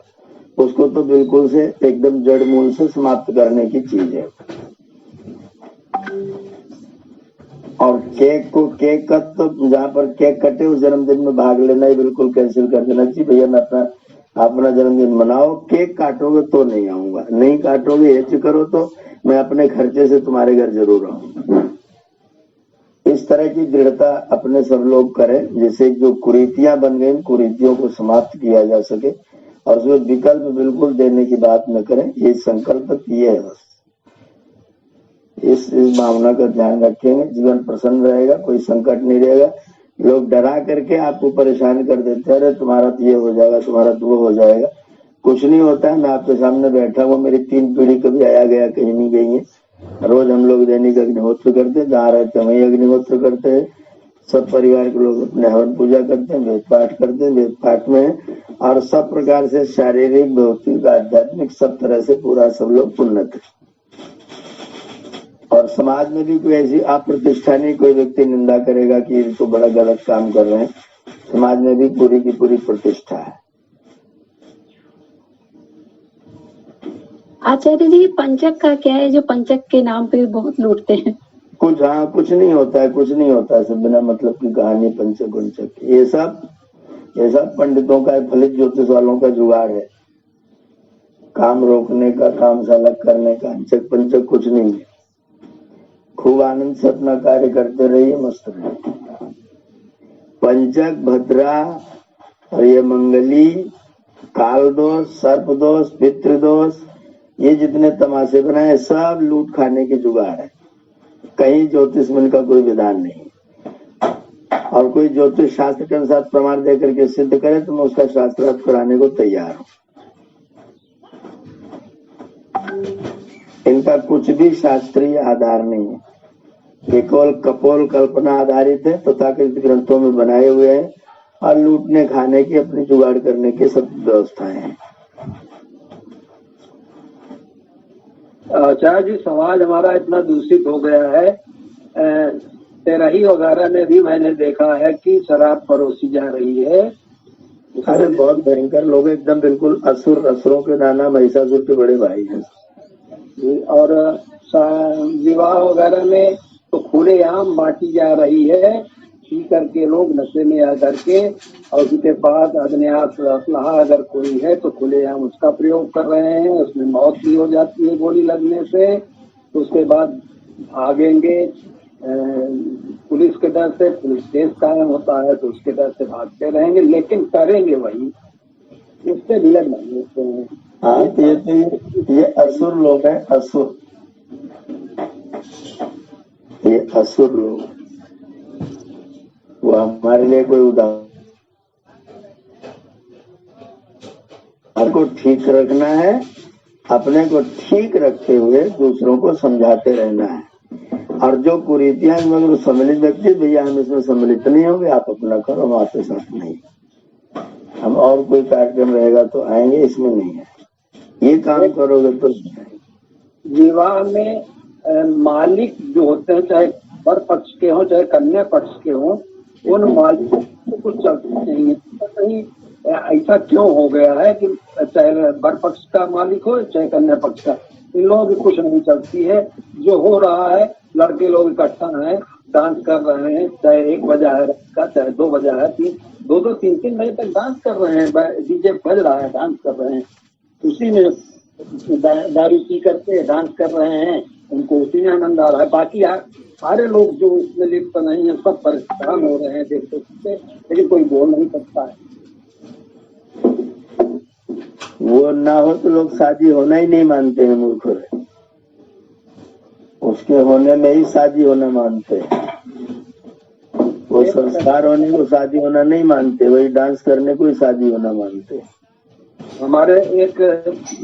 उसको तो बिल्कुल से एकदम जड़ मूल से समाप्त करने की चीज है। और केक का तो जहाँ पर केक कटे उस जन्मदिन में भाग लेना ही बिल्कुल कैंसिल कर देना चाहिए। भैया मैं अपना जन्मदिन मनाओ, केक काटोगे तो नहीं आऊंगा, नहीं काटोगे ऐसे करो तो मैं अपने खर्चे से तुम्हारे घर जरूर आऊंगा। इस तरह की दृढ़ता अपने सब लोग करें, जिससे जो कुरीतियां बन गई कुरीतियों को समाप्त किया जा सके, और उसमें विकल्प बिल्कुल देने की बात न करें। ये संकल्प ये है, बस इस भावना का ध्यान रखेंगे, जीवन प्रसन्न रहेगा, कोई संकट नहीं रहेगा। लोग डरा करके आपको परेशान कर देते हैं, अरे तुम्हारा तो ये हो जाएगा, तुम्हारा तो वो हो जाएगा। कुछ नहीं होता है। मैं आपके सामने बैठा हूँ, मेरी 3 पीढ़ी कभी आया गया कहीं नहीं गई है। रोज हम लोग दैनिक अग्निहोत्र करते हैं, जहाँ रहते हैं वही अग्निहोत्र करते हैं। सब परिवार के लोग अपने हवन पूजा करते हैं, वेद पाठ करते हैं, वेद पाठ में, और सब प्रकार से शारीरिक, भौतिक, आध्यात्मिक सब तरह से पूरा सब लोग उन्नत है। और समाज में भी कोई ऐसी अप्रतिष्ठा नहीं, कोई व्यक्ति निंदा करेगा कि ये तो बड़ा गलत काम कर रहे हैं। समाज में भी पूरी की पूरी प्रतिष्ठा है। आचार्य जी, पंचक का क्या है, जो पंचक के नाम पे बहुत लूटते हैं? कुछ नहीं होता है, कुछ नहीं होता है, सब बिना मतलब की कहानी। पंचक उंचक ये सब पंडितों का, फलित ज्योतिष वालों का जुगाड़ है, काम रोकने का, काम से अलग करने का। अंचक पंचक कुछ नहीं है। खूब आनंद से अपना कार्य करते रहिए, मस्त रहिए। पंचक, भद्रा और ये मंगली, काल दोष, सर्प दोष, पितृदोष, ये जितने तमाशे बनाए सब लूट खाने के जुगाड़ है। कहीं ज्योतिष मन का कोई विधान नहीं, और कोई ज्योतिष शास्त्र के अनुसार प्रमाण देकर के सिद्ध करे तो मैं उसका शास्त्रार्थ कराने को तैयार हूँ। इनका कुछ भी शास्त्रीय आधार नहीं है, ये केवल कपोल कल्पना आधारित है, तथाकथित ग्रंथों में बनाए हुए हैं, और लूटने खाने की, अपनी जुगाड़ करने की सब व्यवस्थाएं हैं। आचार्य जी, समाज हमारा इतना दूषित हो गया है, तेरही वगैरह में भी मैंने देखा है कि शराब परोसी जा रही है। अरे बहुत भयंकर लोग, एकदम बिल्कुल असुर, असुरों के नाना महिषासुर के बड़े भाई हैं। और विवाह वगैरह में तो खुलेआम बांटी जा रही है, पी करके लोग नशे में आ करके, और उसके बाद अग्नियात असलहा अगर कोई है तो खुलेआम उसका प्रयोग कर रहे हैं, उसमें मौत भी हो जाती है गोली लगने से। तो उसके बाद भागेंगे पुलिस के डर से, पुलिस केस कायम होता है तो उसके डर से भागते रहेंगे, लेकिन करेंगे वही, उससे भिलक नहीं होते हैं। हाँ, तो ये असुर लोग हैं, असुर, ये असुर लोग, वो हमारे लिए कोई उदाहरण को ठीक रखना है, अपने को ठीक रखते हुए दूसरों को समझाते रहना है। और जो कुरीतियां मगर सम्मिलित व्यक्ति, भैया हम इसमें सम्मिलित नहीं होंगे, आप अपना करो, हम आपके साथ नहीं, हम और कोई कार्यक्रम रहेगा तो आएंगे, इसमें नहीं है, ये काम करोगे तो। विवाह में मालिक जो होते हैं, चाहे वर पक्ष के हों चाहे कन्या पक्ष के हों, उन मालिकों को कुछ चलती नहीं है। कहीं ऐसा क्यों हो गया है कि चाहे वर पक्ष का मालिक हो चाहे कन्या पक्ष का, इन लोगों की कुछ नहीं चलती है। जो हो रहा है, लड़के लोग इकट्ठा हैं, डांस कर रहे हैं, चाहे 1 बजा है रात का, चाहे 2 बजा है, 2-2, 3-3 बजे तक डांस कर रहे हैं, डीजे बज रहा है, डांस कर रहे हैं, उसी में दारू पी करके डांस कर रहे हैं, उनको उसी में आनंद आ रहा है। बाकी सारे लोग जो इसमें लिप्त नहीं है सब परेशान हो रहे हैं देखते देखते, लेकिन कोई बोल नहीं सकता है। वो ना हो तो लोग शादी होना ही नहीं मानते हैं, मूर्ख है, उसके होने में ही शादी होना मानते हैं। वो संस्कार होने को शादी होना नहीं मानते, वही डांस करने को ही शादी होना मानते हैं। हमारे एक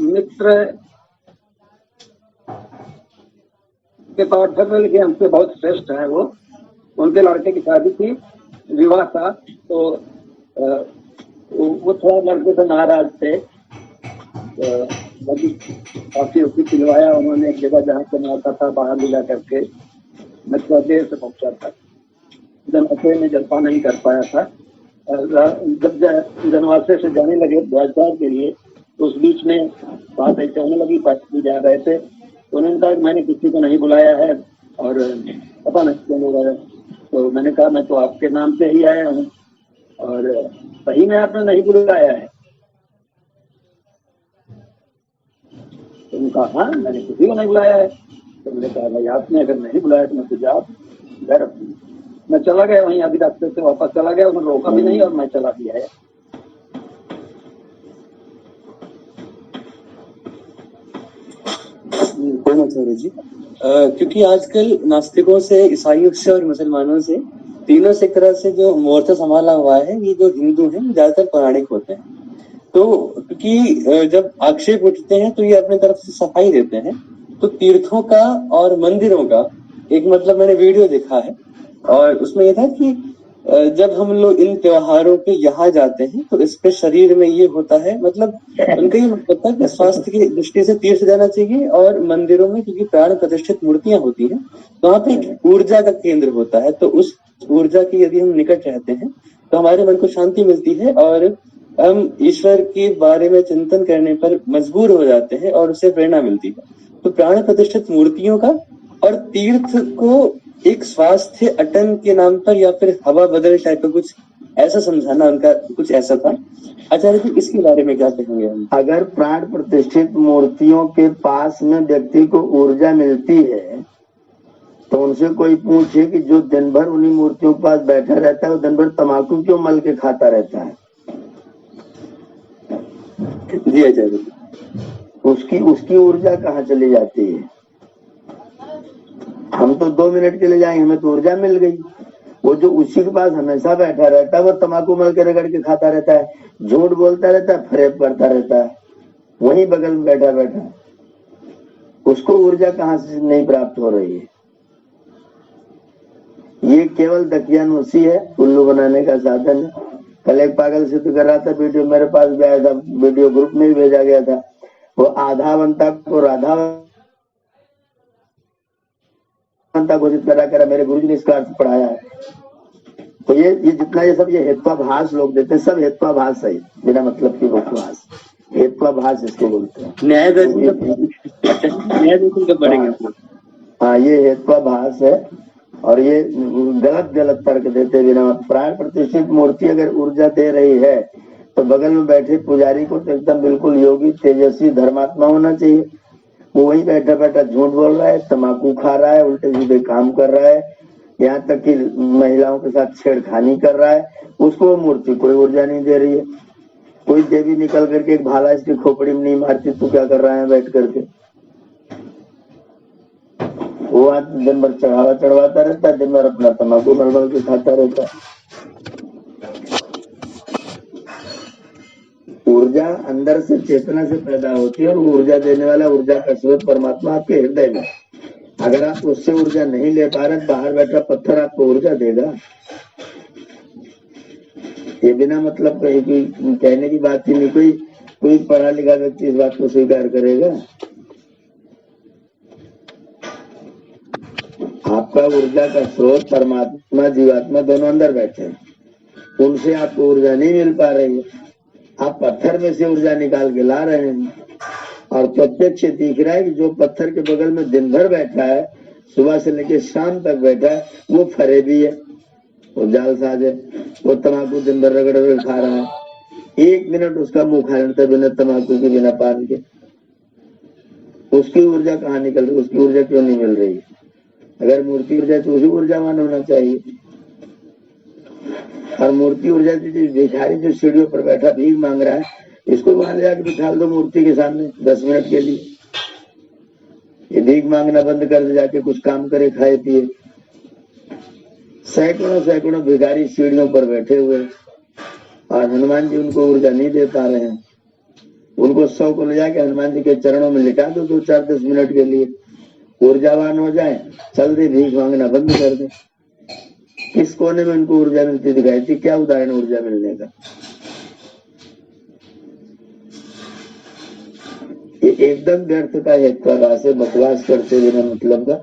मित्र के तौर पर लेकिन हमसे बहुत श्रेष्ठ है वो, उनके लड़के की शादी थी, विवाह था, तो वो थोड़ा लड़के से नाराज थे, काफी उसकी पिलवाया उन्होंने एक जगह जहाँ से आता था, बाहर ले जा करके। मैं थोड़ा देर से पहुंचा था, जनवासे में जलपा नहीं कर पाया था। जब जनवासे से जाने लगे द्वारका के लिए, तो उस बीच में बात ऐसे होने लगी, पार्टी जा रहे थे, तो उन्होंने कहा मैंने किसी को नहीं बुलाया है और पता नहीं क्यों हो रहा है। तो मैंने कहा मैं तो आपके नाम से ही आया हूँ, और सही में आपने नहीं बुलाया है? तो उन्होंने कहा हाँ मैंने किसी को नहीं बुलाया है। तो मैंने कहा भाई आपने अगर नहीं बुलाया तो मैं तो जाओ घर। मैं चला गया वहीं, अभी रास्ते से वापस चला गया, उन्होंने रोका भी नहीं और मैं चला भी आया। जी क्योंकि आजकल नास्तिकों से, ईसाइयों से और मुसलमानों से, तीनों से एक तरह से जो मोर्चा संभाला हुआ है, ये जो हिंदू हैं ज्यादातर पौराणिक होते हैं। तो क्योंकि जब आक्षेप उठते हैं तो ये अपने तरफ से सफाई देते हैं। तो तीर्थों का और मंदिरों का एक मतलब मैंने वीडियो देखा है, और उसमें ये था कि जब हम लोग इन त्योहारों पे यहाँ जाते हैं तो इस पे शरीर में ये होता है, मतलब उनका ये मतलब था कि स्वास्थ्य की दृष्टि से तीर्थ जाना चाहिए, और मंदिरों में क्योंकि प्राण प्रतिष्ठित मूर्तियां होती हैं तो वहाँ पे एक ऊर्जा का केंद्र होता है, तो उस ऊर्जा के यदि हम निकट रहते हैं तो हमारे मन को शांति मिलती है और हम ईश्वर के बारे में चिंतन करने पर मजबूर हो जाते हैं और उससे प्रेरणा मिलती है। तो प्राण प्रतिष्ठित मूर्तियों का और तीर्थ को एक स्वास्थ्य अटन के नाम पर या फिर हवा बदल टाइप का कुछ ऐसा समझाना उनका कुछ ऐसा था। आचार्य जी इसके बारे में क्या कहेंगे हम? अगर प्राण प्रतिष्ठित मूर्तियों के पास में व्यक्ति को ऊर्जा मिलती है तो उनसे कोई पूछे कि जो दिन भर उन्हीं मूर्तियों के पास बैठा रहता है वो दिन भर तम्बाकू क्यों मल के खाता रहता है? जी आचार्य, उसकी ऊर्जा कहाँ चली जाती है? हम तो 2 मिनट के लिए जाएंगे, हमें तो ऊर्जा मिल गई। वो जो उसी के पास हमेशा बैठा रहता है वो तम्बाकू मल के रगड़ के खाता रहता है, झूठ बोलता रहता है, फरेब करता रहता है, वहीं बगल में बैठा बैठा, उसको ऊर्जा कहाँ से नहीं प्राप्त हो रही है? ये केवल दकियानुसी है, उल्लू बनाने का साधन है। कल एक पागल सिद्ध कर रहा था, वीडियो मेरे पास भी आया था, वीडियो ग्रुप में भी भेजा गया था। वो आधावंता को राधा घोषित करा मेरे गुरु जी ने इसका अर्थ पढ़ाया है। तो ये जितना ये सब ये हेत्वाभास लोग देते हैं, सब हेत्वाभास है, बिना मतलब की बकवास, हेत्वाभास इसको बोलते हैं। न्याय दर्शन कब पढ़ेंगे? हाँ, ये हेत्वाभास है और ये गलत तर्क देते बिना। प्राण प्रतिष्ठित मूर्ति अगर ऊर्जा दे रही है तो बगल में बैठे पुजारी को तो एकदम बिल्कुल योगी तेजस्वी धर्मात्मा होना चाहिए। वो वहीं बैठा बैठा झूठ बोल रहा है, तम्बाकू खा रहा है, उल्टे सीधे काम कर रहा है, यहाँ तक कि महिलाओं के साथ छेड़खानी कर रहा है, उसको मूर्ति कोई ऊर्जा नहीं दे रही है। कोई देवी निकल करके एक भाला इसकी खोपड़ी में नहीं मारती, तो क्या कर रहा है बैठ करके? वो आज दिन भर चढ़वाता रहता है, दिन भर अपना तम्बाकू मल के खाता रहता है। ऊर्जा अंदर से चेतना से पैदा होती है और ऊर्जा देने वाला ऊर्जा का स्रोत परमात्मा आपके हृदय में। अगर आप उससे ऊर्जा नहीं ले पा रहे, बाहर बैठा पत्थर आपको ऊर्जा देगा? ये बिना मतलब कहने की बात ही नहीं। कोई पढ़ा लिखा व्यक्ति इस बात को स्वीकार करेगा? आपका ऊर्जा का स्रोत परमात्मा जीवात्मा दोनों अंदर बैठे हैं, उनसे आपको ऊर्जा नहीं मिल पा रही है। आप पत्थर में से ऊर्जा निकाल के ला रहे हैं और प्रत्यक्ष दिख रहा है कि जो पत्थर के बगल में दिन भर बैठा है, सुबह से लेकर शाम तक बैठा है, वो फरेबी है, वो जालसाज है, वो तम्बाकू दिन भर रगड़ खा रहा है। 1 मिनट उसका मुंह खा लेता है बिना तम्बाकू के, बिना पान के। उसकी ऊर्जा कहाँ निकल रही? उसकी ऊर्जा क्यों नहीं मिल रही? अगर मूर्ति ऊर्जा तो उसी ऊर्जावान होना चाहिए। और मूर्ति ऊर्जा भिखारी जो सीढ़ियों पर बैठा भीख मांग रहा है, इसको वहां ले जाकर बिठा दो मूर्ति के सामने 10 मिनट के लिए। ये भीख मांगना बंद कर दे, जाके कुछ काम करे, खाए पिए। सैकड़ों भिखारी सीढ़ियों पर बैठे हुए और हनुमान जी उनको ऊर्जा नहीं दे पा रहे हैं। उनको 100 को ले जाके हनुमान जी के चरणों में लिटा दो 2-4-10 मिनट के लिए, ऊर्जावान हो जाए, चल दे भीख मांगना बंद कर दे। किस कोने में उनको ऊर्जा मिलती दिखाई थी? क्या उदाहरण ऊर्जा मिलने का? ये एकदम व्यर्थ का हेत्वाभास है, बकवास करते बिना मतलब का।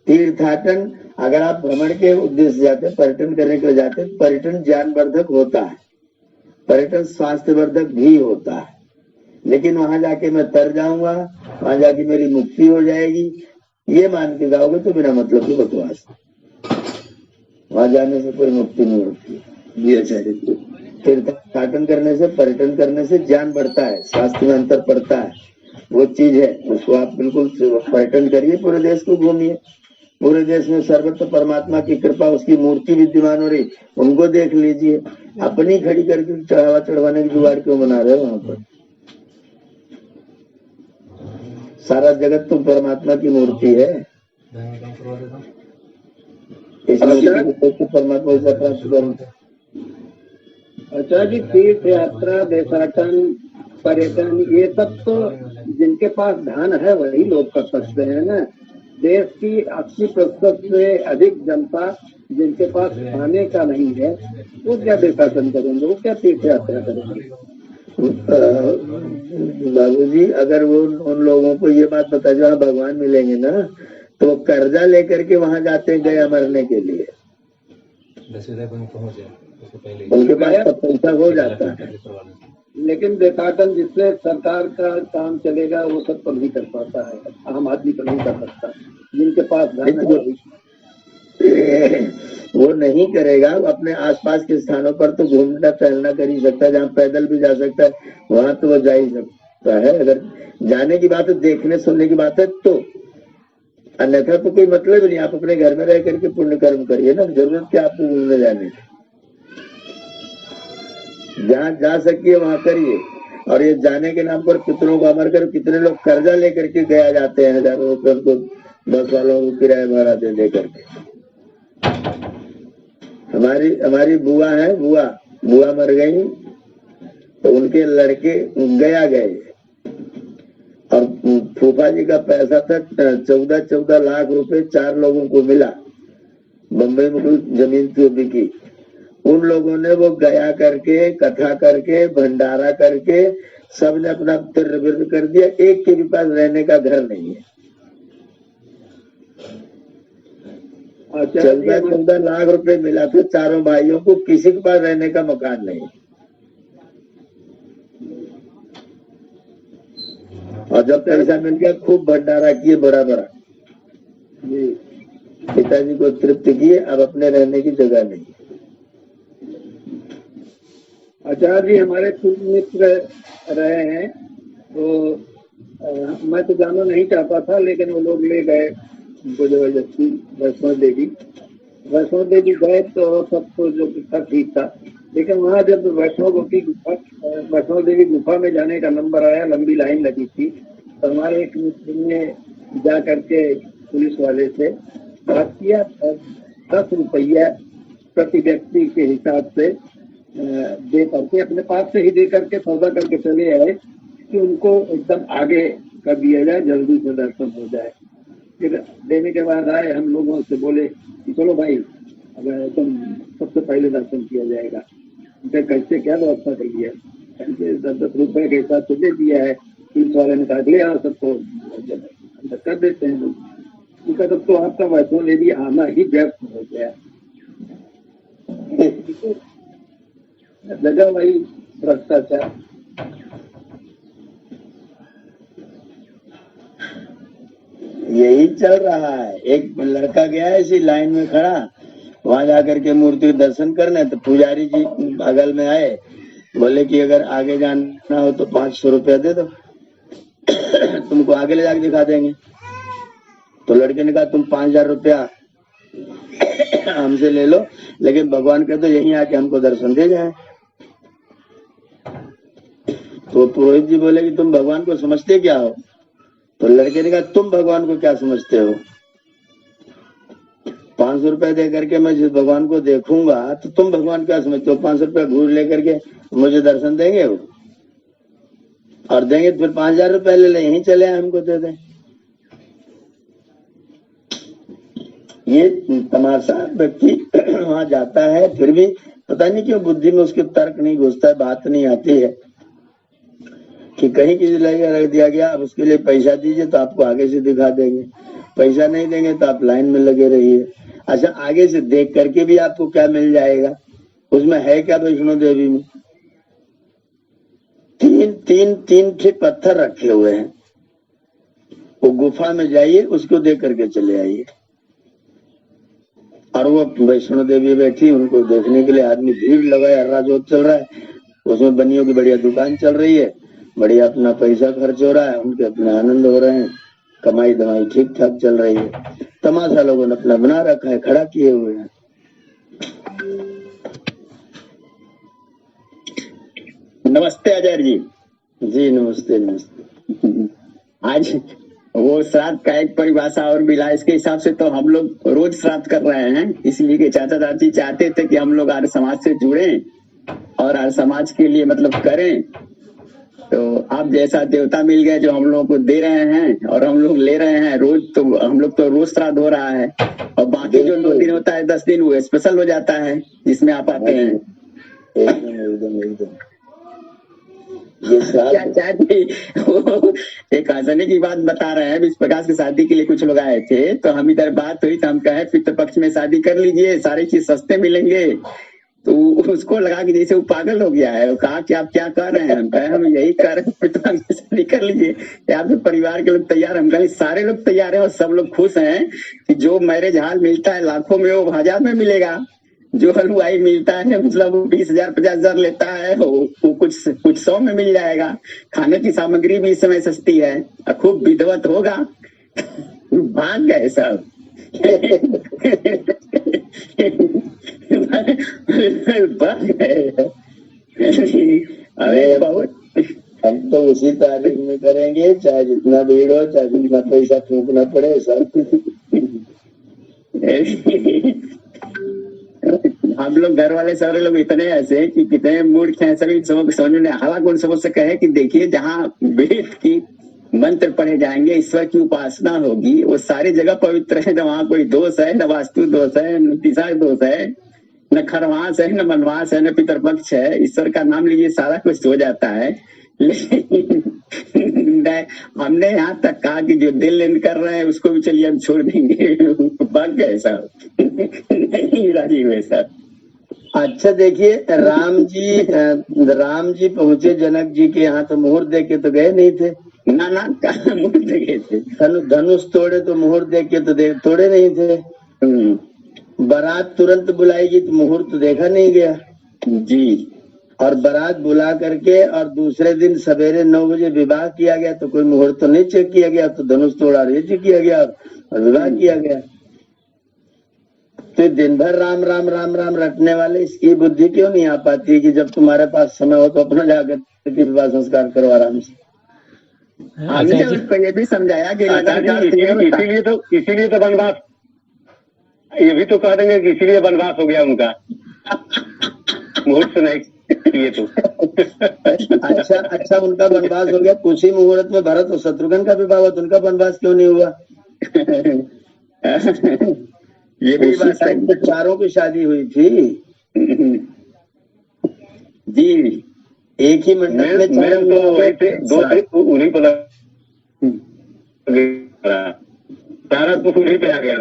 तीर्थाटन अगर आप भ्रमण के उद्देश्य जाते हैं, पर्यटन करने के लिए जाते हैं, पर्यटन ज्ञानवर्धक होता है, पर्यटन स्वास्थ्यवर्धक भी होता है। लेकिन वहां जाके मैं तर जाऊंगा, वहां जाके मेरी मुक्ति हो जाएगी, ये मान के जाओगे तो बिना मतलब की बकवास। वहां जाने से कोई मुक्ति नहीं होती। ये आचार्य तीर्थाटन करने से, पर्यटन करने से ज्ञान बढ़ता है, स्वास्थ्य में अंतर पड़ता है, वो चीज है। उसको आप बिल्कुल पर्यटन करिए, पूरे देश को घूमिए, पूरे देश में सर्वत्र परमात्मा की कृपा, उसकी मूर्ति विद्यमान हो रही, उनको देख लीजिए। अपनी खड़ी करके चढ़ावा चढ़वाने की जुगाड़ क्यों बना रहे हो? वहां पर सारा जगत तो परमात्मा की मूर्ति है, इसलिए परमात्मा से प्राप्त करो। अच्छा जी, तीर्थ यात्रा, देशाटन, पर्यटन, ये सब तो जिनके पास धन है वही लोग कर सकते हैं ना। देश की 80% से अधिक जनता जिनके पास खाने का नहीं है, वो क्या देशाटन करेंगे? वो क्या तीर्थ यात्रा करेंगे? बाबूजी, अगर वो उन लोगों को ये बात बता जो भगवान मिलेंगे ना, तो कर्जा लेकर के वहां जाते हैं गया मरने के लिए। उनके पास तो पैसा हो जाता है। लेकिन देशाटन जिससे सरकार का काम चलेगा वो सब तो नहीं कर पाता है, आम आदमी तो नहीं कर सकता। जिनके पास धन है वो नहीं करेगा। वो अपने आसपास के स्थानों पर तो घूमना टहलना कर ही सकता है, जहाँ पैदल भी जा सकता है वहां तो वो जा ही सकता है। अगर जाने की बात है, देखने सुनने की बात है तो, अन्यथा तो कोई मतलब नहीं। आप अपने घर में रह करके पुण्य कर्म करिए ना, जरूरत क्या आपको घूमने जाने की? जहाँ जा सकिए वहां करिए। और ये जाने के नाम पर पितरों को अमर कर, कितने लोग कर्जा लेकर के गया जाते हैं, हजारों रुपये को बस वालों को किराया भाड़ा दे करके। हमारी बुआ है, बुआ मर गई तो उनके लड़के गया गए और फूफा जी का पैसा था 14 लाख रुपए 4 लोगों को मिला। बम्बई में कोई जमीन थी बिकी, उन लोगों ने वो गया करके, कथा करके, भंडारा करके, सबने अपना तिर कर दिया। एक के भी पास रहने का घर नहीं है। 14 लाख रुपए मिला था चारों भाइयों को, किसी के पास रहने का मकान नहीं। और जब पैसा मिल गया खूब भंडारा किए बड़ा बड़ा, पिताजी को तृप्त किए, अब अपने रहने की जगह नहीं। आचार्य जी हमारे पूर्व मित्र रहे हैं, तो मैं तो जाना नहीं चाहता था, लेकिन वो लोग ले गए उनको जबरदस्ती वैष्णो देवी गए तो सब तो जो था ठीक था, लेकिन वहाँ जब वैष्णो देवी गुफा में जाने का नंबर आया, लंबी लाइन लगी थी, तो हमारे एक मित्र ने जा करके पुलिस वाले से बात किया, 10 रुपया प्रति व्यक्ति के हिसाब से दे करके, अपने पास से ही दे करके सौदा करके चले आए कि उनको एकदम आगे कर दिया जाए, जल्दी से दर्शन हो जाए। फिर देने के बाद आए, हम लोगों से बोले कि चलो भाई अगर तुम सबसे पहले दर्शन किया जाएगा, कैसे क्या व्यवस्था कर दिया, 10 रुपए के हिसाब से दे दिया है। पुलिस वाले ने कहा ले आओ सबको अंदर कर देते हैं लोग। उनका तब तो आपका वैष्णो देवी आना ही व्यर्थ हो गया। लगा वही भ्रष्टाचार। यही चल रहा है। एक लड़का गया है इसी लाइन में खड़ा, वहां जाकर के मूर्ति दर्शन करने, तो पुजारी जी बगल में आए, बोले कि अगर आगे जाना हो तो 500 रुपया दे दो, तुमको आगे ले जाके दिखा देंगे। तो लड़के ने कहा तुम 5000 रुपया हमसे ले लो, लेकिन भगवान कहते यहीं आके हमको दर्शन दे जाए। तो पुरोहित जी बोले कि तुम भगवान को समझते क्या हो? तो लड़के ने कहा तुम भगवान को क्या समझते हो? 500 रुपया दे करके मैं जिस भगवान को देखूंगा तो तुम भगवान क्या समझते हो? 500 रुपया घूर लेकर के मुझे दर्शन देंगे वो, और देंगे फिर 5000 रुपया ले ले, यहीं चले हमको दे दें। ये तमाशा व्यक्ति वहां जाता है, फिर भी पता नहीं क्यों बुद्धि में उसके तर्क नहीं घुसता, बात नहीं आती है कि कहीं की जगह रख दिया गया, अब उसके लिए पैसा दीजिए तो आपको आगे से दिखा देंगे, पैसा नहीं देंगे तो आप लाइन में लगे रहिए। अच्छा, आगे से देख करके भी आपको क्या मिल जाएगा? उसमें है क्या? वैष्णो देवी में तीन ठीक पत्थर रखे हुए हैं, वो गुफा में जाइए, उसको देख करके चले आइए। और वो वैष्णो देवी बैठी, उनको देखने के लिए आदमी भीड़ लगाया, राजोत चल रहा है, उसमें बनियों की बढ़िया दुकान चल रही है, बढ़िया अपना पैसा खर्च हो रहा है, उनके अपने आनंद हो रहे हैं, कमाई धमाई ठीक ठाक चल रही है। तमाशा लोगों ने अपना बना रखा है, खड़ा किए हुए हैं। नमस्ते आचार्य जी। जी नमस्ते नमस्ते। आज वो श्राद्ध का एक परिभाषा और मिला, इसके हिसाब से तो हम लोग रोज श्राद्ध कर रहे हैं, इसलिए कि चाचा चाची चाहते थे कि हम लोग आर्य समाज से जुड़े और आर्य समाज के लिए मतलब करें। तो आप जैसा देवता मिल गए जो हम लोगों को दे रहे हैं और हम लोग ले रहे हैं रोज, तो हम लोग तो रोज श्राद्ध हो रहा है, और बाकी जो 9 दिन होता है 10 दिन वो स्पेशल हो जाता है जिसमें आप आते हैं। एकदम ये एक हंसने की बात बता रहे हैं, विश्व प्रकाश की शादी के लिए कुछ लोग आए थे, तो हम इधर बात हुई तो हम कहे पितृपक्ष में शादी कर लीजिए, सारी चीज सस्ते मिलेंगे। तो उसको लगा कि जैसे वो पागल हो गया है, वो कहा कि आप क्या कर रहे हैं? हम कहे हम यही कर रहे हैं, पितृपक्ष में शादी कर लीजिए, या फिर परिवार के लोग तैयार। हम कहे सारे लोग तैयार है और सब लोग खुश हैं कि जो मैरिज हाल मिलता है लाखों में वो 1000 में मिलेगा, जो हलवाई मिलता है मतलब 20,000 50,000 लेता है वो कुछ 100 में मिल जाएगा। खाने की सामग्री भी इस समय सस्ती है और खूब विधवत होगा। भाग गए सब। भाग गए। अरे बहुत हम तो उसी तारीख में करेंगे, चाहे जितना भीड़ हो, चाहे जितना पैसा फूकना पड़े सब। हम लोग घर वाले सारे लोग इतने ऐसे कि कितने मूर्ख हैं, सभी समझ में। हालांकि उन सबों से कहे कि देखिए जहाँ वेद की मंत्र पढ़े जाएंगे, ईश्वर की उपासना होगी, वो सारी जगह पवित्र है, न वहाँ कोई दोष है, न वास्तु दोष है, न दिशा दोष है, न खरवास है, न मनवास है, न पितरपक्ष है। ईश्वर का नाम लीजिए सारा कुछ हो जाता है। लेकिन हमने यहाँ तक कहा कि जो दिल कर रहे हैं उसको भी चलिए हम छोड़ देंगे। भाग गए साहब। नहीं राजी हुए साहब। अच्छा देखिए, राम जी पहुंचे जनक जी के यहाँ तो मुहूर्त देख के तो गए नहीं थे। ना ना कहाँ मुहूर्त देखे थे। धनुष तोड़े तो मुहूर्त देख के तो तोड़े नहीं थे। बारात तुरंत बुलाएगी तो मुहूर्त देखा नहीं गया जी। और बारात बुला करके और दूसरे दिन सवेरे 9 बजे विवाह किया गया तो कोई मुहूर्त तो नहीं चेक किया गया, तो धनुष तोड़ा रेज किया गया और विवाह किया गया। तो दिन भर राम राम राम राम रटने वाले इसकी बुद्धि क्यों नहीं आ पाती है कि जब तुम्हारे पास समय हो तो अपना जाकर के विवाह संस्कार करो आराम से। हमने उसको ये भी समझाया कि इसीलिए तो वनवास, ये भी तो कह देंगे कि इसीलिए वनवास हो गया उनका। मुहूर्त से नहीं ये तो। अच्छा उनका वनवास हो गया, उसी मुहूर्त में भरत और शत्रुघ्न का विवाह हुआ तो उनका वनवास क्यों नहीं हुआ? ये भी बात तो चारों की शादी हुई थी जी, एक ही मंडप में तो उन्हीं को सारा कुछ उन्हीं पे आ गया।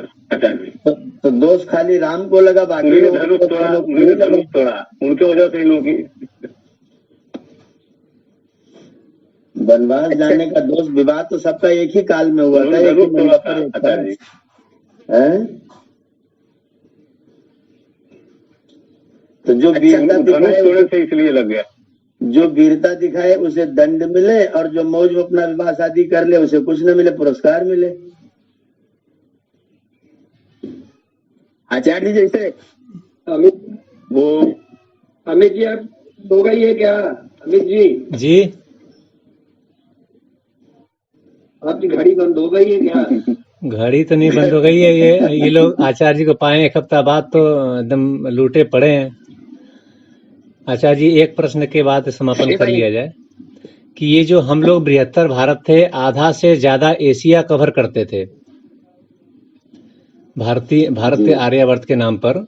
तो दोष खाली राम को लगा, बाकी धनुष तोड़ा उनके वजह से लोग वनवास जाने का दोष। विवाह तो सबका एक ही काल में हुआ था, एक ही मंडप पर। तो जो वीरता दिखाए इसलिए लग गया, जो वीरता दिखाए उसे दंड मिले और जो मौज में अपना विवाह शादी कर ले उसे कुछ न मिले, पुरस्कार मिले। आचार्य जी जैसे अमित जी अब हो गई है क्या? अमित जी आपकी घड़ी बंद हो गई है क्या? घड़ी तो नहीं बंद हो गई है। ये लोग आचार्य जी को पाए एक हफ्ता बाद तो एकदम लूटे पड़े हैं। आचार्य जी एक प्रश्न के बाद समापन कर लिया जाए कि ये जो हम लोग बृहत्तर भारत थे, आधा से ज्यादा एशिया कवर करते थे भारत के आर्यावर्त के नाम पर,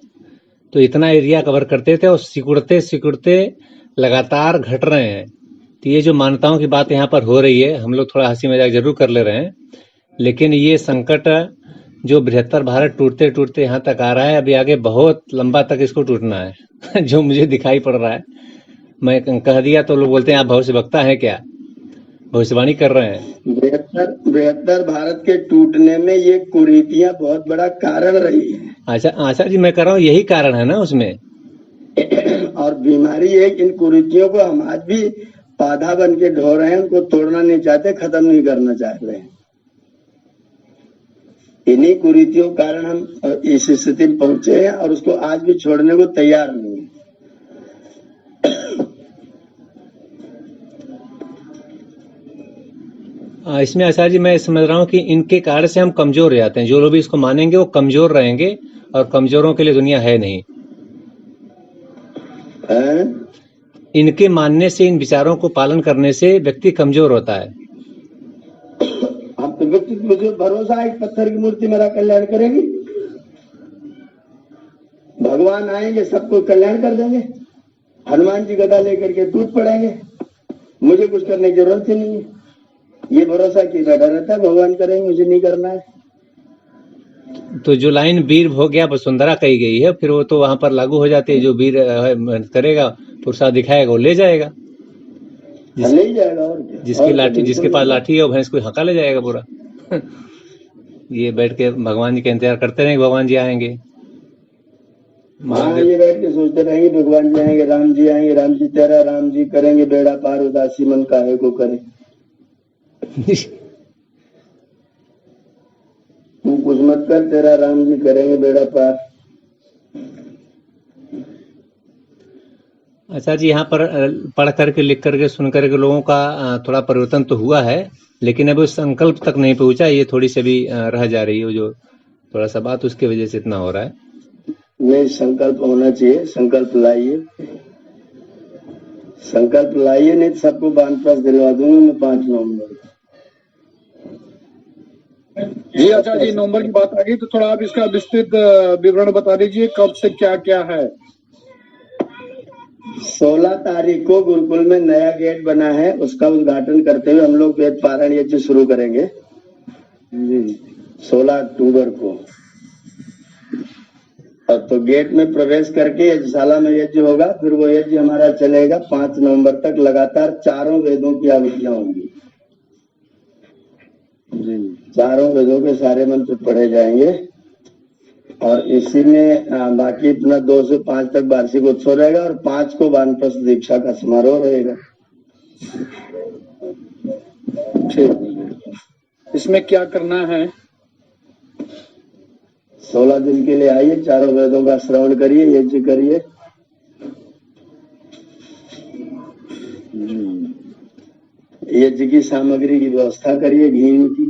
तो इतना एरिया कवर करते थे और सिकुड़ते सिकुड़ते लगातार घट रहे हैं। तो ये जो मान्यताओं की बात यहाँ पर हो रही है, हम लोग थोड़ा हंसी मजाक जरूर कर ले रहे हैं, लेकिन ये संकट जो बृहत्तर भारत टूटते टूटते यहाँ तक आ रहा है, अभी आगे बहुत लंबा तक इसको टूटना है जो मुझे दिखाई पड़ रहा है। मैं कह दिया तो लोग बोलते हैं आप भविष्यवक्ता हैं क्या, भविष्यवाणी कर रहे हैं। बृहत्तर भारत के टूटने में ये कुरीतियां बहुत बड़ा कारण रही है। अच्छा जी, मैं कर रहा हूँ यही कारण है ना उसमें। और बीमारी है कि इन कुरीतियों को हम आज भी पौधा बन के ढो रहे हैं, उनको तोड़ना नहीं चाहते, खत्म नहीं करना चाह रहे हैं। इन्हीं कुरीतियों के कारण हम इस स्थिति में पहुंचे हैं और उसको आज भी छोड़ने को तैयार नहीं है। इसमें आचार्य जी मैं समझ रहा हूँ कि इनके कारण से हम कमजोर हो जाते हैं। जो लोग भी इसको मानेंगे वो कमजोर रहेंगे और कमजोरों के लिए दुनिया है नहीं। इनके मानने से, इन विचारों को पालन करने से व्यक्ति कमजोर होता है। हम तो व्यक्ति मुझे भरोसा है पत्थर की मूर्ति मेरा कल्याण करेगी, भगवान आएंगे सबको कल्याण कर देंगे, हनुमान जी गदा लेकर के टूट पड़ेंगे, मुझे कुछ करने की जरूरत ही नहीं है। ये भरोसा कि बैठा रहता है भगवान करेंगे, मुझे नहीं करना है। तो जो लाइन वीर भोग या वसुंधरा कही गई है, फिर वो तो वहां पर लागू हो जाती है। जो वीर करेगा, पुरुषार्थ दिखाएगा, वो ले जाएगा। ले जाएगा और जिसकी लाठी, जिसके पास लाठी है वो भैंस को हका ले जाएगा पूरा। ये बैठ के भगवान जी का इंतजार करते रहेंगे, भगवान जी आएंगे। हाँ, ये बैठ के सोचते रहेंगे भगवान जी आएंगे, राम जी आएंगे, राम जी तेरा राम जी करेंगे बेड़ा पार, उदासी मन काहे को करे। तू कुछ मत कर, तेरा राम जी करेंगे बेड़ा पार। अच्छा जी, यहाँ पर पढ़ करके, लिख करके, सुन करके लोगों का थोड़ा परिवर्तन तो हुआ है, लेकिन अब उस संकल्प तक नहीं पहुंचा। ये थोड़ी सी भी रह जा रही है, जो थोड़ा सा बात उसकी वजह से इतना हो रहा है। नहीं, संकल्प होना चाहिए, संकल्प लाइए, संकल्प लाइए, नहीं तो सबको बांध पास दिलवा दूंगा मैं 5 नवंबर। जी अच्छा जी, नवंबर की बात आ गई तो थोड़ा आप इसका विस्तृत विवरण बता दीजिए, कब से क्या क्या है। 16 तारीख को गुरुकुल में नया गेट बना है, उसका उद्घाटन करते हुए हम लोग वेद पारायण यज्ञ शुरू करेंगे 16 अक्टूबर को। तो गेट में प्रवेश करके यज्ञशाला में यज्ञ होगा, फिर वो यज्ञ हमारा चलेगा 5 नवंबर तक लगातार। चारों वेदों की आहुतियां होंगी जी, चारों वेदों के सारे मंत्र पढ़े जाएंगे और इसी में बाकी अपना 2 से 5 तक वार्षिक उत्सव रहेगा और 5 को वानप्रस्थ दीक्षा का समारोह रहेगा। ठीक, इसमें क्या करना है? 16 दिन के लिए आइए, चारों वेदों का श्रवण करिए, यज्ञ करिए। यज्ञ की सामग्री की व्यवस्था करिए, घी की।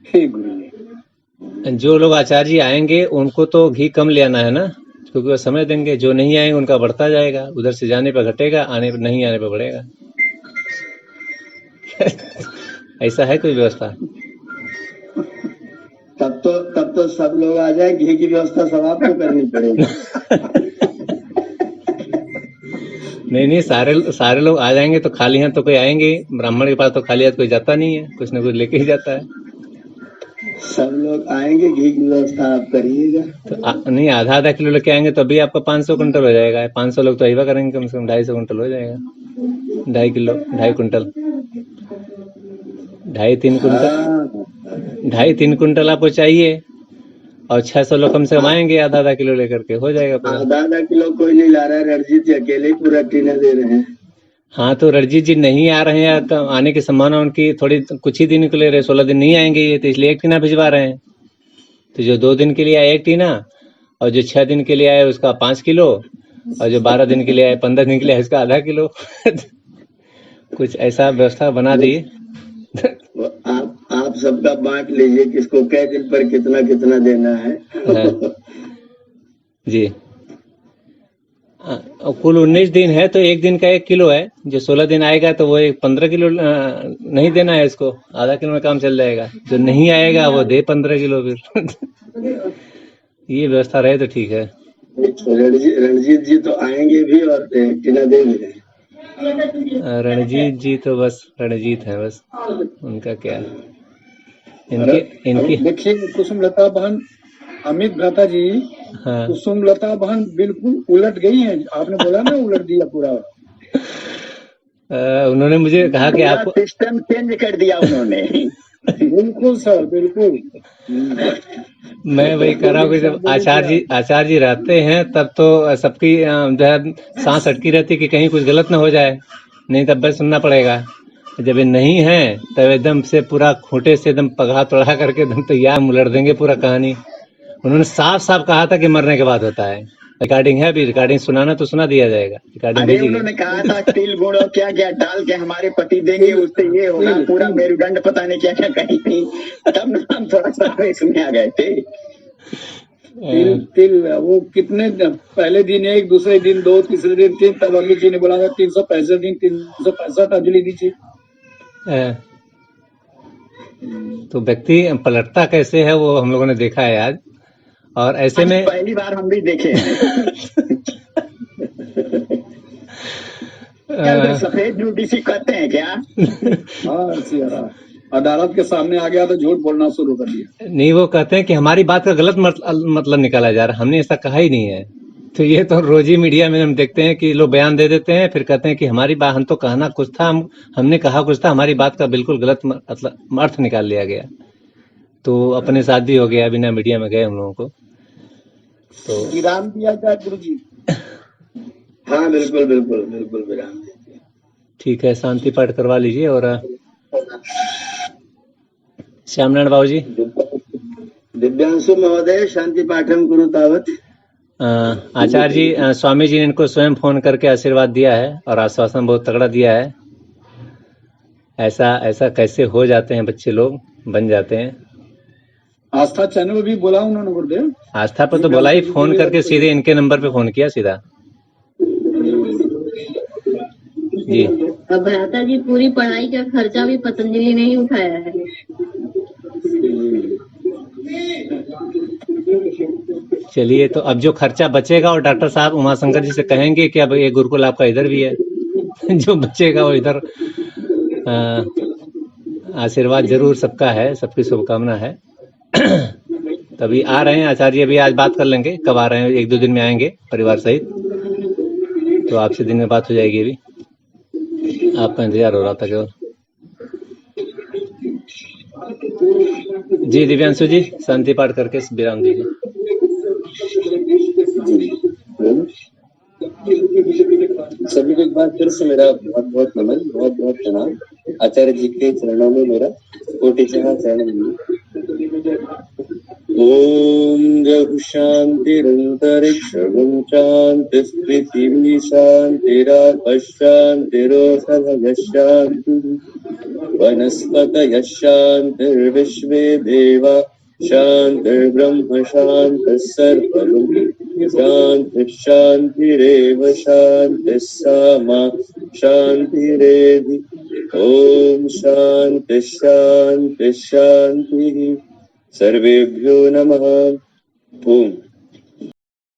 ठीक गुरु। जो लोग आचार्य जी आएंगे उनको तो घी कम ले आना है ना, क्योंकि वो समय देंगे। जो नहीं आएंगे उनका बढ़ता जाएगा, उधर से जाने पर घटेगा, आने पर नहीं आने पर बढ़ेगा। ऐसा है कोई व्यवस्था? तब तो सब लोग आ जाए, घी की व्यवस्था सब आपको करनी पड़ेगी। नहीं, सारे लोग आ जाएंगे तो खाली हाथ तो कोई आएंगे। ब्राह्मण के पास तो खाली हाथ कोई जाता नहीं है, कुछ न कुछ लेके ही जाता है। सब लोग आएंगे, घी की व्यवस्था आप करिएगा। तो नहीं, आधा किलो लेके आएंगे तो अभी आपका 500 कुंटल हो जाएगा। 500 लोग तो अहिवा करेंगे, कम से कम 250 कुंटल हो जाएगा। 2.5 किलो, 2.5 कुंटल, 2.5-3 कुंटल, 2.5-3 कुंटल आपको चाहिए और 600 लोग कम से कम आएंगे आधा किलो लेकर के, हो जाएगा पूरा। आधा किलो कोई नहीं ला रहा है, रणजीत जी अकेले ही पूरा टीना दे रहे हैं। हाँ, तो रणजीत जी नहीं आ रहे हैं तो आने की संभावना उनकी थोड़ी, कुछ ही दिन के लिए रहे, 16 दिन नहीं आएंगे ये, तो इसलिए 1 टीना भिजवा रहे हैं। तो जो 2 दिन के लिए आए 1 टीना, और जो 6 दिन के लिए आए उसका 5 किलो, और जो 12 दिन के लिए आए, 15 दिन के लिए आए उसका आधा किलो। कुछ ऐसा व्यवस्था बना दी। आप सबका बांट लीजिए, किसको कै दिन पर कितना कितना देना है। जी, कुल 19 दिन है तो 1 दिन का 1 किलो है। जो 16 दिन आएगा तो वो 15 किलो नहीं देना है, इसको आधा किलो में काम चल जाएगा। जो नहीं आएगा वो दे 15 किलो फिर। ये व्यवस्था रहे तो ठीक है। रणजीत जी तो आएंगे भी और टीना दे भी रहे। रणजीत जी तो बस रणजीत है, बस उनका क्या है। इनकी देखिए कुसुम लता बहन, अमित भ्राता जी, हाँ, कुसुम लता बहन बिल्कुल उलट गई हैं। आपने बोला ना उलट दिया पूरा। उन्होंने मुझे कहा कि आपको सिस्टम चेंज कर दिया उन्होंने। बिल्कुल सर, बिल्कुल। मैं वही कह रहा हूँ कि जब आचार्य जी रहते हैं तब तो सबकी जो है सांस अटकी रहती है कि कहीं कुछ गलत ना हो जाए, नहीं तब बस सुनना पड़ेगा। जब ये नहीं है तब एकदम से पूरा खूंटे से एकदम पगहा तोड़ा करके एकदम तैयार उलट देंगे पूरा कहानी। उन्होंने साफ साफ कहा था कि मरने के बाद होता है। रिकॉर्डिंग है, अभी रिकॉर्डिंग सुनाना तो सुना दिया जाएगा, रिकॉर्डिंग अरे भेजिए। उन्होंने कहा था तिल गुड़ और क्या क्या डाल के हमारे पति देंगे, उससे ये होगा, पूरा मेरुदंड पता नहीं क्या क्या कही थी। तब ना हम थोड़ा सा रेस में आ गए थे। तिल वो कितने पहले दिन 1, दूसरे दिन 2, तीसरे दिन 3, तब अगली जी ने बोला 365 दिन 365 अंजलि दीजिए। तो व्यक्ति पलटता कैसे है वो हम लोगों ने देखा है आज, और ऐसे में पहली बार हम भी देखे हैं। सफेद ड्यूटी सी करते हैं क्या? हाँ, अदालत के सामने आ गया तो झूठ बोलना शुरू कर दिया। नहीं, वो कहते हैं कि हमारी बात का गलत मतलब निकाला जा रहा है, हमने ऐसा कहा ही नहीं है। तो ये तो रोजी मीडिया में हम देखते हैं कि लोग बयान दे देते हैं, फिर कहते हैं कि हमारी बात, हम तो कहना कुछ था, हमने कहा कुछ था, हमारी बात का बिल्कुल गलत मतलब अर्थ निकाल लिया गया। तो अपने साथ भी हो गया, बिना मीडिया में गए हम लोगों को। तो विराम दिया जाए गुरु जी। हाँ बिल्कुल बिल्कुल बिल्कुल विराम दीजिए। ठीक है, शांति पाठ करवा लीजिए। और श्यामनारायण बाबू जी, दिव्यांशु महोदय शांति पाठम कुरु तावत। आचार्य जी, स्वामी जी ने इनको स्वयं फोन करके आशीर्वाद दिया है और आश्वासन बहुत तगड़ा दिया है। ऐसा कैसे हो जाते हैं बच्चे लोग, बन जाते हैं। आस्था चैनल में भी बोला उन्होंने गुरुदेव। आस्था पर तो बोला ही, फोन करके सीधे इनके नंबर पे फोन किया सीधा जी। अब भ्राता जी पूरी पढ़ाई का खर्चा भी पतंजलि ने ही उठाया है। चलिए, तो अब जो खर्चा बचेगा और डॉक्टर साहब उमाशंकर जी से कहेंगे कि अब ये गुरुकुल आपका इधर भी है। जो बचेगा वो इधर आशीर्वाद जरूर सबका है, सबकी शुभकामना है। तभी आ रहे हैं आचार्य, अभी आज बात कर लेंगे कब आ रहे हैं, 1-2 दिन में आएंगे परिवार सहित, तो आपसे दिन में बात हो जाएगी। अभी आपका इंतजार हो रहा था केवल। जी दिव्यांशु जी, शांति पाठ करके विराम दीजिए। सभी को एक बार फिर से मेरा बहुत बहुत नमन, बहुत बहुत प्रणाम। आचार्य जी के चरणों में मेरा कोटि चरण। ओम जब शांतिरंतरिक्षं शांति पृथिवी शांतिराप शांतिरोषधयः शांतिः वनस्पतयः शांतिर्विश्वे देवा शांतिर्ब्रह्म शांतिः सर्वगं शांतिः शांतिरेव शांतिः सामा शांतिरेधि। ओम शांति शांति शांति। सर्वेभ्यो नमः। ओम।